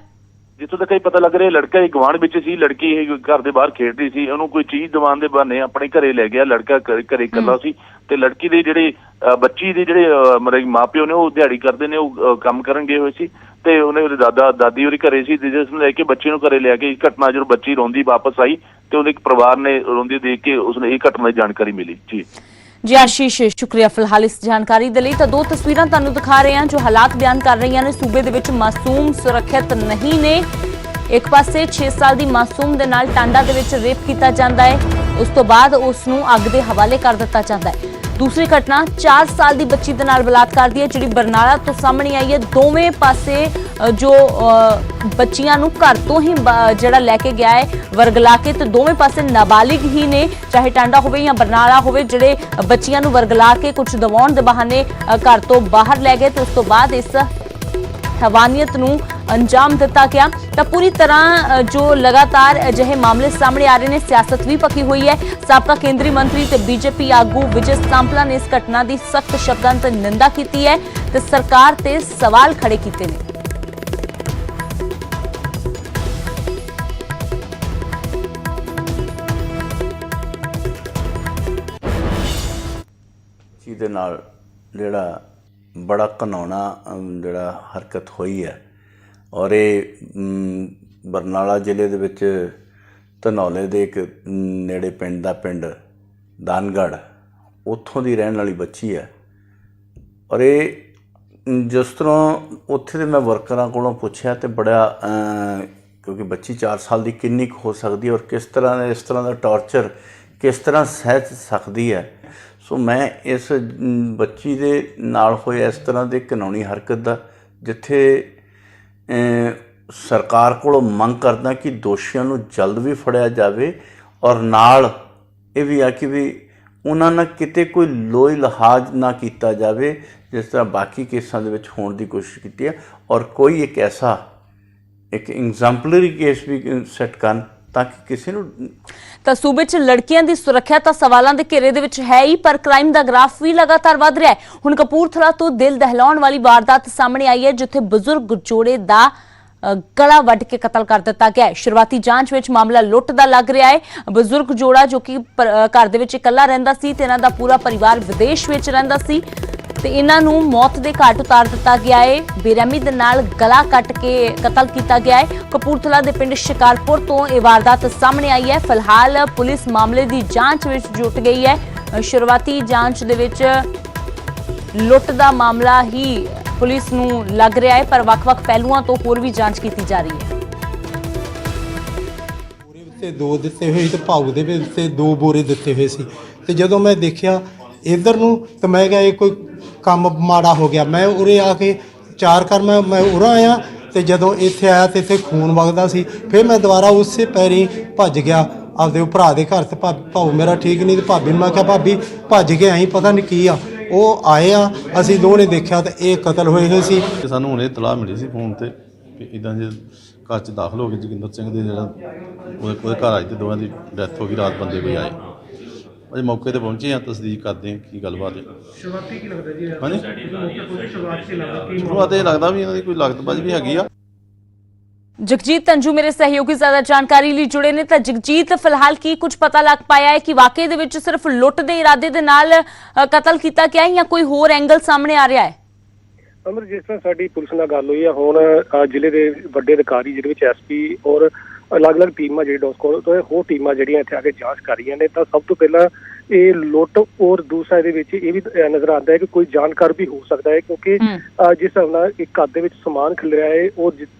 Speaker 3: ਜਿੱਥੋਂ ਤੱਕ ਇਹ ਪਤਾ ਲੱਗ ਰਿਹਾ ਲੜਕਾ ਇਹ ਗੁਆਂਢ ਵਿੱਚ ਸੀ, ਲੜਕੀ ਇਹ ਘਰ ਦੇ ਬਾਹਰ ਖੇਡ ਰਹੀ ਸੀ, ਉਹਨੂੰ ਕੋਈ ਚੀਜ਼ ਦਿਵਾਉਣ ਦੇ ਬਹਾਨੇ ਆਪਣੇ ਘਰੇ ਲੈ ਗਿਆ। ਲੜਕਾ ਘਰੇ ਇਕੱਲਾ ਸੀ ਤੇ ਲੜਕੀ ਦੇ ਜਿਹੜੇ ਬੱਚੀ ਦੇ ਜਿਹੜੇ ਮਤਲਬ ਮਾਪਿਓ ਨੇ ਉਹ ਦਿਹਾੜੀ ਕਰਦੇ ਨੇ, ਉਹ ਕੰਮ ਕਰਨ ਗਏ ਹੋਏ ਸੀ ਤੇ ਉਹਨੇ ਉਹਦੇ ਦਾਦੀ ਉਹਦੇ ਘਰੇ ਸੀ, ਜਿਸ ਨੂੰ ਲੈ ਕੇ ਬੱਚੇ ਨੂੰ ਘਰੇ ਲਿਆ ਕੇ ਘਟਨਾ ਜਦੋਂ ਬੱਚੀ ਰੋਂਦੀ ਵਾਪਸ ਆਈ ਤੇ ਉਹਦੇ ਪਰਿਵਾਰ ਨੇ ਰੋਂਦੀ ਦੇਖ ਕੇ ਉਸਨੇ ਇਹ ਘਟਨਾ ਦੀ ਜਾਣਕਾਰੀ ਮਿਲੀ।
Speaker 1: जी आशीष, शुक्रिया फिलहाल इस जानकारी दे लई। तां 2 तस्वीरां तुहानूं दिखा रहे हैं जो हालात बयान कर रही ने। सूबे दे विच मासूम सुरक्षित नहीं ने। एक पासे 6 साल दी मासूम दे नाल टांडा दे विच रेप कीता जांदा है, उस तो बाद उस नूं अग दे हवाले कर दित्ता जांदा है। दूसरी घटना 4 साल की बच्ची दे नाल बलात्कार दी है जिहड़ी बरनाला तो सामने आई है। दोवें पासे जो बच्चियां नूं घर तो ही जिहड़ा लैके गया है वरगला के, तो दोवें पासे नाबालिग ही ने, चाहे टांडा होवे या बरनाला होवे, जिहड़े बच्चियां नूं वरगला के कुछ दवाउण दे बहाने घर तो बाहर लै गए। तो उस तो बाद इस हैवानियत नूं अंजाम दिता गया। तो पूरी तरह जो लगातार अजिहे मामले सामने आ रहे हैं, सियासत भी पकी हुई है। साबका केंद्रीय मंत्री ते बीजेपी आगू विजय सांपला ने इस घटना की सख्त शब्दां ते निंदा की है ते सरकार ते सवाल खड़े किए ने।
Speaker 4: ਜਿਹਦੇ ਨਾਲ ਜਿਹੜਾ बड़ा घिनौना ਜਿਹੜਾ हरकत हुई है और ये बरनाला जिले ਦੇ ਵਿੱਚ ਧਨੌਲੇ ਦੇ ਇੱਕ ਨੇੜੇ ਪਿੰਡ ਦਾ ਪਿੰਡ ਦਾਨਗੜ੍ਹ ਉੱਥੋਂ ਦੀ ਰਹਿਣ ਵਾਲੀ ਬੱਚੀ ਹੈ। ਔਰ ਇਹ ਜਿਸ ਤਰ੍ਹਾਂ ਉੱਥੇ ਦੇ ਮੈਂ ਵਰਕਰਾਂ ਕੋਲੋਂ ਪੁੱਛਿਆ ਤੇ ਬੜਾ ਕਿਉਂਕਿ ਬੱਚੀ 4 ਸਾਲ ਦੀ ਕਿੰਨੀ ਕੁ ਹੋ ਸਕਦੀ ਹੈ ਔਰ ਕਿਸ ਤਰ੍ਹਾਂ ਇਸ ਤਰ੍ਹਾਂ ਦਾ ਟਾਰਚਰ ਕਿਸ ਤਰ੍ਹਾਂ ਸਹਿ ਸਕਦੀ ਹੈ। ਸੋ ਮੈਂ ਇਸ ਬੱਚੀ ਦੇ ਨਾਲ ਹੋਏ ਇਸ ਤਰ੍ਹਾਂ ਦੇ ਘਿਨੌਣੀ ਹਰਕਤ ਦਾ ਜਿੱਥੇ ਸਰਕਾਰ ਕੋਲੋਂ ਮੰਗ ਕਰਦਾ ਕਿ ਦੋਸ਼ੀਆਂ ਨੂੰ ਜਲਦ ਵੀ ਫੜਿਆ ਜਾਵੇ ਔਰ ਨਾਲ ਇਹ ਵੀ ਆ ਕਿ ਵੀ ਉਹਨਾਂ ਨਾਲ ਕਿਤੇ ਕੋਈ ਲੋਈ ਲਿਹਾਜ਼ ਨਾ ਕੀਤਾ ਜਾਵੇ ਜਿਸ ਤਰ੍ਹਾਂ ਬਾਕੀ ਕੇਸਾਂ ਦੇ ਵਿੱਚ ਹੋਣ ਦੀ ਕੋਸ਼ਿਸ਼ ਕੀਤੀ ਹੈ ਔਰ ਕੋਈ ਇੱਕ ਐਸਾ ਇੱਕ ਐਗਜ਼ੈਂਪਲਰੀ ਕੇਸ ਵੀ ਸੈੱਟ ਕਰਨ ਤਾਂ ਕਿ ਕਿਸੇ ਨੂੰ।
Speaker 1: ਤਾਂ ਸੂਬੇ 'ਚ ਲੜਕੀਆਂ ਦੀ ਸੁਰੱਖਿਆ ਤਾਂ ਸਵਾਲਾਂ ਦੇ ਘੇਰੇ ਦੇ ਵਿੱਚ ਹੈ ਹੀ, ਪਰ ਕ੍ਰਾਈਮ ਦਾ ਗ੍ਰਾਫ ਵੀ ਲਗਾਤਾਰ ਵਧ ਰਿਹਾ ਹੈ। ਹੁਣ ਕਪੂਰਥਲਾ ਤੋਂ ਦਿਲ ਦਹਿਲਾਉਣ ਵਾਲੀ ਵਾਰਦਾਤ ਸਾਹਮਣੇ ਆਈ ਹੈ ਜਿੱਥੇ ਬਜ਼ੁਰਗ ਜੋੜੇ ਦਾ ਗਲਾ ਵੱਢ ਕੇ ਕਤਲ ਕਰ ਦਿੱਤਾ ਗਿਆ ਹੈ। ਸ਼ੁਰੂਆਤੀ ਜਾਂਚ ਵਿੱਚ ਮਾਮਲਾ ਲੁੱਟ ਦਾ ਲੱਗ ਰਿਹਾ ਹੈ। ਬਜ਼ੁਰਗ ਜੋੜਾ ਜੋ ਕਿ ਘਰ ਦੇ ਵਿੱਚ ਇਕੱਲਾ ਰਹਿੰਦਾ ਸੀ ਤੇ ਇਹਨਾਂ ਦਾ ਪੂਰਾ ਪਰਿਵਾਰ ਵਿਦੇਸ਼ ਵਿੱਚ ਰਹਿੰਦਾ ਸੀ ਤੇ ਇਹਨਾਂ ਨੂੰ ਮੌਤ ਦੇ ਘਾਟ ਉਤਾਰ ਦਿੱਤਾ ਗਿਆ ਹੈ। ਬੇਰਹਿਮੀ ਦੇ ਨਾਲ ਗਲਾ ਕੱਟ ਕੇ ਕਤਲ ਕੀਤਾ ਗਿਆ ਹੈ। ਕਪੂਰਥਲਾ ਦੇ ਪਿੰਡ ਸ਼ਿਕਾਰਪੁਰ ਤੋਂ ਇਹ ਵਾਰਦਾਤ ਸਾਹਮਣੇ ਆਈ ਹੈ। ਫਿਲਹਾਲ ਪੁਲਿਸ ਮਾਮਲੇ ਦੀ ਜਾਂਚ ਵਿੱਚ ਜੁਟ ਗਈ ਹੈ। ਸ਼ੁਰੂਆਤੀ ਜਾਂਚ ਦੇ ਵਿੱਚ ਲੁੱਟ ਦਾ ਮਾਮਲਾ ਹੀ ਪੁਲਿਸ ਨੂੰ ਲੱਗ ਰਿਹਾ ਹੈ, ਪਰ ਵੱਖ-ਵੱਖ ਪਹਿਲੂਆਂ ਤੋਂ ਹੋਰ ਵੀ ਜਾਂਚ ਕੀਤੀ ਜਾ ਰਹੀ ਹੈ।
Speaker 5: ਤੇ 2 ਦਿੱਤੇ ਹੋਏ ਤੇ ਭਾਊ ਦੇ ਵਿੱਚ ਤੇ 2 ਬੋਰੇ ਦਿੱਤੇ ਹੋਏ ਸੀ ਤੇ ਜਦੋਂ ਮੈਂ ਦੇਖਿਆ ਇਧਰ ਨੂੰ ਤਾਂ ਮੈਂ ਕਿਹਾ ਇਹ ਕੋਈ ਕੰਮ ਮਾੜਾ ਹੋ ਗਿਆ। ਮੈਂ ਉਰੇ ਆ ਕੇ 4 ਕਰ ਮੈਂ ਉਰਾ ਆਇਆ ਤੇ ਜਦੋਂ ਇੱਥੇ ਆਇਆ ਤੇ ਇੱਥੇ ਖੂਨ ਵਗਦਾ ਸੀ। ਫਿਰ ਮੈਂ ਦੁਬਾਰਾ ਉਸੇ ਪੈਰੀ ਭੱਜ ਗਿਆ ਆਪਦੇ ਭਰਾ ਦੇ ਘਰ ਤੇ ਭਾਊ ਮੇਰਾ ਠੀਕ ਨਹੀਂ ਤੇ ਭਾਬੀ ਨੂੰ ਮੈਂ ਕਿਹਾ ਭਾਬੀ ਭੱਜ ਕੇ ਆਈ ਪਤਾ ਨਹੀਂ ਕੀ ਆ। ਉਹ ਆਏ ਆ ਅਸੀਂ ਦੋਨੇ ਦੇਖਿਆ ਤੇ ਇਹ ਕਤਲ ਹੋਏ ਹੋਏ ਸੀ।
Speaker 6: ਸਾਨੂੰ ਹੁਣੇ ਇਤਲਾਹ ਮਿਲੀ ਸੀ ਫੋਨ ਤੇ ਕਿ ਇਦਾਂ ਦੇ ਘਰ 'ਚ ਦਾਖਲ ਹੋ ਗਏ ਜੋਗਿੰਦਰ ਸਿੰਘ ਦੇ ਜਿਹੜਾ ਉਹਦੇ ਘਰ ਆਏ ਤੇ ਦੋਵਾਂ ਦੀ ਡੈਥ ਹੋ ਗਈ। ਰਾਤ ਬੰਦੇ ਕੋਈ ਆਏ ਅਜੇ ਮੌਕੇ ਤੇ ਪਹੁੰਚੇ ਆ, ਤਸਦੀਕ ਕਰਦੇ ਆ ਕੀ ਗੱਲਬਾਤ ਹੈ।
Speaker 24: ਸ਼ੁਰੂਆਤੀ ਕੀ ਲੱਗਦਾ ਜੀ?
Speaker 6: ਹਾਂਜੀ
Speaker 24: ਸ਼ੁਰੂਆਤ
Speaker 6: ਇਹ ਲੱਗਦਾ ਵੀ ਇਹਨਾਂ ਦੀ ਕੋਈ ਲਾਗਤਬਾਜ਼ੀ ਵੀ ਹੈਗੀ ਆ।
Speaker 1: जगजीत तंजू मेरे सहयोगी ज्यादा जानकारी ਲਈ जुड़े ने। ਤਾਂ ਜਗਜੀਤ ਫਿਲਹਾਲ ਕੀ ਕੁਝ ਪਤਾ ਲੱਗ ਪਾਇਆ ਹੈ ਕਿ ਵਾਕਈ ਦੇ ਵਿੱਚ ਸਿਰਫ ਲੁੱਟ ਦੇ ਇਰਾਦੇ ਦੇ ਨਾਲ ਕਤਲ ਕੀਤਾ ਗਿਆ ਹੈ ਜਾਂ ਕੋਈ ਹੋਰ ਐਂਗਲ ਸਾਹਮਣੇ ਆ ਰਿਹਾ ਹੈ?
Speaker 2: ਅਮਰ, ਜਿਸ ਤਰ੍ਹਾਂ ਸਾਡੀ ਪੁਲਿਸ ਨਾਲ ਗੱਲ ਹੋਈ ਹੈ ਹੁਣ ਜ਼ਿਲ੍ਹੇ ਦੇ ਵੱਡੇ ਅਧਿਕਾਰੀ ਜਿਹਦੇ ਵਿੱਚ ਐਸਪੀ ਔਰ ਅਲੱਗ-ਅਲੱਗ ਟੀਮਾਂ ਜਿਹੜੀ ਡੋਸਕੋ ਤੋਂ ਹੋਰ ਟੀਮਾਂ ਜਿਹੜੀਆਂ ਇੱਥੇ ਆ ਕੇ ਜਾਂਚ ਕਰ ਰਹੀਆਂ ਨੇ, ਤਾਂ ਸਭ ਤੋਂ ਪਹਿਲਾਂ ਇਹ ਲੁੱਟ ਔਰ ਦੂਸਰਾ ਇਹਦੇ ਵਿੱਚ ਇਹ ਵੀ ਨਜ਼ਰ ਆਉਂਦਾ ਹੈ ਕਿ ਕੋਈ ਜਾਣਕਾਰ ਵੀ ਹੋ ਸਕਦਾ ਹੈ ਕਿਉਂਕਿ ਜਿਸ ਹਿਸਾਬ ਨਾਲ ਇੱਕ ਘਰ ਦੇ ਵਿੱਚ ਸਮਾਨ ਖਿਲ ਰਿਹਾ ਹੈ ਉਹ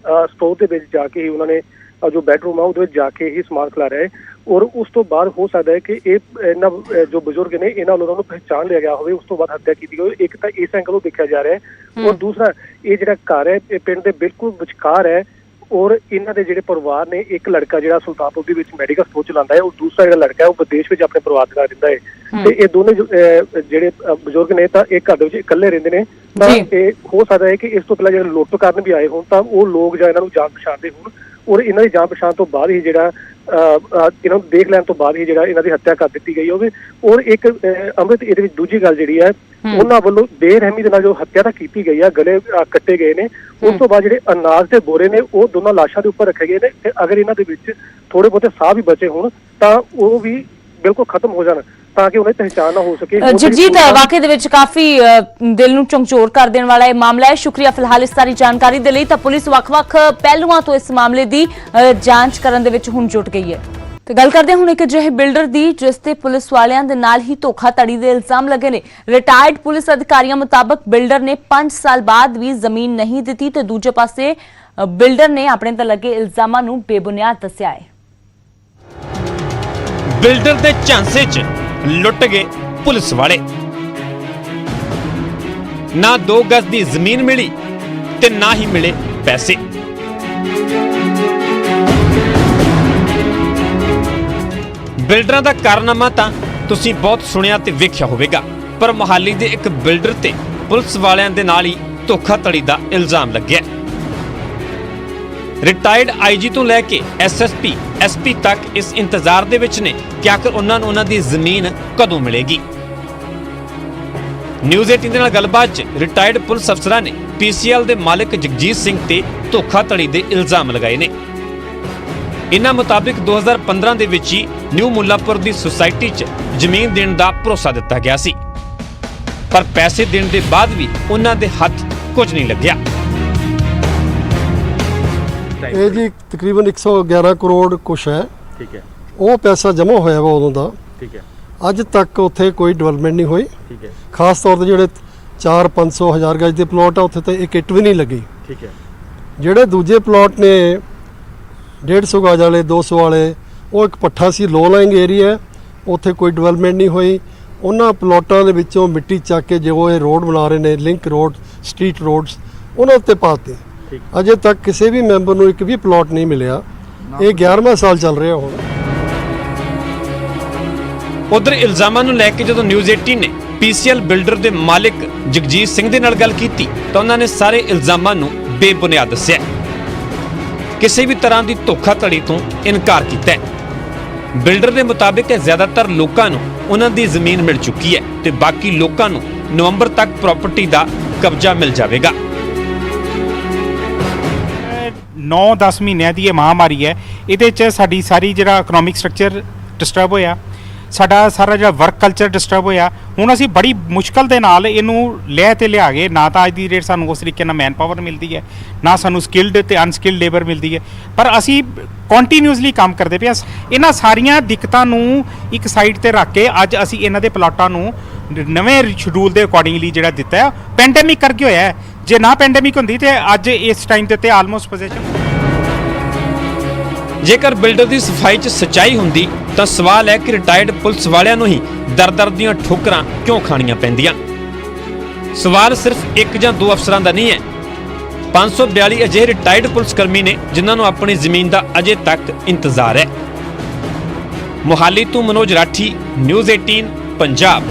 Speaker 2: ਸਟੋਰ ਦੇ ਵਿੱਚ ਜਾ ਕੇ ਹੀ ਉਹਨਾਂ ਨੇ ਜੋ ਬੈਡਰੂਮ ਆ ਉਹਦੇ ਵਿੱਚ ਜਾ ਕੇ ਹੀ ਸਮਾਨ ਖਿਲਾ ਰਿਹਾ ਹੈ ਔਰ ਉਸ ਤੋਂ ਬਾਅਦ ਹੋ ਸਕਦਾ ਹੈ ਕਿ ਇਹ ਇਹਨਾਂ ਜੋ ਬਜ਼ੁਰਗ ਨੇ ਇਹਨਾਂ ਲੋਕਾਂ ਨੂੰ ਪਹਿਚਾਣ ਲਿਆ ਗਿਆ ਹੋਵੇ, ਉਸ ਤੋਂ ਬਾਅਦ ਹੱਤਿਆ ਕੀਤੀ ਗਈ। ਇੱਕ ਤਾਂ ਇਸ ਐਂਗਲ ਤੋਂ ਦੇਖਿਆ ਜਾ ਰਿਹਾ ਹੈ ਔਰ ਦੂਸਰਾ ਇਹ ਜਿਹੜਾ ਘਰ ਹੈ ਇਹ ਪਿੰਡ ਦੇ ਬਿਲਕੁਲ ਵਿਚਕਾਰ ਹੈ ਔਰ ਇਹਨਾਂ ਦੇ ਜਿਹੜੇ ਪਰਿਵਾਰ ਨੇ, ਇੱਕ ਲੜਕਾ ਜਿਹੜਾ ਸੁਲਤਾਨਪੁਰ ਦੇ ਵਿੱਚ ਮੈਡੀਕਲ ਸਟੋਰ ਚਲਾਉਂਦਾ ਹੈ ਔਰ ਦੂਸਰਾ ਜਿਹੜਾ ਲੜਕਾ ਹੈ ਉਹ ਵਿਦੇਸ਼ ਵਿੱਚ ਆਪਣੇ ਪਰਿਵਾਰ ਦੇ ਨਾਲ ਰਹਿੰਦਾ ਹੈ ਤੇ ਇਹ ਦੋਨੇ ਜਿਹੜੇ ਬਜ਼ੁਰਗ ਨੇ ਤਾਂ ਇੱਕ ਘਰ ਦੇ ਵਿੱਚ ਇਕੱਲੇ ਰਹਿੰਦੇ ਨੇ। ਤਾਂ ਇਹ ਹੋ ਸਕਦਾ ਹੈ ਕਿ ਇਸ ਤੋਂ ਪਹਿਲਾਂ ਜਿਹੜੇ ਲੁੱਟ ਕਰਨ ਵੀ ਆਏ ਹੋਣ ਤਾਂ ਉਹ ਲੋਕ ਜਾਂ ਇਹਨਾਂ ਨੂੰ ਜਾਣ ਪਛਾਣਦੇ ਹੋਣ ਔਰ ਇਹਨਾਂ ਦੀ ਜਾਣ ਪਛਾਣ ਤੋਂ ਬਾਅਦ ਹੀ ਜਿਹੜਾ ਇਹਨਾਂ ਨੂੰ ਦੇਖ ਲੈਣ ਤੋਂ ਬਾਅਦ ਹੀ ਜਿਹੜਾ ਇਹਨਾਂ ਦੀ ਹੱਤਿਆ ਕਰ ਦਿੱਤੀ ਗਈ ਹੋਵੇ। ਔਰ ਇੱਕ ਅੰਮ੍ਰਿਤ ਇਹਦੇ ਵਿੱਚ ਦੂਜੀ ਗੱਲ ਜਿਹੜੀ ਹੈ ਉਹਨਾਂ ਵੱਲੋਂ ਬੇਰਹਿਮੀ ਦੇ ਨਾਲ ਜੋ ਹੱਤਿਆ ਤਾਂ ਕੀਤੀ ਗਈ ਆ, ਗਲੇ ਕੱਟੇ ਗਏ ਨੇ, ਉਸ ਤੋਂ ਬਾਅਦ ਜਿਹੜੇ ਅਨਾਜ ਦੇ ਬੋਰੇ ਨੇ ਉਹ ਦੋਨਾਂ ਲਾਸ਼ਾਂ ਦੇ ਉੱਪਰ ਰੱਖੇ ਗਏ ਨੇ ਤੇ ਅਗਰ ਇਹਨਾਂ ਦੇ ਵਿੱਚ ਥੋੜੇ ਬਹੁਤੇ ਸਾਹ ਵੀ ਬਚੇ ਹੋਣ ਤਾਂ ਉਹ ਵੀ ਬਿਲਕੁਲ ਖਤਮ ਹੋ ਜਾਣ ਤਾਂ ਕਿ ਉਹਨੇ ਪਹਿਚਾਣ ਨਾ ਹੋ ਸਕੇ।
Speaker 1: ਜਗਜੀਤ, ਵਾਕਈ ਦੇ ਵਿੱਚ ਕਾਫੀ ਦਿਲ ਨੂੰ ਝੰਜੋੜ ਕਰ ਦੇਣ ਵਾਲਾ ਇਹ ਮਾਮਲਾ ਹੈ। ਸ਼ੁਕਰੀਆ ਫਿਲਹਾਲ ਇਸ ਸਾਰੀ ਜਾਣਕਾਰੀ ਦੇ ਲਈ। ਤਾਂ ਪੁਲਿਸ ਵੱਖ-ਵੱਖ ਪਹਿਲੂਆਂ ਤੋਂ ਇਸ ਮਾਮਲੇ ਦੀ ਜਾਂਚ ਕਰਨ ਦੇ ਵਿੱਚ ਹੁਣ ਜੁਟ ਗਈ ਹੈ। ਤੇ ਗੱਲ ਕਰਦੇ ਹੁਣ ਇੱਕ ਅਜਿਹੇ ਬਿਲਡਰ ਦੀ ਜਿਸ ਤੇ ਪੁਲਿਸ ਵਾਲਿਆਂ ਦੇ ਨਾਲ ਹੀ ਧੋਖਾਧੜੀ ਦੇ ਇਲਜ਼ਾਮ ਲੱਗੇ ਨੇ। ਰਿਟਾਇਰਡ ਪੁਲਿਸ ਅਧਿਕਾਰੀਆਂ ਮੁਤਾਬਕ ਬਿਲਡਰ ਨੇ 5 ਸਾਲ ਬਾਅਦ ਵੀ ਜ਼ਮੀਨ ਨਹੀਂ ਦਿੱਤੀ ਤੇ ਦੂਜੇ ਪਾਸੇ ਬਿਲਡਰ ਨੇ ਆਪਣੇ ਤੇ ਲੱਗੇ ਇਲਜ਼ਾਮਾਂ ਨੂੰ ਬੇਬੁਨਿਆਦ ਦੱਸਿਆ ਹੈ।
Speaker 10: ਬਿਲਡਰ ਦੇ ਝਾਂਸੇ 'ਚ ਲੁੱਟ ਗਏ ਪੁਲਿਸ ਵਾਲੇ। ਨਾ 2 ਗਜ਼ ਦੀ ਜ਼ਮੀਨ ਮਿਲੀ ਤੇ ਨਾ ਹੀ ਮਿਲੇ ਪੈਸੇ। ਬਿਲਡਰਾਂ ਦਾ ਕਾਰਨਾਮਾ ਤਾਂ ਤੁਸੀਂ ਬਹੁਤ ਸੁਣਿਆ ਤੇ ਵੇਖਿਆ ਹੋਵੇਗਾ, ਪਰ ਮੁਹਾਲੀ ਦੇ ਇੱਕ ਬਿਲਡਰ ਤੇ ਪੁਲਿਸ ਵਾਲਿਆਂ ਦੇ ਨਾਲ ਹੀ ਧੋਖਾਧੜੀ ਦਾ ਇਲਜ਼ਾਮ ਲੱਗਿਆ। ਰਿਟਾਇਰਡ ਆਈਜੀ ਤੋਂ ਲੈ ਕੇ ਐਸਐਸਪੀ ਐਸਪੀ ਤੱਕ ਇਸ ਇੰਤਜ਼ਾਰ ਦੇ ਵਿੱਚ ਨੇ ਕਿ ਆਖਰ ਉਹਨਾਂ ਨੂੰ ਉਹਨਾਂ ਦੀ ਜ਼ਮੀਨ ਕਦੋਂ ਮਿਲੇਗੀ। ਨਿਊਜ਼ 18 ਦੇ ਨਾਲ ਗੱਲਬਾਤ 'ਚ ਰਿਟਾਇਰਡ ਪੁਲਿਸ ਅਫਸਰਾਂ ਨੇ ਪੀਸੀਐਲ ਦੇ ਮਾਲਕ ਜਗਜੀਤ ਸਿੰਘ ਤੇ ਧੋਖਾਧੜੀ ਦੇ ਇਲਜ਼ਾਮ ਲਗਾਏ ਨੇ। ਇਨ੍ਹਾਂ ਮੁਤਾਬਿਕ 2015 ਦੇ ਵਿੱਚ ਹੀ ਨਿਊ ਮੁੱਲਾਪੁਰ ਦੀ ਸੁਸਾਇਟੀ 'ਚ ਜ਼ਮੀਨ ਦੇਣ ਦਾ ਭਰੋਸਾ ਦਿੱਤਾ ਗਿਆ ਸੀ, ਪਰ ਪੈਸੇ ਦੇਣ ਦੇ ਬਾਅਦ ਵੀ ਉਹਨਾਂ ਦੇ ਹੱਥ ਕੁਝ ਨਹੀਂ ਲੱਗਿਆ।
Speaker 2: ਇਹ ਜੀ ਤਕਰੀਬਨ 111 ਕਰੋੜ ਕੁਛ ਹੈ।
Speaker 8: ਠੀਕ ਹੈ,
Speaker 2: ਉਹ ਪੈਸਾ ਜਮ੍ਹਾਂ ਹੋਇਆ ਵਾ ਉਦੋਂ ਦਾ।
Speaker 8: ਠੀਕ ਹੈ,
Speaker 2: ਅੱਜ ਤੱਕ ਉੱਥੇ ਕੋਈ ਡਿਵੈਲਪਮੈਂਟ ਨਹੀਂ ਹੋਈ।
Speaker 8: ਠੀਕ ਹੈ,
Speaker 2: ਖਾਸ ਤੌਰ ਤੇ ਜਿਹੜੇ 400-500 ਹਜ਼ਾਰ ਗਜ ਦੇ ਪਲਾਟ ਆ ਉੱਥੇ ਤਾਂ ਇੱਕ ਇੱਟ ਵੀ ਨਹੀਂ ਲੱਗੀ।
Speaker 8: ਠੀਕ ਹੈ,
Speaker 2: ਜਿਹੜੇ ਦੂਜੇ ਪਲਾਟ ਨੇ 150 ਗਜ ਵਾਲੇ 200 ਵਾਲੇ, ਉਹ ਇੱਕ ਪੱਠਾ ਸੀ, ਲੋ ਲਾਇੰਗ ਏਰੀਆ, ਉੱਥੇ ਕੋਈ ਡਿਵੈਲਪਮੈਂਟ ਨਹੀਂ ਹੋਈ। ਉਹਨਾਂ ਪਲਾਟਾਂ ਦੇ ਵਿੱਚੋਂ ਮਿੱਟੀ ਚੱਕ ਕੇ ਜੋ ਇਹ ਰੋਡ ਬਣਾ ਰਹੇ ਨੇ, ਲਿੰਕ ਰੋਡ, ਸਟਰੀਟ ਰੋਡਸ, ਉਹਨਾਂ ਉੱਤੇ ਪਾਤੇ। ਅਜੇ ਤੱਕ ਕਿਸੇ ਵੀ ਮੈਂਬਰ ਨੂੰ ਇੱਕ ਵੀ ਪਲਾਟ ਨਹੀਂ ਮਿਲਿਆ। ਇਹ 11ਵਾਂ ਸਾਲ ਚੱਲ ਰਿਹਾ ਹੁਣ।
Speaker 10: ਉਧਰ ਇਲਜ਼ਾਮਾਂ ਨੂੰ ਲੈ ਕੇ ਜਦੋਂ ਨਿਊਜ਼ 18 ਨੇ ਪੀਸੀਐਲ ਬਿਲਡਰ ਦੇ ਮਾਲਕ ਜਗਜੀਤ ਸਿੰਘ ਦੇ ਨਾਲ ਗੱਲ ਕੀਤੀ ਤਾਂ ਉਹਨਾਂ ਨੇ ਸਾਰੇ ਇਲਜ਼ਾਮਾਂ ਨੂੰ ਬੇਬੁਨਿਆਦ ਦੱਸਿਆ। ਕਿਸੇ ਵੀ ਤਰ੍ਹਾਂ ਦੀ ਧੋਖਾਧੜੀ ਤੋਂ ਇਨਕਾਰ ਕੀਤਾ ਹੈ। ਬਿਲਡਰ ਦੇ ਮੁਤਾਬਿਕ ਜ਼ਿਆਦਾਤਰ ਲੋਕਾਂ ਨੂੰ ਉਹਨਾਂ ਦੀ ਜ਼ਮੀਨ ਮਿਲ ਚੁੱਕੀ ਹੈ ਤੇ ਬਾਕੀ ਲੋਕਾਂ ਨੂੰ ਨਵੰਬਰ ਤੱਕ ਪ੍ਰਾਪਰਟੀ ਦਾ ਕਬਜ਼ਾ ਮਿਲ ਜਾਵੇਗਾ।
Speaker 8: 9-10 ਮਹੀਨਿਆਂ ਦੀ ਇਹ ਮਹਾਮਾਰੀ ਹੈ, ਇਹਦੇ 'ਚ ਸਾਡੀ ਸਾਰੀ ਜਿਹੜਾ ਇਕਨੋਮਿਕ ਸਟਰਕਚਰ ਡਿਸਟਰਬ ਹੋਇਆ, ਸਾਡਾ ਸਾਰਾ ਜਿਹੜਾ ਵਰਕ ਕਲਚਰ ਡਿਸਟਰਬ ਹੋਇਆ। ਹੁਣ ਅਸੀਂ ਬੜੀ ਮੁਸ਼ਕਲ ਦੇ ਨਾਲ ਇਹਨੂੰ ਲੈ ਤੇ ਲਿਆ ਗਏ। ਨਾ ਤਾਂ ਅੱਜ ਦੀ ਰੇਟ ਸਾਨੂੰ ਉਸ ਤਰੀਕੇ ਨਾਲ ਮੈਨ ਪਾਵਰ ਮਿਲਦੀ ਹੈ, ਨਾ ਸਾਨੂੰ ਸਕਿਲਡ ਤੇ ਅਨਸਕਿਲਡ ਲੇਬਰ ਮਿਲਦੀ ਹੈ, ਪਰ ਅਸੀਂ ਕੰਟੀਨਿਊਸਲੀ ਕੰਮ ਕਰਦੇ ਪਏ। ਇਹਨਾਂ ਸਾਰੀਆਂ ਦਿੱਕਤਾਂ ਨੂੰ ਇੱਕ ਸਾਈਡ ਤੇ ਰੱਖ ਕੇ ਅੱਜ ਅਸੀਂ ਇਹਨਾਂ ਦੇ ਪਲਾਟਾਂ ਨੂੰ ਨਵੇਂ ਸ਼ਡਿਊਲ ਦੇ ਅਕੋਰਡਿੰਗਲੀ ਜਿਹੜਾ ਦਿੱਤਾ ਹੈ, ਪੈਂਡੇਮਿਕ ਕਰਕੇ ਹੋਇਆ ਹੈ। ਜੇ ਨਾ ਪੈਂਡੇਮਿਕ ਹੁੰਦੀ ਤੇ ਅੱਜ ਇਸ ਟਾਈਮ ਤੇ ਆਲਮੋਸਟ ਪੋਜੀਸ਼ਨ।
Speaker 10: ਜੇਕਰ ਬਿਲਡਰ ਦੀ ਸਫਾਈ 'ਚ ਸੱਚਾਈ ਹੁੰਦੀ ਤਾਂ ਸਵਾਲ ਹੈ ਕਿ ਰਿਟਾਇਰਡ ਪੁਲਿਸ ਵਾਲਿਆਂ ਨੂੰ ਹੀ ਦਰ-ਦਰ ਦੀਆਂ ਠੋਕਰਾਂ ਕਿਉਂ ਖਾਣੀਆਂ ਪੈਂਦੀਆਂ। ਸਵਾਲ ਸਿਰਫ ਇੱਕ ਜਾਂ ਦੋ ਅਫਸਰਾਂ ਦਾ ਨਹੀਂ ਹੈ। 542 ਅਜਿਹੇ ਰਿਟਾਇਰਡ ਪੁਲਿਸ ਕਰਮੀ ਨੇ ਜਿਨ੍ਹਾਂ ਨੂੰ ਆਪਣੀ ਜ਼ਮੀਨ ਦਾ ਅਜੇ ਤੱਕ ਇੰਤਜ਼ਾਰ ਹੈ। ਮੁਹਾਲੀ ਤੋਂ ਮਨੋਜ ਰਾਠੀ, ਨਿਊਜ਼ 18 ਪੰਜਾਬ।